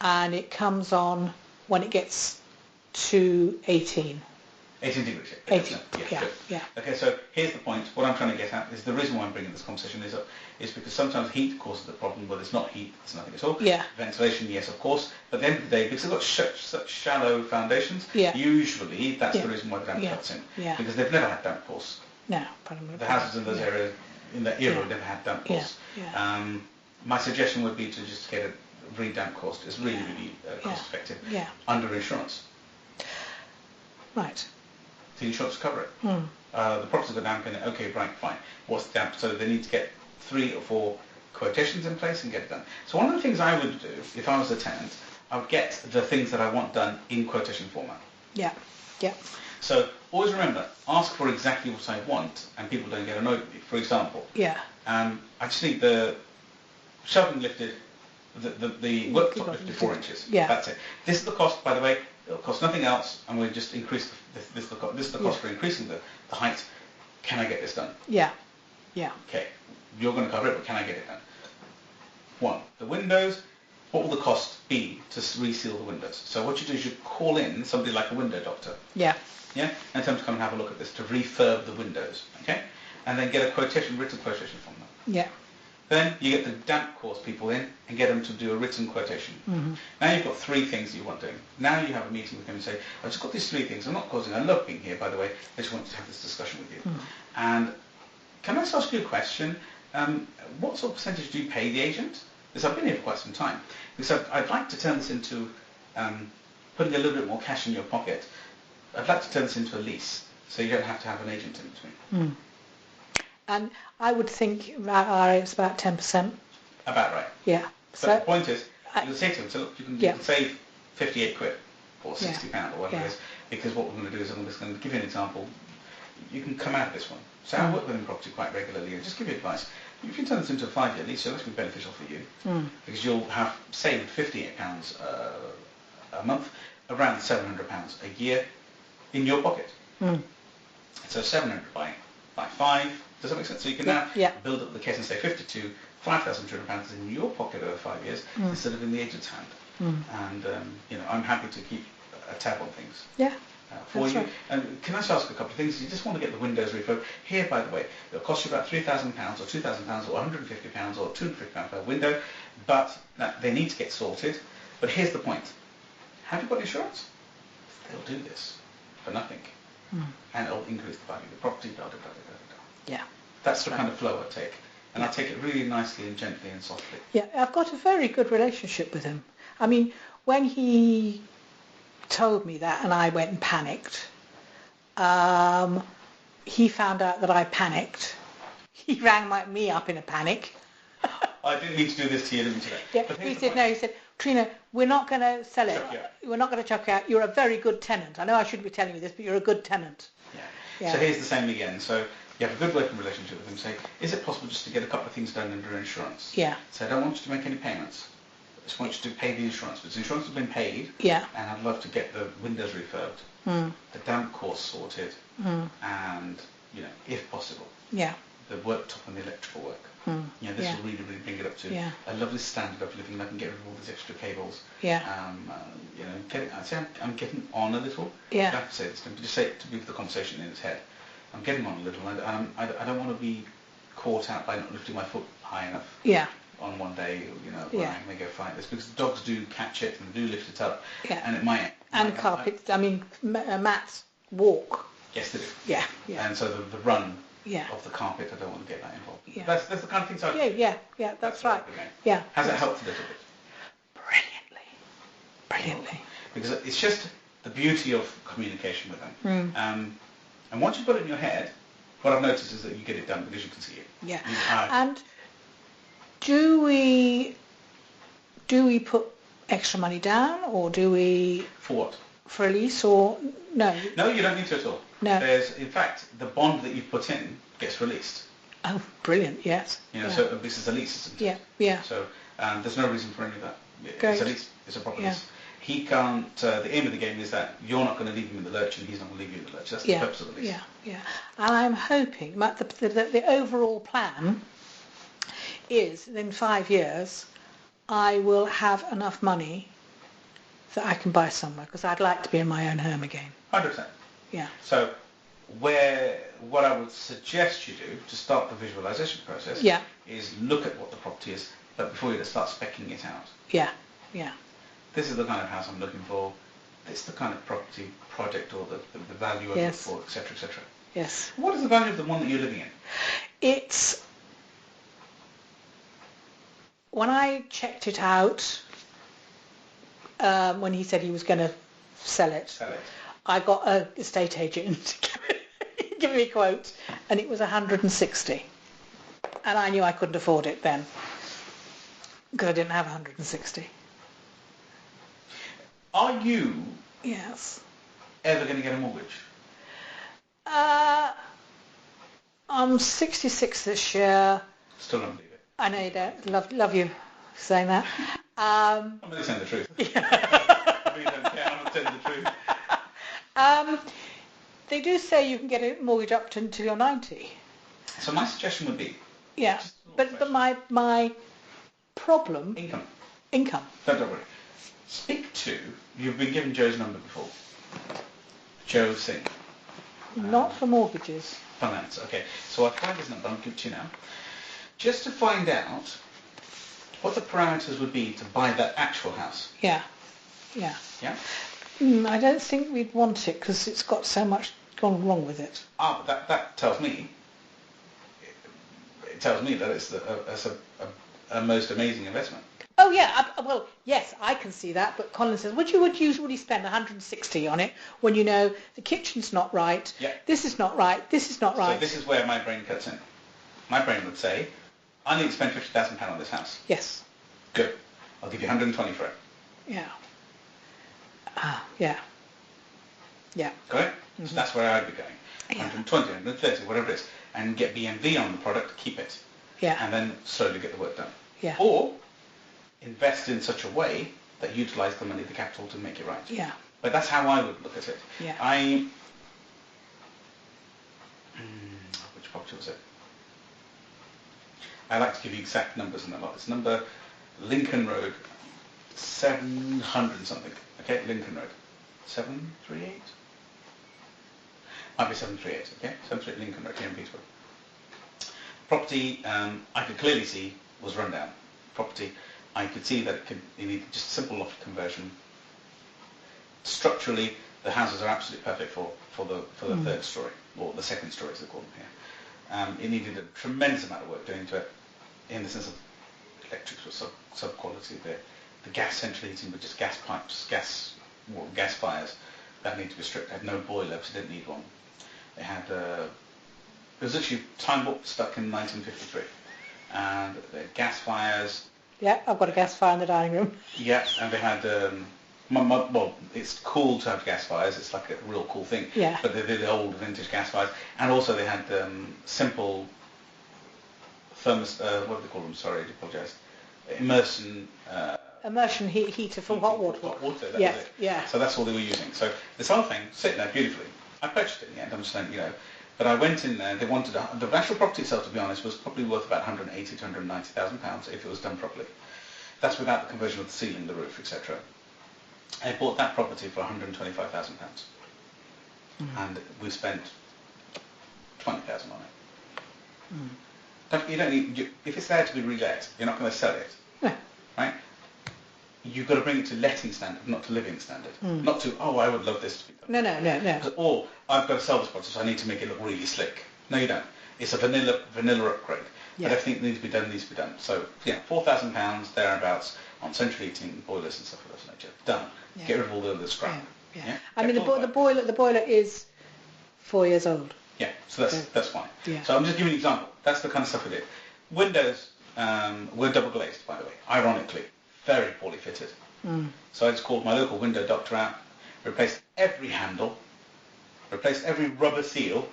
and it comes on when it gets to 18. 18 degrees. 18. Yeah. Okay, so here's the point. What I'm trying to get at is the reason why I'm bringing this conversation is because sometimes heat causes the problem, but it's not heat, it's nothing at all. Yeah. Ventilation, yes, of course. But at the end of the day, because they've got such shallow foundations, usually that's the reason why the damp cuts in. Yeah. Because they've never had damp course. No. The houses in those areas, in that era, never had damp course. Yeah. My suggestion would be to just get a re-damp course. It's really cost effective. Yeah. Under insurance. Right. The insurance will cover it. The property's got damp in it. Okay, right, fine. What's the damp? So they need to get 3 or 4 quotations in place and get it done. So one of the things I would do, if I was a tenant, I would get the things that I want done in quotation format. Yeah. Yeah. So always remember, ask for exactly what I want, and people don't get annoyed with you. For example, Yeah. I just need the shelving lifted, the worktop lifted 4 inches. Yeah. That's it. This is the cost, by the way. It'll cost nothing else, and we'll just increase this is the cost for increasing the height. Can I get this done? Yeah. Yeah. Okay, you're going to cover it, but can I get it done? One, the windows. What will the cost be to reseal the windows? So what you do is you call in somebody like a window doctor. Yeah. Yeah, and tell them to come and have a look at this to refurb the windows. Okay, and then get a quotation, written quotation from them. Yeah. Then you get the damp course people in and get them to do a written quotation. Mm-hmm. Now you've got 3 things you want doing. Now you have a meeting with them and say, I've just got these 3 things. I'm not causing, I love being here, by the way. I just wanted to have this discussion with you. And can I just ask you a question? What sort of percentage do you pay the agent? Because I've been here for quite some time. Because I'd like to turn this into putting a little bit more cash in your pocket. I'd like to turn this into a lease, so you don't have to have an agent in between. And I would think it's about 10%. About right. Yeah. But So the point is, you'll say to them, so look, you can save 58 quid or 60 pound or whatever it is, because what we're going to do is I'm just going to give you an example. You can come out of this one. So I work within property quite regularly and just give you advice. If you turn this into a 5-year lease, it'll actually be beneficial for you because you'll have saved £58 a month, around £700 a year in your pocket. So 700 by 5. Does that make sense? So you can now build up the case and say 52, £5,200 is in your pocket over 5 years instead of in the agent's hand. And I'm happy to keep a tab on things. Yeah. For you. Right. And can I just ask a couple of things? You just want to get the windows refurbed. Here, by the way, it'll cost you about £3,000 or £2,000 or £150 or £250 per window, but they need to get sorted. But here's the point. Have you got insurance? They'll do this for nothing. And it'll increase the value of the property, blah, blah, blah, blah, blah. Yeah. That's the kind of flow I take. And I take it really nicely and gently and softly. Yeah, I've got a very good relationship with him. I mean, when he told me that and I went and panicked, he found out that I panicked. He rang me up in a panic. I didn't need to do this to you, didn't I? Yeah, he said, Trina, we're not going to sell it. We're not going to chuck you out. You're a very good tenant. I know I shouldn't be telling you this, but you're a good tenant. Yeah. So here's the same again. So you have a good working relationship with them. Say, is it possible just to get a couple of things done under insurance? Yeah. So I don't want you to make any payments. I just want you to pay the insurance. But the insurance has been paid. Yeah. And I'd love to get the windows refurbed, the damp course sorted, and, if possible, the worktop and the electrical work. This will really, really bring it up to a lovely standard of living. I can get rid of all these extra cables. I'm getting on a little. Yeah. I have to say this, just say it to move the conversation in its head. I'm getting on a little, and I don't want to be caught out by not lifting my foot high enough. Yeah. On one day, when I may go fight this, because dogs do catch it and do lift it up, and it might. And carpets. Mats walk. Yes, they do. Yeah. And so the run of the carpet, I don't want to get that involved. Yeah. That's the kind of things I. Yeah. That's right. Yeah. Has it helped a little bit? Brilliantly. Because it's just the beauty of communication with them. And once you've got it in your head, what I've noticed is that you get it done because you can see it. Yeah. And do we put extra money down, or do we? For what? For a lease, or no? No, you don't need to at all. No. There's, in fact, the bond that you've put in gets released. Oh, brilliant! Yes. So this is a lease, isn't it? Yeah. So there's no reason for any of that. Great. It's a lease. It's a proper lease. He can't. The aim of the game is that you're not going to leave him in the lurch, and he's not going to leave you in the lurch. That's the purpose of the lease. Yeah. And I'm hoping that the overall plan is in 5 years I will have enough money that I can buy somewhere, because I'd like to be in my own home again. 100%. Yeah. So what I would suggest you do to start the visualization process is look at what the property is, but before you start speccing it out. Yeah. This is the kind of house I'm looking for. This is the kind of property project or the value I look for, etc., etc. Yes. What is the value of the one that you're living in? It's, when I checked it out, when he said he was going to sell it, I got an estate agent to give me a quote, and it was 160. And I knew I couldn't afford it then, because I didn't have 160. Are you Yes. ever going to get a mortgage? I'm 66 this year. Still don't believe it. I know you don't. Love you for saying that. I'm only saying the truth. I really don't care. I'm not telling the truth. They do say you can get a mortgage up until you're 90. So my suggestion would be... Yeah, just a little but question. my problem... Income. Don't worry. Speak to... You've been given Joe's number before. Joe Singh. Not for mortgages. Finance. Okay. So I'll find his number. I'll give it to you now. Just to find out what the parameters would be to buy that actual house. Yeah. Yeah? I don't think we'd want it because it's got so much gone wrong with it. But that tells me... It tells me that it's a most amazing investment. Oh yeah, well yes, I can see that. But Colin says, would you usually spend 160 on it when you know the kitchen's not right, Yeah. this is not right, this is not right? So this is where my brain cuts in. My brain would say, I need to spend £50,000 on this house. Yes. Good. I'll give you 120 for it. Yeah. Yeah. Got it? Mm-hmm. So that's where I'd be going. 120, 130, whatever it is. And get BMV on the product, keep it. Yeah. And then slowly get the work done. Yeah. Or invest in such a way that you utilise the money, the capital to make it right. Yeah. But that's how I would look at it. Yeah. Which property was it? I like to give you exact numbers in a lot. It's number Lincoln Road, 700 something. Okay, Lincoln Road. 738? Might be 738, okay? 738 Lincoln Road here in Peterborough. Property, I could clearly see was run down. Property, I could see that it needed just a simple loft conversion. Structurally, the houses are absolutely perfect for the third story, or the second story as they call them here. It needed a tremendous amount of work doing to it, in the sense of electrics were sub-quality. The gas central heating were just gas pipes, gas fires that needed to be stripped. It had no boiler, so it didn't need one. It had it was actually time warp stuck in 1953, and they had gas fires. Yeah, I've got a gas fire in the dining room. Yeah, and they had well, it's cool to have gas fires. It's like a real cool thing. Yeah. But they're the old vintage gas fires, and also they had simple what do they call them? Sorry, I apologise. Immersion heater for hot water. Hot water. That Yes. was it. Yeah. So that's all they were using. So this whole thing sitting there beautifully. I purchased it in the end. I'm just saying, But I went in there. They wanted the actual property itself, to be honest, was probably worth about 180 to 190,000 pounds if it was done properly. That's without the conversion of the ceiling, the roof, etc. I bought that property for 125,000 pounds, and we spent 20,000 on it. You don't need. If it's there to be relet, you're not going to sell it, No. right? You've got to bring it to letting standard, not to living standard. Not to, I would love this to be done. No. Or, I've got to sell this property, so I need to make it look really slick. No, you don't. It's a vanilla upgrade. Yeah. But everything that needs to be done, So, £4,000, thereabouts, on central heating, boilers and stuff of that nature. Done. Yeah. Get rid of all the scrap. Yeah. I mean, the boiler is 4 years old. Yeah, so that's fine. Yeah. So I'm just giving you an example. That's the kind of stuff we did. Windows were double glazed, by the way, ironically. Very poorly fitted. So I just called my local window doctor out, replaced every handle, replaced every rubber seal,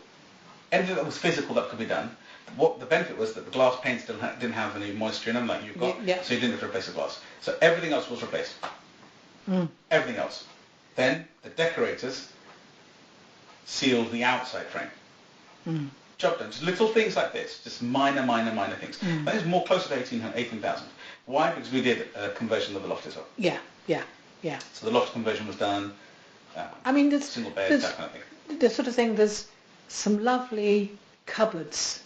anything that was physical that could be done. What the benefit was that the glass panes didn't have any moisture in them like you've got, Yeah. so you didn't have to replace the glass. So everything else was replaced. Everything else. Then the decorators sealed the outside frame. Job done. Just little things like this, just minor things. That is more closer to 18,000. Why? Because we did a conversion of the loft as well. Yeah. So the loft conversion was done. I mean, there's single bed, that kind of thing. The sort of thing. There's some lovely cupboards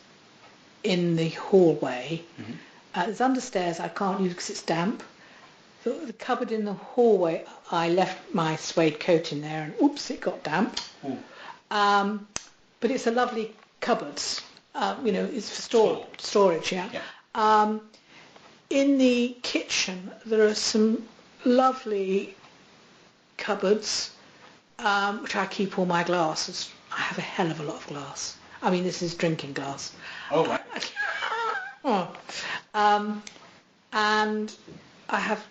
in the hallway. There's understairs I can't use because it's damp. The cupboard in the hallway, I left my suede coat in there, and oops, it got damp. But it's a lovely cupboards. It's for storage. Yeah. In the kitchen, there are some lovely cupboards, which I keep all my glasses. I have a hell of a lot of glass. I mean, this is drinking glass. Oh, right. And I have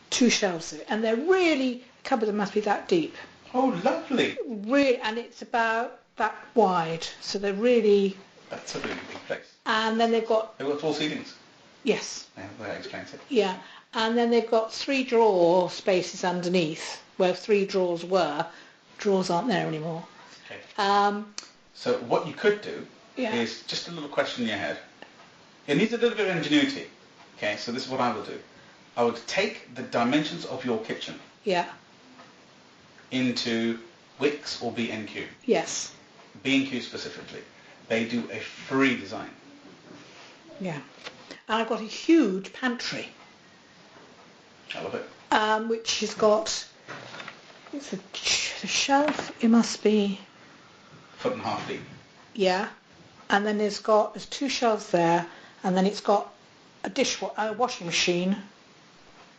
2 shelves of it, and they're really, a cupboard that must be that deep. Oh, lovely. Really, and it's about that wide, so they're really. That's a really big place. And then they've got They've got 4 ceilings. yes, Yeah, well, that explains it. yeah, and then they've got 3 drawer spaces underneath where 3 drawers were. Drawers aren't there anymore. Okay. So what you could do is just a little question in your head. It needs a little bit of ingenuity. Okay, so this is what I will do. I would take the dimensions of your kitchen yeah, into Wix or B&Q. yes, B&Q specifically. They do a free design. yeah, and I've got a huge pantry. I love it. Which has got, it's a shelf, it must be, 1.5 feet deep. yeah, and then there's 2 shelves there, and then it's got a washing machine,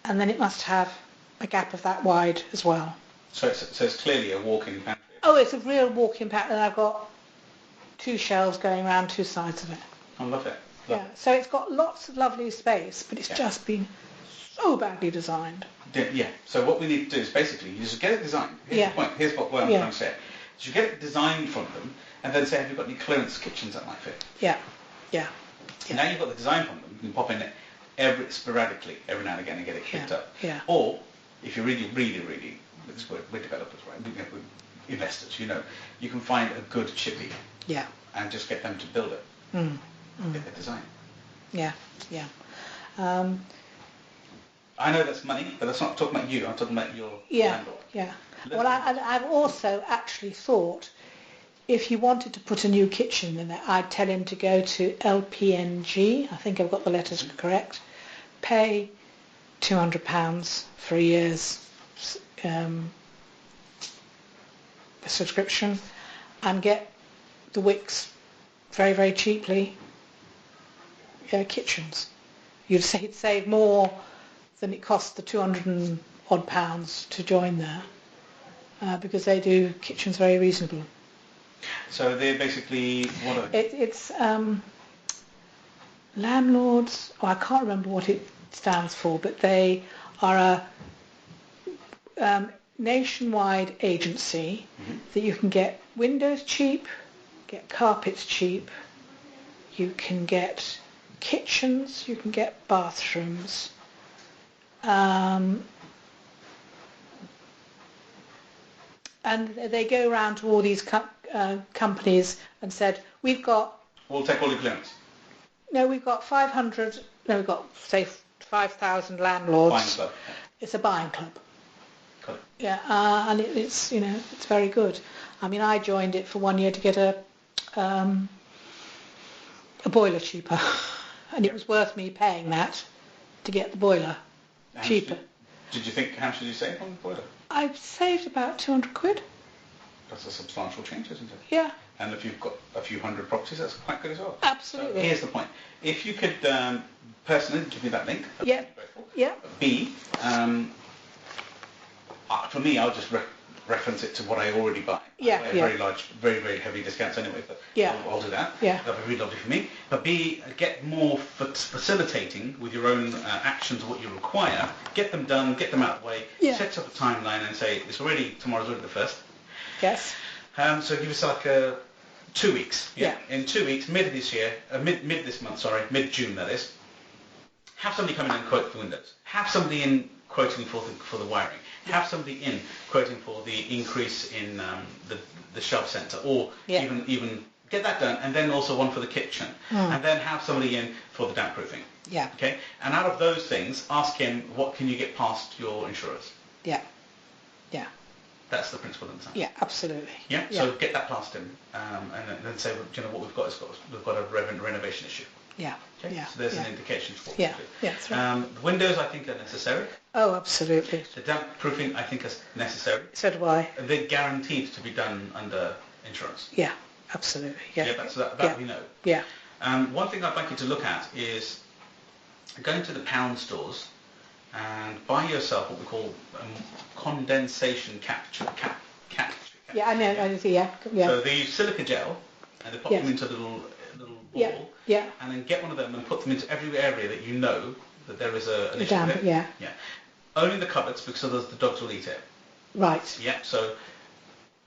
and then it must have a gap of that wide as well. So it's clearly a walk-in pantry. Oh, it's a real walk-in pantry, and I've got 2 shelves going around 2 sides of it. I love it. Yeah, so it's got lots of lovely space, but it's just been so badly designed. Yeah, so what we need to do is basically you just get it designed. Here's the point. Here's what I'm trying to say. Is you get it designed from them and then say, have you got any clearance kitchens that might fit? Yeah, yeah. Now you've got the design from them, you can pop in it sporadically, every now and again, and get it picked up. Yeah. Or, if you're really, we're developers, right? We're investors, you can find a good chippy and just get them to build it. Get the design. Yeah, yeah. I know that's money, but that's not talking about you. I'm talking about your landlord. Yeah. Well, I've also actually thought if you wanted to put a new kitchen in there, I'd tell him to go to LPNG. I think I've got the letters correct. Pay £200 for a year's subscription, and get the Wix very, very cheaply. Kitchens. You'd save more than it costs the £200 and odd to join there, because they do kitchens very reasonable. So they're basically what are they? It's landlords. I can't remember what it stands for, but they are a nationwide agency that you can get windows cheap, get carpets cheap, you can get kitchens, you can get bathrooms. And they go around to all these companies and said, we've got... We'll take all your clearance. No, we've got 500... No, we've got, say, 5,000 landlords. Buying club. It's a buying club. Got it. Yeah, and it's, it's very good. I mean, I joined it for 1 year to get a boiler cheaper. And it was worth me paying that to get the boiler cheaper. Did you think, how much did you save on the boiler? I've saved about £200. That's a substantial change, isn't it? Yeah. And if you've got a few hundred properties, that's quite good as well. Absolutely. So here's the point. If you could personally give me that link, I'd be grateful. Yeah. B, for me, I'll just reference it to what I already buy. Yeah, I buy very large, very, very heavy discounts anyway, but I'll do that. Yeah. That'd be really lovely for me. But B, get more facilitating with your own actions, what you require. Get them done, get them out of the way, set up a timeline and say, tomorrow's already the 1st. Yes. So give yourself 2 weeks. Yeah. In 2 weeks, mid this month, mid-June that is, have somebody come in and quote the windows. Have somebody in quoting for the wiring. Have somebody in quoting for the increase in the shelf centre, or even get that done, and then also one for the kitchen, and then have somebody in for the damp proofing. Yeah. Okay. And out of those things, ask him what can you get past your insurers. Yeah. Yeah. That's the principle of the design. Yeah, absolutely. Yeah. So get that past him, and then say, what we've got is we've got a renovation issue. Yeah. Okay? Yeah. So there's an indication for what Yeah. to do. Yeah, that's right. The windows, I think, are necessary. Oh, absolutely. The damp proofing, I think, is necessary. So do I. They're guaranteed to be done under insurance. Yeah, absolutely. Yeah. That we know. Yeah. One thing I'd like you to look at is going to the pound stores and buy yourself what we call condensation capture. Yeah, I know. Yeah. So they use silica gel and they pop them into a little ball. Yeah. And then get one of them and put them into every area that you know that there is an issue damp, with. yeah. Only the cupboards, because otherwise the dogs will eat it. Right. Yeah. So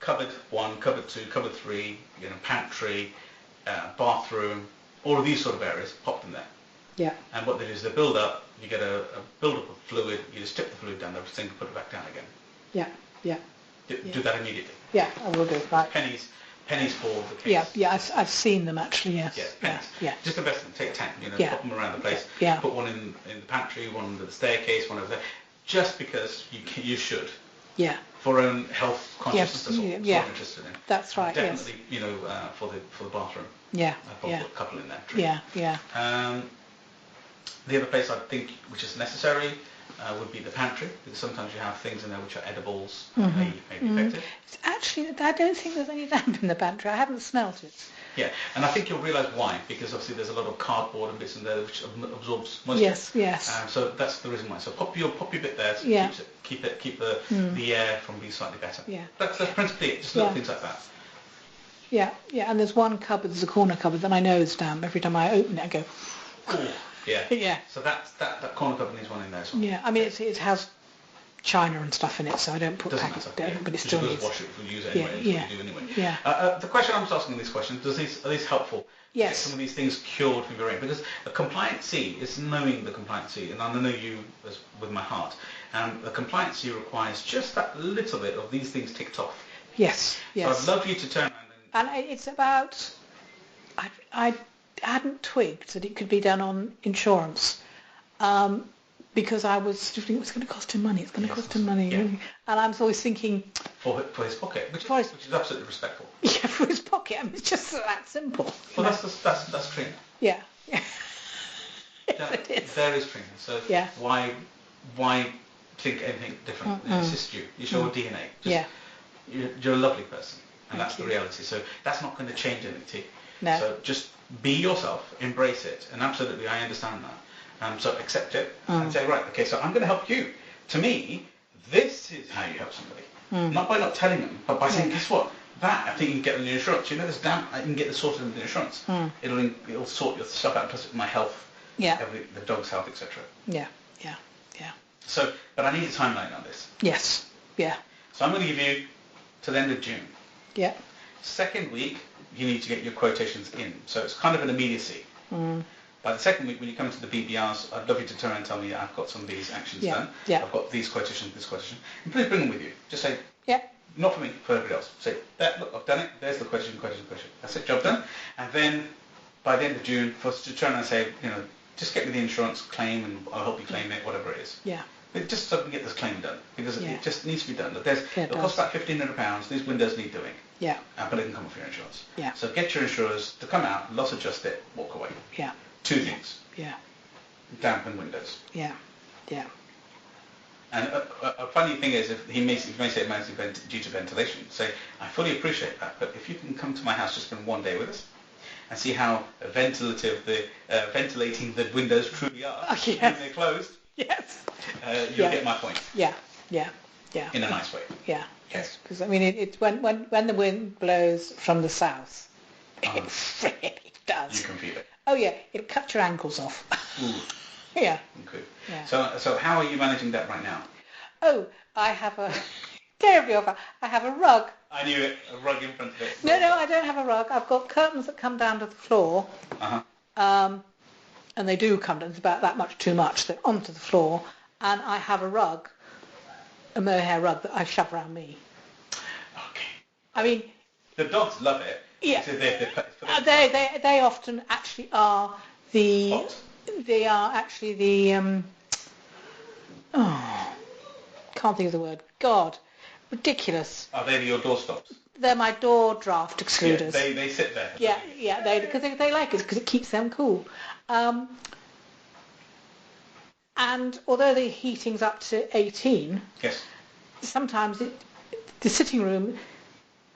cupboard 1, cupboard 2, cupboard 3, pantry, bathroom, all of these sort of areas, pop them there. Yeah. And what they do is they build up, you get a build-up of fluid, you just tip the fluid down the sink and put it back down again. Yeah. Yeah. Do that immediately. Yeah, I will do. Right. Pennies for the case. Yeah, yeah, I've seen them actually. Yes. Yeah, pennies. Yeah. Just invest them. Take 10. Yeah. Pop them around the place. Yeah. Put one in the pantry, one under the staircase, one over there. Just because you should. Yeah. For own health consciousness. That's what I'm interested in. That's right. Definitely. For the bathroom. Yeah. I'd probably put a couple in there. Yeah. Yeah. The other place I think which is necessary would be the pantry, because sometimes you have things in there which are edibles, may be effective. Actually, I don't think there's any damp in the pantry. I haven't smelt it. Yeah, and I think you'll realise why, because obviously there's a lot of cardboard and bits in there which absorbs moisture. Yes. So that's the reason why. So pop your bit there to keep the air from being slightly better. Yeah. That's principally it, just little things like that. Yeah, and there's one cupboard, there's a corner cupboard that I know is damp. Every time I open it, I go, ooh. Yeah. Yeah. So that corner cupboard needs one in there as well. Yeah, I mean it has china and stuff in it, so I don't put packets there, but it still needs. Wash it if we use it anyway. Yeah. We do anyway. Yeah. The question I'm just asking in these questions: are these helpful? Yes. Get some of these things cured from your brain, because a compliant C is knowing the compliant C, and I know you as with my heart. The compliant C requires just that little bit of these things ticked off. Yes. So I'd love you to turn around and it's about. I hadn't twigged that it could be done on insurance. Because I was thinking it's going to cost him money. It's going to cost him money, really. And I was always thinking for his pocket, which is absolutely respectful. Yeah, for his pocket. I mean, it's just that simple. Well, that's Trina. Yeah. It is. There is Trina. So why think anything different? It assists you. You show DNA. You're a lovely person, and that's the reality. So that's not going to change anything. No. So just be yourself, embrace it, and absolutely, I understand that. So accept it and say, right, okay, so I'm going to help you. To me, this is how you help somebody. Not by not telling them, but by saying, guess what? That I think you can get on your insurance. You know, this damn, I can get this sorted in the insurance. It'll sort your stuff out, plus my health, the dog's health, etc. Yeah. So, but I need a timeline on this. Yes. Yeah. So I'm going to give you to the end of June. Yeah. Second week, you need to get your quotations in. So it's kind of an immediacy. By the second week, when you come to the BBRs, I'd love you to turn around and tell me I've got some of these actions done. Yeah. I've got these quotations, this quotation. And please bring them with you. Just say, not for me, for everybody else. Say, look, I've done it. There's the quotation. That's it, job done. And then by the end of June, for us to turn around and say, just get me the insurance claim and I'll help you claim it, whatever it is. Yeah. But just so we can get this claim done, because it just needs to be done. It'll cost about £1,500. These windows need doing. Yeah. But it can come off your insurance. Yeah. So get your insurers to come out, loss adjust it, walk away. Yeah. 2 things. Yeah. Dampen windows. Yeah. And a funny thing is, if he may say it might be due to ventilation, say, I fully appreciate that, but if you can come to my house, just spend one day with us and see how ventilating the windows truly are when they're closed, you'll get my point. Yeah. In a nice way. Yeah. Yes, because I mean, it's when the wind blows from the south, it really does. You can feel it. Oh yeah, it'll cut your ankles off. Ooh. Yeah. Okay. Yeah. So how are you managing that right now? Oh, I have a terribly awful. I have a rug. I knew it. A rug in front of it. No, I don't have a rug. I've got curtains that come down to the floor. And they do come down. It's about that much too much. They're onto the floor, and I have a rug, a mohair rug that I shove around me. Okay. I mean, the dogs love it. Yeah. So they often actually are the. Hot. They are actually the. Can't think of the word. God, ridiculous. Are they your doorstops? They're my door draft excluders. Yeah, they sit there. Yeah, because they like it because it keeps them cool. And although the heating's up to 18, sometimes the sitting room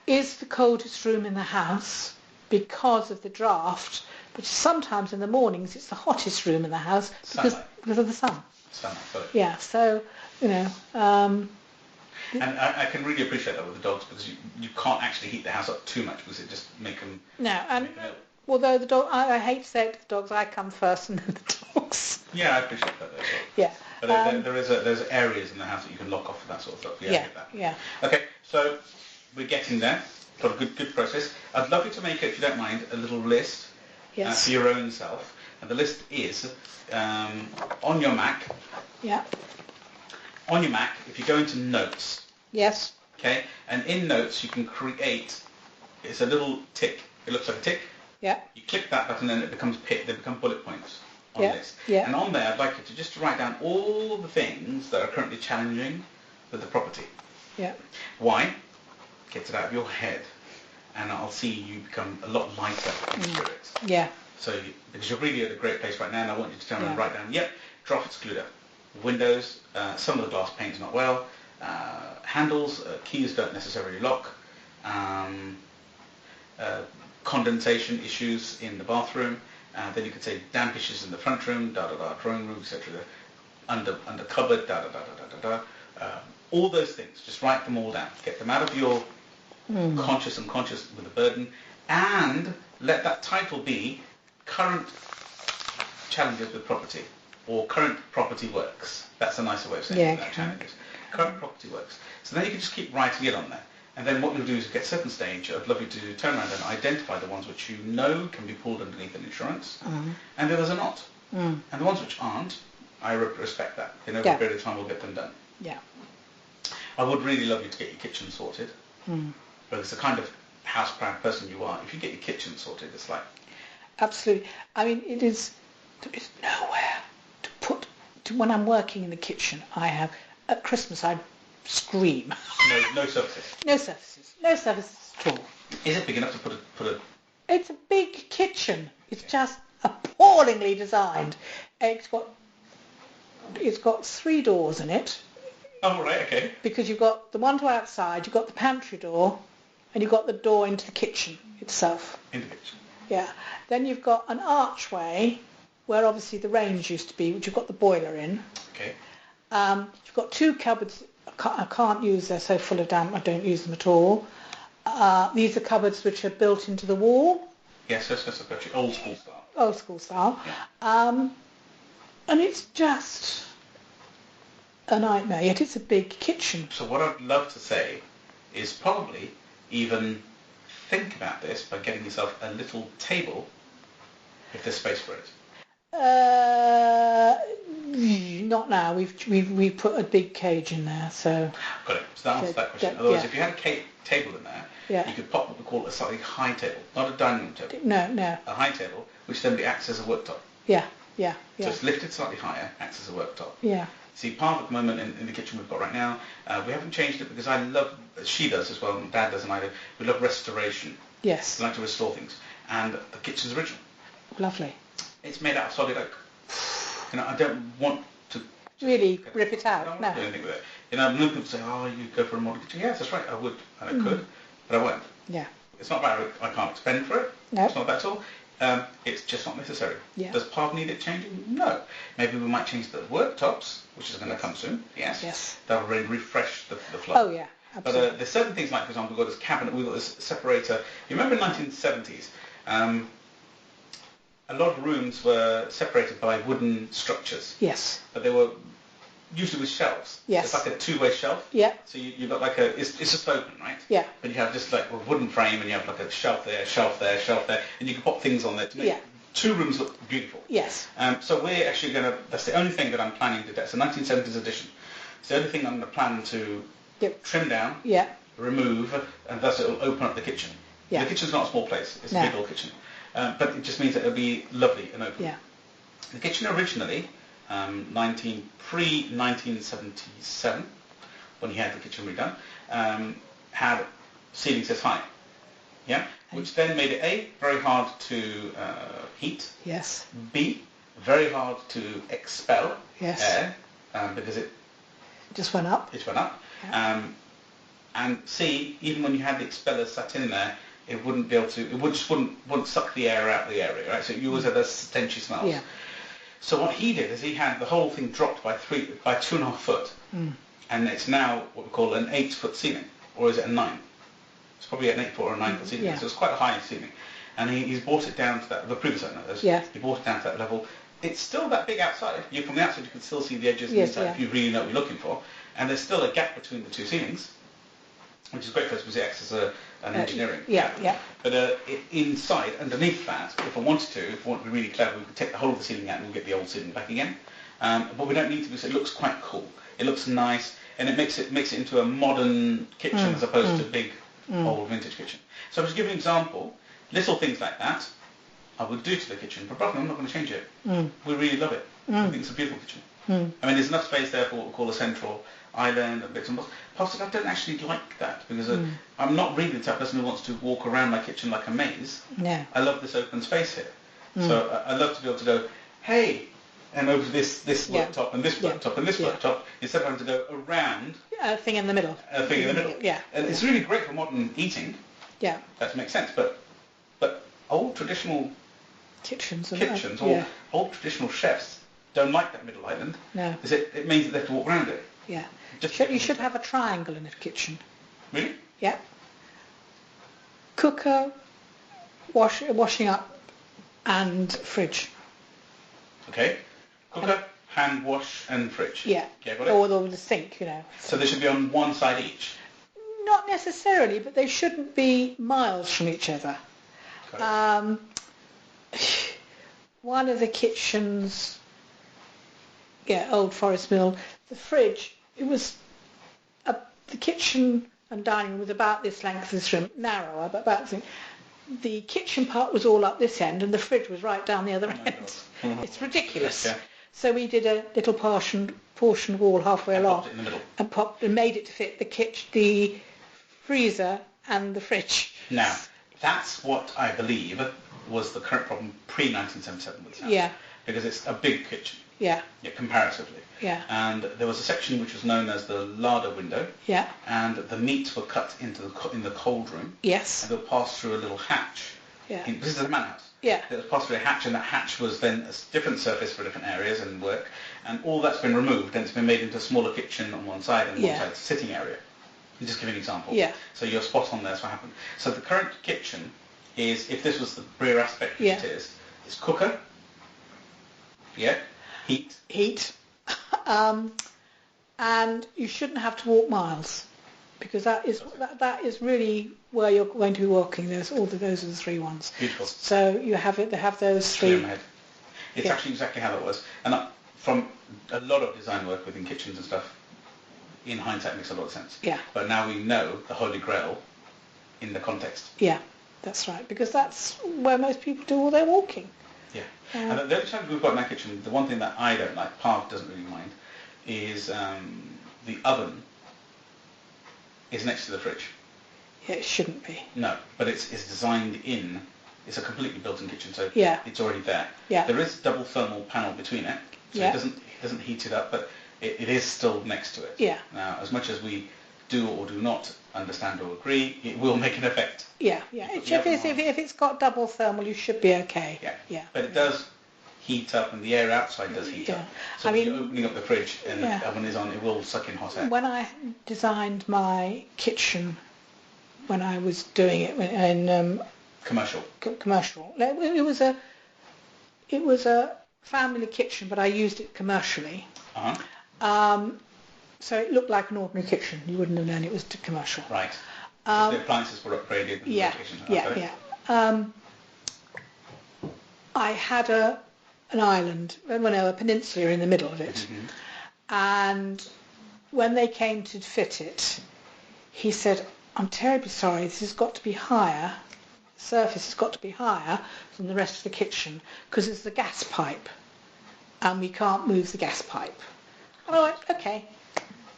is the coldest room in the house because of the draft, but sometimes in the mornings it's the hottest room in the house because of the sun. Sunlight, sorry. Yeah, so, and I can really appreciate that with the dogs, because you can't actually heat the house up too much because it just make them... No, and although the dog, I hate to say it to the dogs, I come first and then the dogs. Yeah, I appreciate that as well. Yeah. But there's areas in the house that you can lock off for that sort of stuff. Yeah, I get that. Yeah. Okay, so we're getting there. Got a good process. I'd love you to make, if you don't mind, a little list Yes. for your own self. And the list is on your Mac. Yeah. On your Mac, if you go into Notes, Yes. okay, and in Notes you can create. It's a little tick. It looks like a tick. Yeah. You click that button and it becomes they become bullet points on Yeah. this. Yeah. And on there, I'd like you to just write down all the things that are currently challenging with the property. Yeah. Why? Get it out of your head, and I'll see you become a lot lighter in spirit. Yeah. So, because you're really at a great place right now, and I want you to turn around and Yeah. write down, yep, draft excluder, windows, some of the glass panes not well, handles, keys don't necessarily lock, condensation issues in the bathroom, then you could say damp issues in the front room, drawing room, etc. Under cupboard, all those things. Just write them all down. Get them out of your conscious and unconscious with a burden, and let that title be current challenges with property, or current property works. That's a nicer way of saying that. Challenges. Current property works. So then you can just keep writing it on there. And then what you'll do is, at a certain stage, I'd love you to turn around and identify the ones which you know can be pulled underneath an insurance, and the others are not. And the ones which aren't, I respect that. In over a period of time, we'll get them done. Yeah. I would really love you to get your kitchen sorted, because the kind of house-proud person you are, if you get your kitchen sorted, it's like... Absolutely. I mean, there is nowhere to put... when I'm working in the kitchen, at Christmas, I scream. No surfaces. No surfaces. No surfaces at all. Is it big enough to put a... It's a big kitchen. It's just appallingly designed. It's got 3 doors in it. Oh, right, okay. Because you've got the one to outside, you've got the pantry door, and you've got the door into the kitchen itself. In the kitchen. Yeah. Then you've got an archway where obviously the range used to be, which you've got the boiler in. Okay. You've got 2 cupboards. I can't use, they're so full of damp, I don't use them at all. These are cupboards which are built into the wall. Yes, that's actually old school style. Old school style. Yeah. And it's just a nightmare, yet it's a big kitchen. So what I'd love to say is probably even think about this by getting yourself a little table, if there's space for it. Not now. We've put a big cage in there, so. Got it. So that answers that question. Otherwise, if you had a table in there, you could pop what we call a slightly high table, not a dining room table. No. A high table, which then acts as a worktop. Yeah. So it's lifted slightly higher, acts as a worktop. Yeah. See, part of the moment in the kitchen we've got right now, we haven't changed it because I love, she does as well, and Dad does and I do, we love restoration. Yes. We like to restore things. And the kitchen's original. Lovely. It's made out of solid oak. I don't want to... Really rip it out? I don't No. want to do anything with it. Many people say, oh, you go for a modern kitchen. Yes, that's right, I would, and I could, but I won't. Yeah. It's not about I can't spend for it. No. It's not that at all. It's just not necessary. Yeah. Does part need it changing? No. Maybe we might change the worktops, which is going to come soon. Yes. That will really refresh the flow. Oh yeah, absolutely. But there's certain things like, for example, we've got this cabinet, we've got this separator. You remember in the 1970s, a lot of rooms were separated by wooden structures. Yes. But they were usually with shelves. Yes. It's like a two-way shelf. Yeah. So you've got like it's just open, right? Yeah. But you have just like a wooden frame, and you have like a shelf there, shelf there, shelf there, and you can pop things on there to make 2 rooms look beautiful. Yes. So we're actually going to, that's the only thing that I'm planning to do. It's a 1970s edition. It's the only thing I'm going to plan to trim down, remove, and thus it'll open up the kitchen. Yeah. The kitchen's not a small place, it's a big old kitchen. But it just means that it'll be lovely and open. Yeah. The kitchen originally, pre-1977, when he had the kitchen redone, had ceilings this high. Yeah, which then made it A, very hard to heat. Yes. B, very hard to expel air because it just went up. It went up. Yeah. And C, even when you had the expeller sat in there, it wouldn't be able to. It wouldn't suck the air out of the area, right? So you always had those stenchy smells. Yeah. So what he did is he had the whole thing dropped by 2.5 foot, and it's now what we call an 8-foot ceiling, or is it a 9? It's probably an 8-foot or a 9-foot ceiling, so it's quite a high ceiling. And he's brought it down to that, the previous owner has, he brought it down to that level. It's still that big outside. From the outside you can still see the edges and inside if you really know what you're looking for. And there's still a gap between the 2 ceilings. which is great for us because it acts as an engineering. Yeah. But inside, underneath that, if I wanted to, if I want to be really clever, we could take the whole of the ceiling out and we'll get the old ceiling back again. But we don't need to because it looks quite cool. It looks nice, and it makes it into a modern kitchen as opposed to a big old vintage kitchen. So I'm just giving an example. Little things like that I would do to the kitchen, but probably I'm not going to change it. We really love it. I think it's a beautiful kitchen. I mean, there's enough space there for what we call a central island and bits and bobs. Possibly I don't actually like that because I'm not really the type of person who wants to walk around my kitchen like a maze. Yeah. I love this open space here. So I love to be able to go, hey, and over this worktop and this worktop and this worktop, instead of having to go around a thing in the middle. Yeah. And it's really great for modern eating. Yeah. That makes sense. But old traditional kitchens or old traditional chefs don't like that middle island. No. Because it means that they have to walk around it. Yeah. You should have a triangle in a kitchen. Really? Yeah. Cooker, washing up, and fridge. Okay. Cooker, hand wash, and fridge. Yeah. Okay, got it. Or the sink, So they should be on one side each? Not necessarily, but they shouldn't be miles from each other. One of the kitchens, Old Forest Mill, the fridge, the kitchen and dining room was about this length, this room, narrower, but about the kitchen part was all up this end and the fridge was right down the other end. It's ridiculous. Yeah. So we did a little portion wall halfway along popped it in the middle. and made it to fit the freezer and the fridge. Now, that's what I believe was the current problem pre-1977 with the house. Yeah. Because it's a big kitchen. Yeah. Yeah, comparatively. Yeah. And there was a section which was known as the larder window. Yeah. And the meats were cut in the cold room. Yes. And they'll pass through a little hatch. Yeah. This is a manor house. Yeah. It was passed through a hatch, and that hatch was then a different surface for different areas and work. And all that's been removed, and it's been made into a smaller kitchen on one side, and one side sitting area. I'm just giving an example. Yeah. So you're spot on there. That's what happened. So the current kitchen is, if this was the rear aspect, which it is, it's cooker. Yeah. Heat. And you shouldn't have to walk miles, because that is really where you're going to be walking. Those are the 3 ones. Beautiful. So they have those 3. In my head. It's actually exactly how that was. And from a lot of design work within kitchens and stuff, in hindsight makes a lot of sense. Yeah. But now we know the Holy Grail in the context. Yeah, that's right, because that's where most people do all their walking. Yeah. And the other challenge we've got in our kitchen, the one thing that I don't like, Parv doesn't really mind, is the oven is next to the fridge. Yeah, it shouldn't be. No, but it's designed in. It's a completely built-in kitchen, so it's already there. Yeah. There is a double thermal panel between it, so it doesn't heat it up, but it is still next to it. Yeah. Now, as much as we do or do not understand or agree, it will make an effect. Yeah. If it's got double thermal, you should be okay. Yeah. But it does heat up, and the air outside does heat up. So when you're opening up the fridge and the oven is on, it will suck in hot air. When I designed my kitchen, when I was doing it in commercial, it was a family kitchen, but I used it commercially. So it looked like an ordinary kitchen. You wouldn't have known it was commercial. Right. The appliances were upgraded. I had an island, a peninsula in the middle of it. And when they came to fit it, he said, "I'm terribly sorry, this has got to be higher. The surface has got to be higher than the rest of the kitchen because it's the gas pipe, and we can't move the gas pipe." And I went, okay.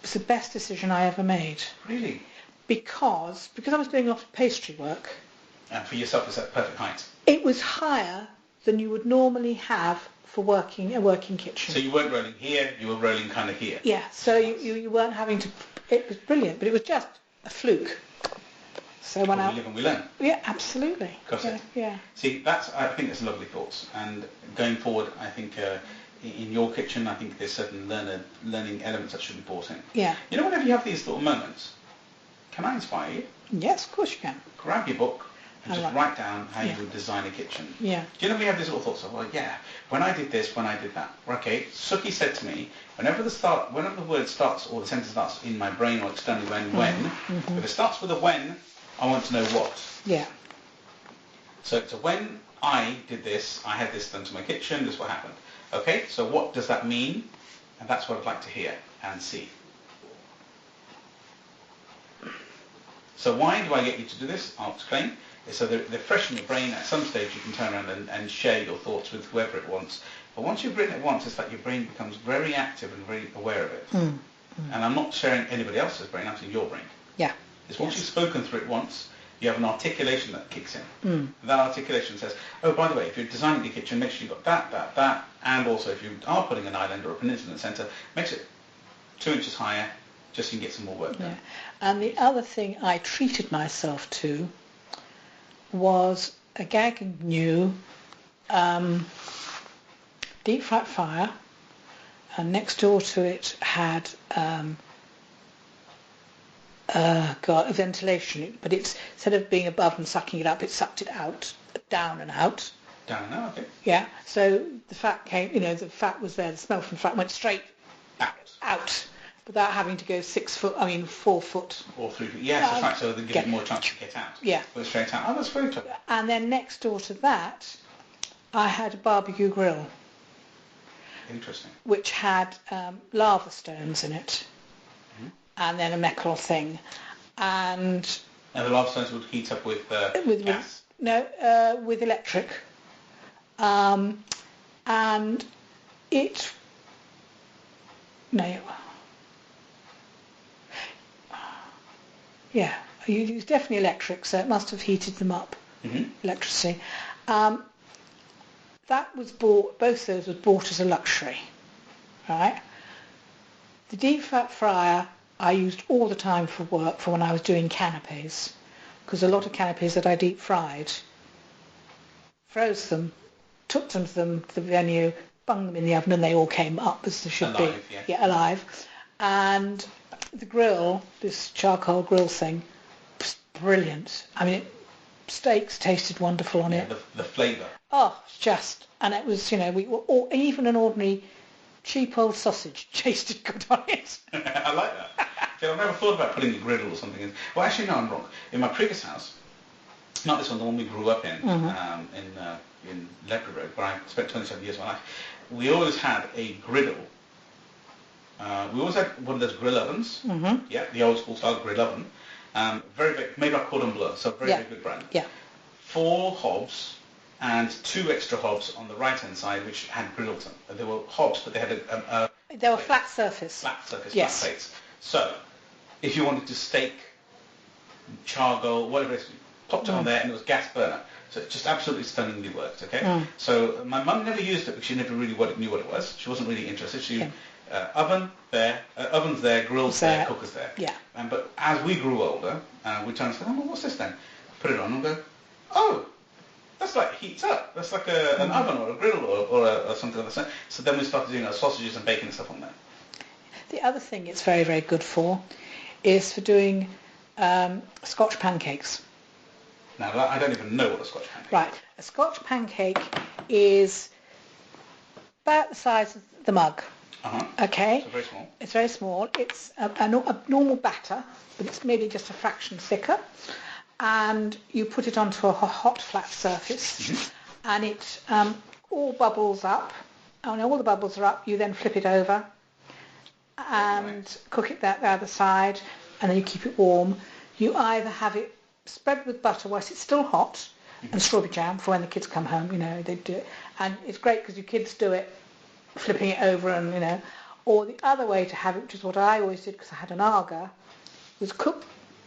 It's the best decision I ever made. Really? Because I was doing a lot of pastry work. And for yourself, is that perfect height? It was higher than you would normally have for a working kitchen. So you weren't rolling here, you were rolling kind of here. Yeah, so you weren't having to. It was brilliant, but it was just a fluke. So when we live and we learn. Yeah, absolutely. Yeah. See, I think that's lovely thoughts. And going forward, I think in your kitchen, I think there's certain learning elements that should be brought in. Yeah. You know, whenever you have these little moments, can I inspire you? Yes, of course you can. Grab your book and just write down how you would design a kitchen. Yeah. Do you know we have these little thoughts of, well, yeah, when I did this, when I did that. Okay, Suki said to me, whenever the word starts or the sentence starts in my brain or externally, if it starts with a when, I want to know what. Yeah. So it's a when I did this, I had this done to my kitchen, this is what happened. Okay, so what does that mean? And that's what I'd like to hear and see. So why do I get you to do this? I'll explain. So they're fresh in your brain. At some stage you can turn around and share your thoughts with whoever it wants. But once you've written it once, it's like your brain becomes very active and very aware of it. And I'm not sharing anybody else's brain, I'm saying your brain. Yeah. It's once you've spoken through it once, you have an articulation that kicks in. That articulation says, oh, by the way, if you're designing your kitchen, make sure you've got that, and also if you are putting an island or a peninsula in the centre, makes it 2 inches higher, just so you can get some more work done. Yeah. And the other thing I treated myself to was a Gag new deep fat fryer, and next door to it had a ventilation, but it's instead of being above and sucking it up, it sucked it out, down and out. Down and out, okay. Yeah, so the fat came, the fat was there, the smell from the fat went straight out without having to go 4 foot. Or 3 feet, yes, that's right, so they give it more chance to get out. Yeah. Go straight out. Oh, that's very clever. And then next door to that, I had a barbecue grill. Interesting. Which had lava stones in it. And then a metal thing, and the lava stones would heat up with gas? With electric, and it it was definitely electric, so it must have heated them up. Electricity. That was bought. Both those was bought as a luxury, right? The deep fat fryer I used all the time for work for when I was doing canapes, because a lot of canapes that I deep fried, froze them, took them to the venue, bung them in the oven, and they all came up as they should alive, be. Yeah, alive. And the grill, this charcoal grill thing, was brilliant. I mean, steaks tasted wonderful on it. The flavour. Oh, and it was, even an ordinary cheap old sausage tasted good on it. I like that. I've never thought about putting a griddle or something in. Well, actually, no, I'm wrong. In my previous house, not this one, the one we grew up in, in Ledbury Road, where I spent 27 years of my life, we always had a griddle. We always had one of those grill ovens. Yeah, the old school style grill oven. Very big, made by Cordon Bleu, so very good brand. Yeah. 4 hobs and 2 extra hobs on the right-hand side, which had grills. They were hobs, but they had they were flat surface. Flat surface, yes. Flat plates. So, if you wanted to steak, charcoal, whatever it is, popped it on there, and it was gas burner. So it just absolutely stunningly worked, okay? So my mum never used it because she never really knew what it was. She wasn't really interested. She ovens there, grills there, cookers there. Yeah. But as we grew older, we turned and said, oh, what's this then? Put it on and go, oh, that's like heats up. That's like an oven or a griddle or something like that. So then we started doing our sausages and bacon and stuff on there. The other thing it's very, very good for is for doing Scotch pancakes. Now, I don't even know what a Scotch pancake is. Right. A Scotch pancake is about the size of the mug. Okay. So very small. It's very small. It's a normal batter, but it's maybe just a fraction thicker. And you put it onto a hot, flat surface, and it all bubbles up. And when all the bubbles are up, you then flip it over and cook it the other side, and then you keep it warm. You either have it spread with butter whilst it's still hot, and strawberry jam for when the kids come home, they do it. And it's great because your kids do it, flipping it over and, or the other way to have it, which is what I always did because I had an Aga, was cook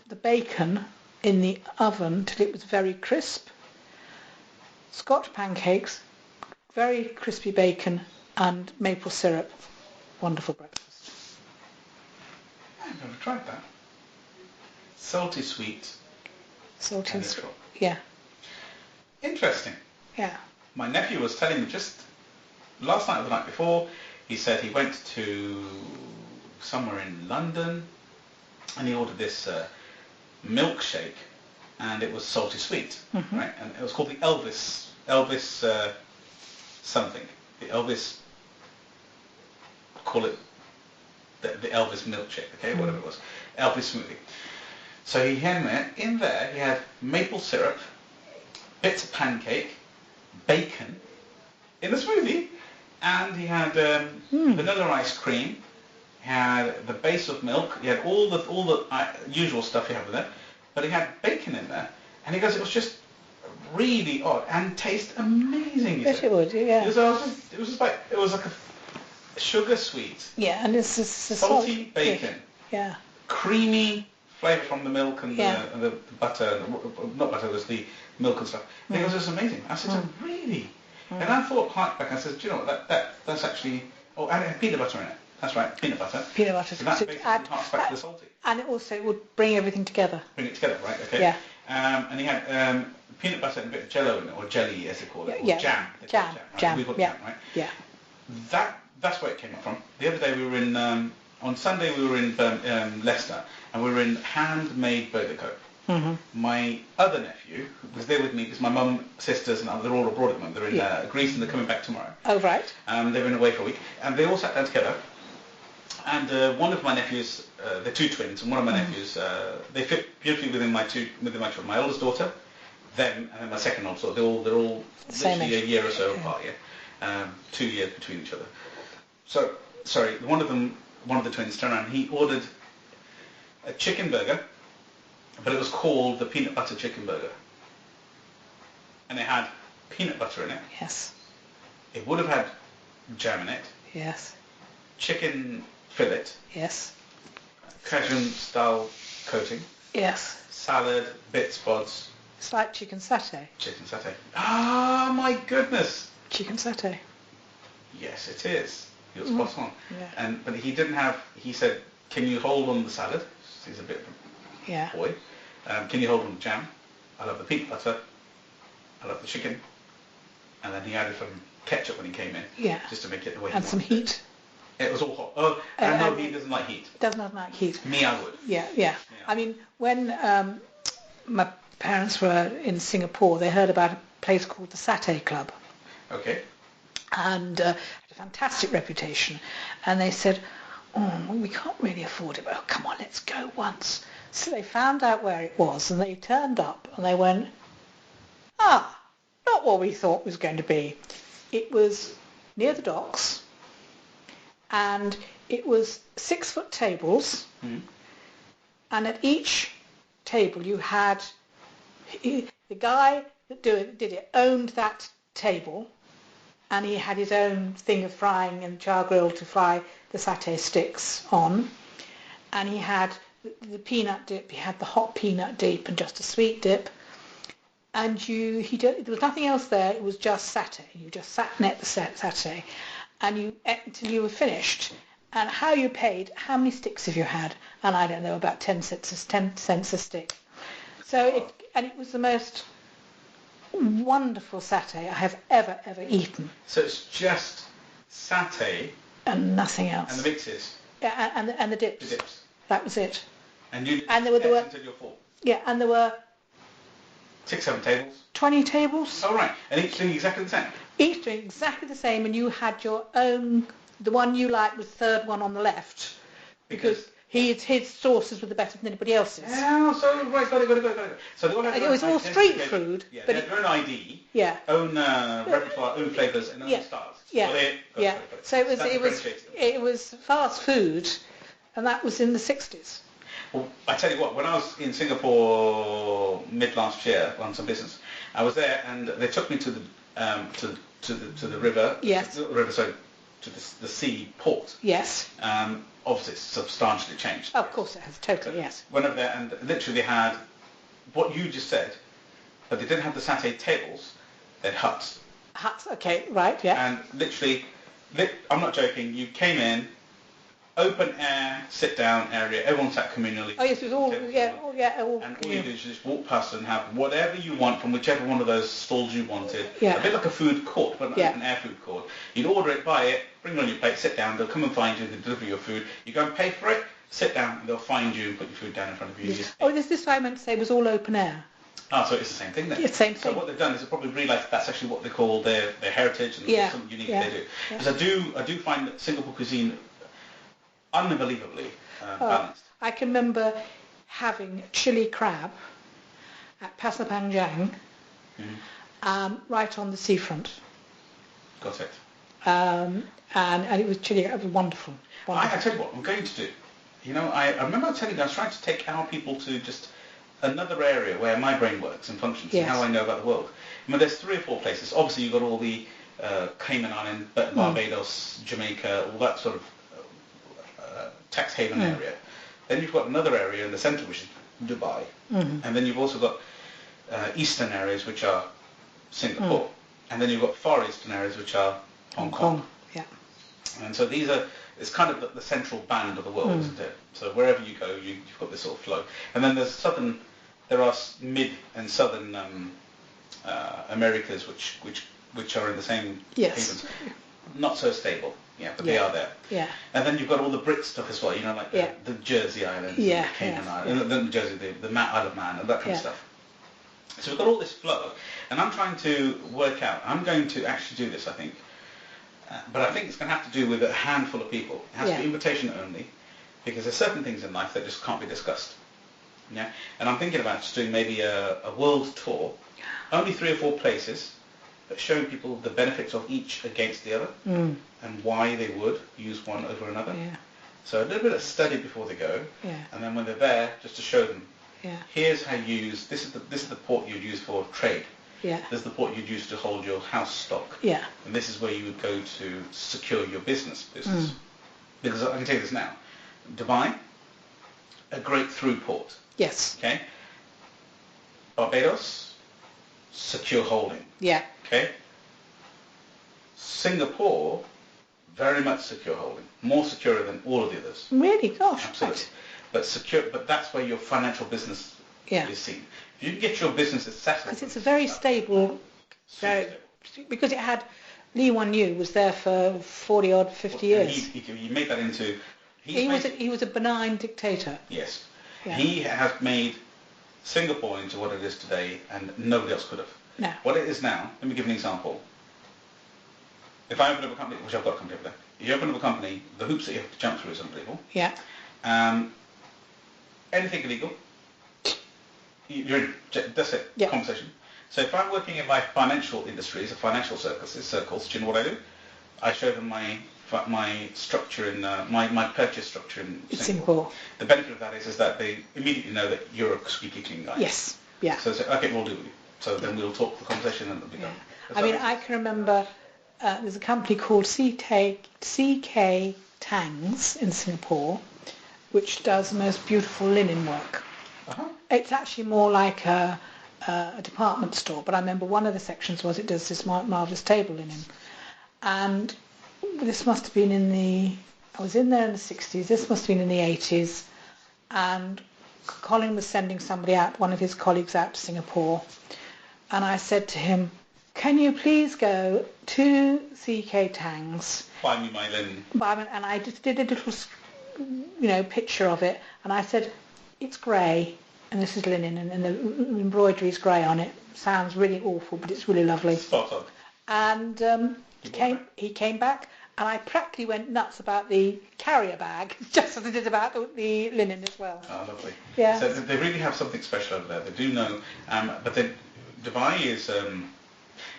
the bacon in the oven till it was very crisp. Scotch pancakes, very crispy bacon and maple syrup. Wonderful breakfast. I've never tried that. Salty sweet. Salty and sweet. Neutral. Yeah. Interesting. Yeah. My nephew was telling me just last night or the night before, he said he went to somewhere in London and he ordered this milkshake, and it was salty sweet, Mm-hmm. right? And it was called the Elvis something. The Elvis, call it the Elvis milkshake, okay, whatever it was, Elvis smoothie. So he had in there, he had maple syrup, bits of pancake, bacon in the smoothie, and he had vanilla ice cream. He had the base of milk. He had all the usual stuff you have with it, but he had bacon in there. And he goes, it was just really odd and tastes amazing. He Yes, said. it would, yeah. It was like a sugar sweet, Yeah, and it's a salty salt. bacon, Yeah. creamy flavour from the milk and Yeah. the butter. Not butter, it was the milk and stuff. And he goes, it was amazing. I said, really? And I thought, back, I said, do you know what, that's actually, oh, and it had peanut butter in it. That's right, peanut butter. Peanut butter. So that to basically add, harks back to the salty. and it also would bring everything together. Bring it together, right? Okay. Yeah. And he had peanut butter and a bit of jello in it, or jelly as they call it, or Yeah. jam. They call it Jam. right? We call it Yeah. jam, right? Yeah. That's where it came from. The other day we were in, on Sunday we were in Leicester, and we were in Handmade Burger Co. Mm-hmm. My other nephew was there with me because my mum, sisters, and they're all abroad at the moment. They're in Greece and they're coming back tomorrow. Oh, right. They've been away for a week, and they all sat down together. And one of my nephews, they're two twins, and one of my nephews, they fit beautifully within my children. My oldest daughter, them, and then my second oldest daughter. They're all Same literally age. a year or so apart. Yeah, 2 years between each other. So, sorry, one of the twins turned around. He ordered a chicken burger, but it was called the peanut butter chicken burger, and it had peanut butter in it. Yes. It would have had jam in it, Yes. chicken fillet, Yes. Cajun style coating, Yes. salad, bits, pods, It's like chicken satay. chicken satay. Ah, my goodness! Chicken satay. Yes, it is. You're spot on. Yeah. But he didn't have. He said, "Can you hold on the salad?" He's a bit of Yeah. a boy. Can you hold on the jam? I love the peanut butter. I love the chicken. And then he added some ketchup when he came in. Yeah. Just to make it the way he And some wanted it. heat. It was all hot. Oh, and no, he doesn't like heat. Doesn't have like heat. Me, I would. Yeah. I mean, when my parents were in Singapore, they heard about a place called the Satay Club, Okay. and had a fantastic reputation. And they said, "Oh, well, we can't really afford it. But oh, come on, let's go once." So they found out where it was, and they turned up, and they went, not what we thought it was going to be. It was near the docks, and it was 6-foot tables, and at each table you had the guy that did it owned that table, and he had his own thing of frying and char grill to fry the satay sticks on, and he had the peanut dip. He had the hot peanut dip and just a sweet dip, and there was nothing else there. It was just satay. You just sat and ate the satay, and you ate until you were finished. And how you paid, how many sticks have you had? And I don't know, about 10 cents a stick. So it was the most wonderful satay I have ever eaten, So it's just satay and nothing else. and the mixes, Yeah, and the dips. the dips. That was it. And you And there were until you're full. yeah, and there were 6, 7 tables. 20 tables, Oh, right. And each doing exactly the same. each doing exactly the same, and you had your own. The one you liked was the third one on the left, because his sauces were the better than anybody else's. Yeah, so, right, got it. So they all had And their it was own all street identification. food, Yeah, but they had their own ID, yeah, own repertoire, own flavours, and own Yeah. styles. Yeah. Got it. yeah. So it That differentiates them. was fast food, and that was in the 60s. Well, I tell you what, when I was in Singapore mid last year on some business, I was there and they took me to the river. Yes. Sorry, to the sea port. Yes. Obviously, it's substantially changed. Oh, of course it has. Totally. Yes. Went over there and literally they had what you just said, but they didn't have the satay tables. They had huts. Huts. Okay. Right. Yeah. And literally, I'm not joking. You came in, open air, sit down area. Everyone sat communally. Oh yes, it was all. Tables Yeah. full. All. And all you do is just walk past and have whatever you want from whichever one of those stalls you wanted. Yeah. A bit like a food court, but not Yeah. an air food court. You'd order it, buy it, bring it on your plate, sit down. They'll come and find you. They'll deliver your food. You go and pay for it, sit down, and they'll find you and put your food down in front of you. You just Oh, this I meant to say was all open air. Ah, so it's the same thing then. Yeah, same So thing. what they've done is they've probably realised that's actually what they call their heritage and Yeah, something unique yeah, they do. yeah. Because I do find that Singapore cuisine unbelievably balanced. I can remember having chili crab at Pasir Panjang, right on the seafront. Got it. And it was chili. It was wonderful. I tell you what, I'm going to do. You know, I remember telling you I was trying to take our people to just another area where my brain works and functions and how I know about the world. I mean, there's 3 or 4 places. Obviously, you've got all the Cayman Island, Barbados, Jamaica, all that sort of tax haven area. Then you've got another area in the centre, which is Dubai. And then you've also got eastern areas, which are Singapore. And then you've got far eastern areas, which are Hong Kong. Yeah. And so it's kind of the central band of the world, isn't it? So wherever you go, you've got this sort of flow. And then there are mid and southern Americas, which are in the same havens. Not so stable, but they are there. Yeah. And then you've got all the Brit stuff as well, you know, like the Jersey Islands, the Cayman Islands, the Jersey, the Isle of Man, and that kind of stuff. So we've got all this flow, and I'm trying to work out. I'm going to actually do this, I think. But I think it's going to have to do with a handful of people. It has to be invitation only, because there's certain things in life that just can't be discussed. Yeah, and I'm thinking about just doing maybe a world tour, only 3 or 4 places, but showing people the benefits of each against the other, and why they would use one over another. Yeah. So a little bit of study before they go, and then when they're there, just to show them. Yeah. Here's how you use. This is the port you'd use for trade. Yeah. This is the port you'd use to hold your house stock. Yeah. And this is where you would go to secure your business. Because I can tell you this now. Dubai, a great through port. Yes. Okay. Barbados, secure holding. Yeah. Okay. Singapore, very much secure holding. More secure than all of the others. Really? Gosh. Absolutely. Right. But secure. But that's where your financial business is seen. If you can get your businesses settled. Because it's a very stable, because it had, Lee Wan Yew was there for 40 odd, 50 years. He made that into... He was a benign dictator. Yes. Yeah. He has made Singapore into what it is today, and nobody else could have. No. What it is now, let me give you an example. If I open up a company, which I've got a company over there, if you open up a company, the hoops that you have to jump through is unbelievable. Yeah. Anything illegal, you're in. That's it. Yeah. Conversation. So if I'm working in my financial industries, or financial circles, do you know what I do? I show them my structure in my purchase structure in Singapore. The benefit of that is that they immediately know that you're a squeaky clean guy. Yes. Yeah. So say, okay, we'll do with you. So then we'll talk the conversation and it'll be done. I mean, I can remember there's a company called CK Tangs in Singapore, which does the most beautiful linen work. It's actually more like a department store, but I remember one of the sections was it does this marvellous table linen. And this must have been I was in there in the 60s, this must have been in the 80s, and Colin was sending somebody out, one of his colleagues out to Singapore, and I said to him, can you please go to CK Tangs? Buy me my linen. And I just did a little, picture of it, and I said, it's grey, and this is linen, and the embroidery is grey on it. Sounds really awful, but it's really lovely. Spot on. And he came back, and I practically went nuts about the carrier bag, just as I did about the linen as well. Oh, lovely. Yeah. So they really have something special over there. They do know, but then Dubai is,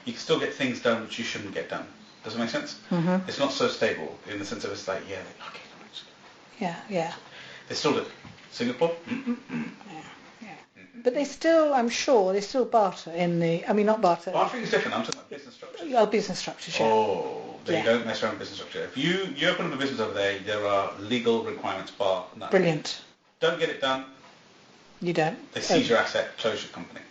you can still get things done which you shouldn't get done. Does it make sense? Mm-hmm. It's not so stable in the sense of it's like, okay. Yeah. They still do. Singapore? Yeah. But they still, I'm sure, they still barter not barter. Bartering is different. I'm talking about business structure. Oh, business structures, yeah. Oh, they don't mess around with business structure. If you open up a business over there are legal requirements bar. No. Brilliant. Don't get it done. You don't. They seize your asset, close your company.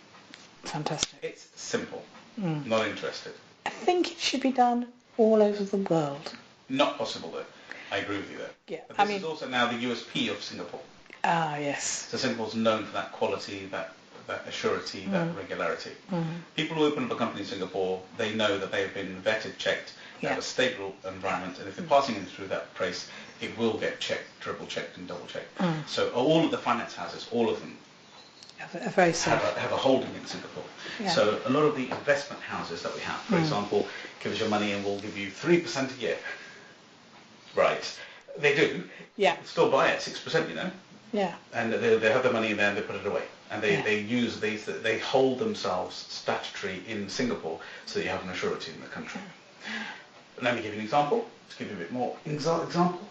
Fantastic. It's simple. Not interested. I think it should be done all over the world. Not possible though. I agree with you there. Yeah. But this is also now the USP of Singapore. Ah, yes. So Singapore's known for that quality, that assurity, that regularity. People who open up a company in Singapore, they know that they've been vetted, checked, they have a stable environment, and if they're passing in through that place, it will get checked, triple checked and double checked. So all of the finance houses, all of them, Very safe. Have a holding in Singapore. Yeah. So a lot of the investment houses that we have, for example, give us your money and we'll give you 3% a year. Right. They do. Yeah. Still buy at 6%, you know. Yeah. And they have the money in there and they put it away. And they hold themselves statutory in Singapore so that you have an surety in the country. Let me give you an example. Let's give you a bit more example.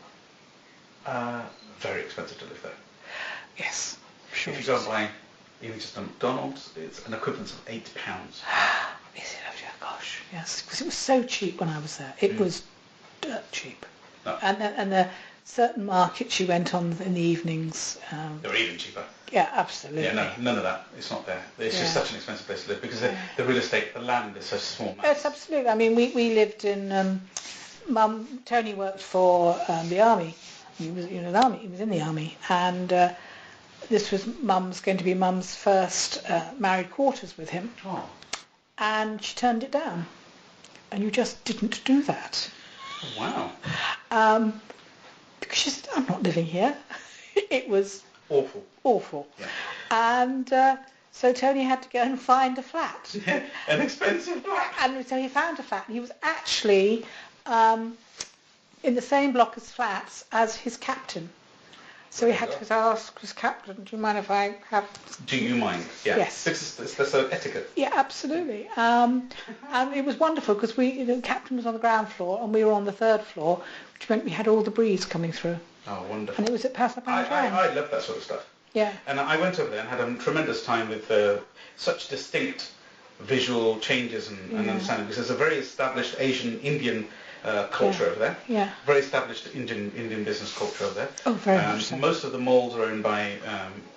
Very expensive to live there. Yes. Sure. If you go and buy even just a McDonald's, it's an equivalent of £8. Is it? Oh gosh, yes. Because it was so cheap when I was there. It was dirt cheap. No. And the certain markets you went on in the evenings. They were even cheaper. Yeah, absolutely. Yeah, no, none of that. It's not there. It's just such an expensive place to live because the real estate, the land is so small. Yes, absolutely. I mean, we lived in. Tony worked for the army. He was in the army. He was in the army, and this was going to be Mum's first married quarters with him. Oh. And she turned it down. And you just didn't do that. Wow. Because she said, I'm not living here. It was awful. Yeah. And so Tony had to go and find a flat. An expensive flat. And so he found a flat. He was actually in the same block as flats as his captain. So he had to ask his captain, do you mind if I have... Do you mind? Yeah. Yes. That's an etiquette. Yeah, absolutely. And it was wonderful because the captain was on the ground floor and we were on the third floor, which meant we had all the breeze coming through. Oh, wonderful. And it was at Passapartout. I love that sort of stuff. Yeah. And I went over there and had a tremendous time with such distinct visual changes and understanding, because there's a very established Indian culture over there. Yeah. Very established Indian business culture over there. Oh, very much so. Most of the malls are owned by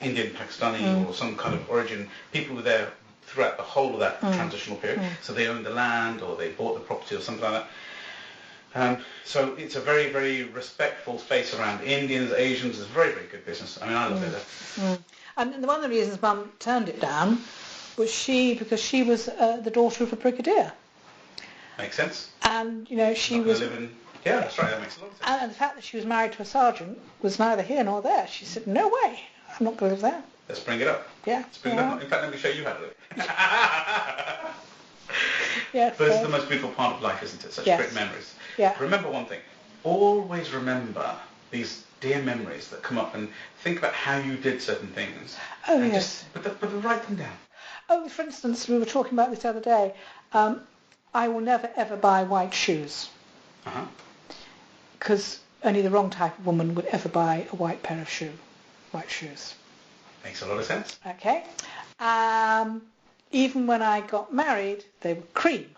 Indian, Pakistani or some kind of origin. People were there throughout the whole of that transitional period. So they owned the land or they bought the property or something like that. So it's a very, very respectful space around Indians, Asians. It's very, very good business. I mean, I love it there. And one of the reasons Mum turned it down was because she was the daughter of a brigadier. Makes sense. And, she was... Yeah, that's right. That makes a lot of sense. And the fact that she was married to a sergeant was neither here nor there. She said, no way, I'm not going to live there. Let's bring it up. Yeah. Let's bring it up. In fact, let me show you how to live. Yeah, but it's the most beautiful part of life, isn't it? Such great memories. Yeah. Remember one thing. Always remember these dear memories that come up and think about how you did certain things. Oh, yes. But write them down. Oh, for instance, we were talking about this the other day. I will never, ever buy white shoes. Because only the wrong type of woman would ever buy a white pair of white shoes. Makes a lot of sense. Okay. Even when I got married, they were cream.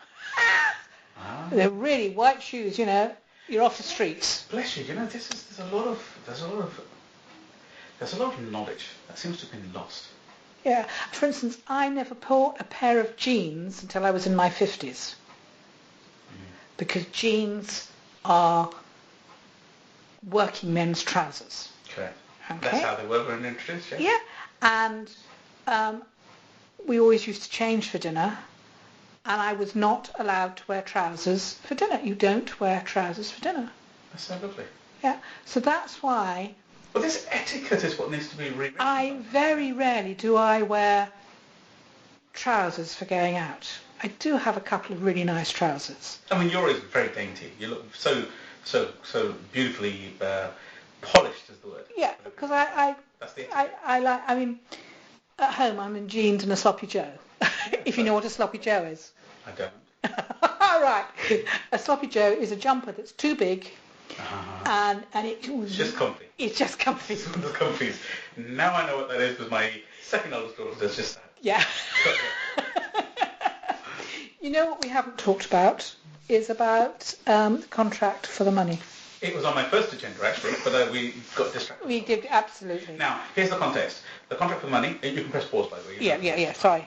They're really white shoes, you're off the streets. Bless you. There's a lot of knowledge that seems to have been lost. Yeah. For instance, I never bought a pair of jeans until I was in my 50s. Because jeans are working men's trousers. Correct. Okay. That's how they were when introduced, yeah? Yeah. And we always used to change for dinner. And I was not allowed to wear trousers for dinner. You don't wear trousers for dinner. That's so lovely. Yeah. So that's why... Well, this etiquette is what needs to be rewritten. Very rarely do I wear trousers for going out. I do have a couple of really nice trousers. I mean, yours is very dainty. You look so beautifully polished, is the word. Yeah, because I like. I mean, at home I'm in jeans and a sloppy Joe. If you know what a sloppy Joe is. I don't. All right. A sloppy Joe is a jumper that's too big. And it's just comfy. It's just comfy. It's one of the comfies. Now I know what that is because my second oldest daughter does just that. Yeah. You know what we haven't talked about is about the contract for the money. It was on my first agenda actually, but we got distracted. We did, absolutely. Now, here's the context. The contract for the money, you can press pause by the way. Yeah, sorry.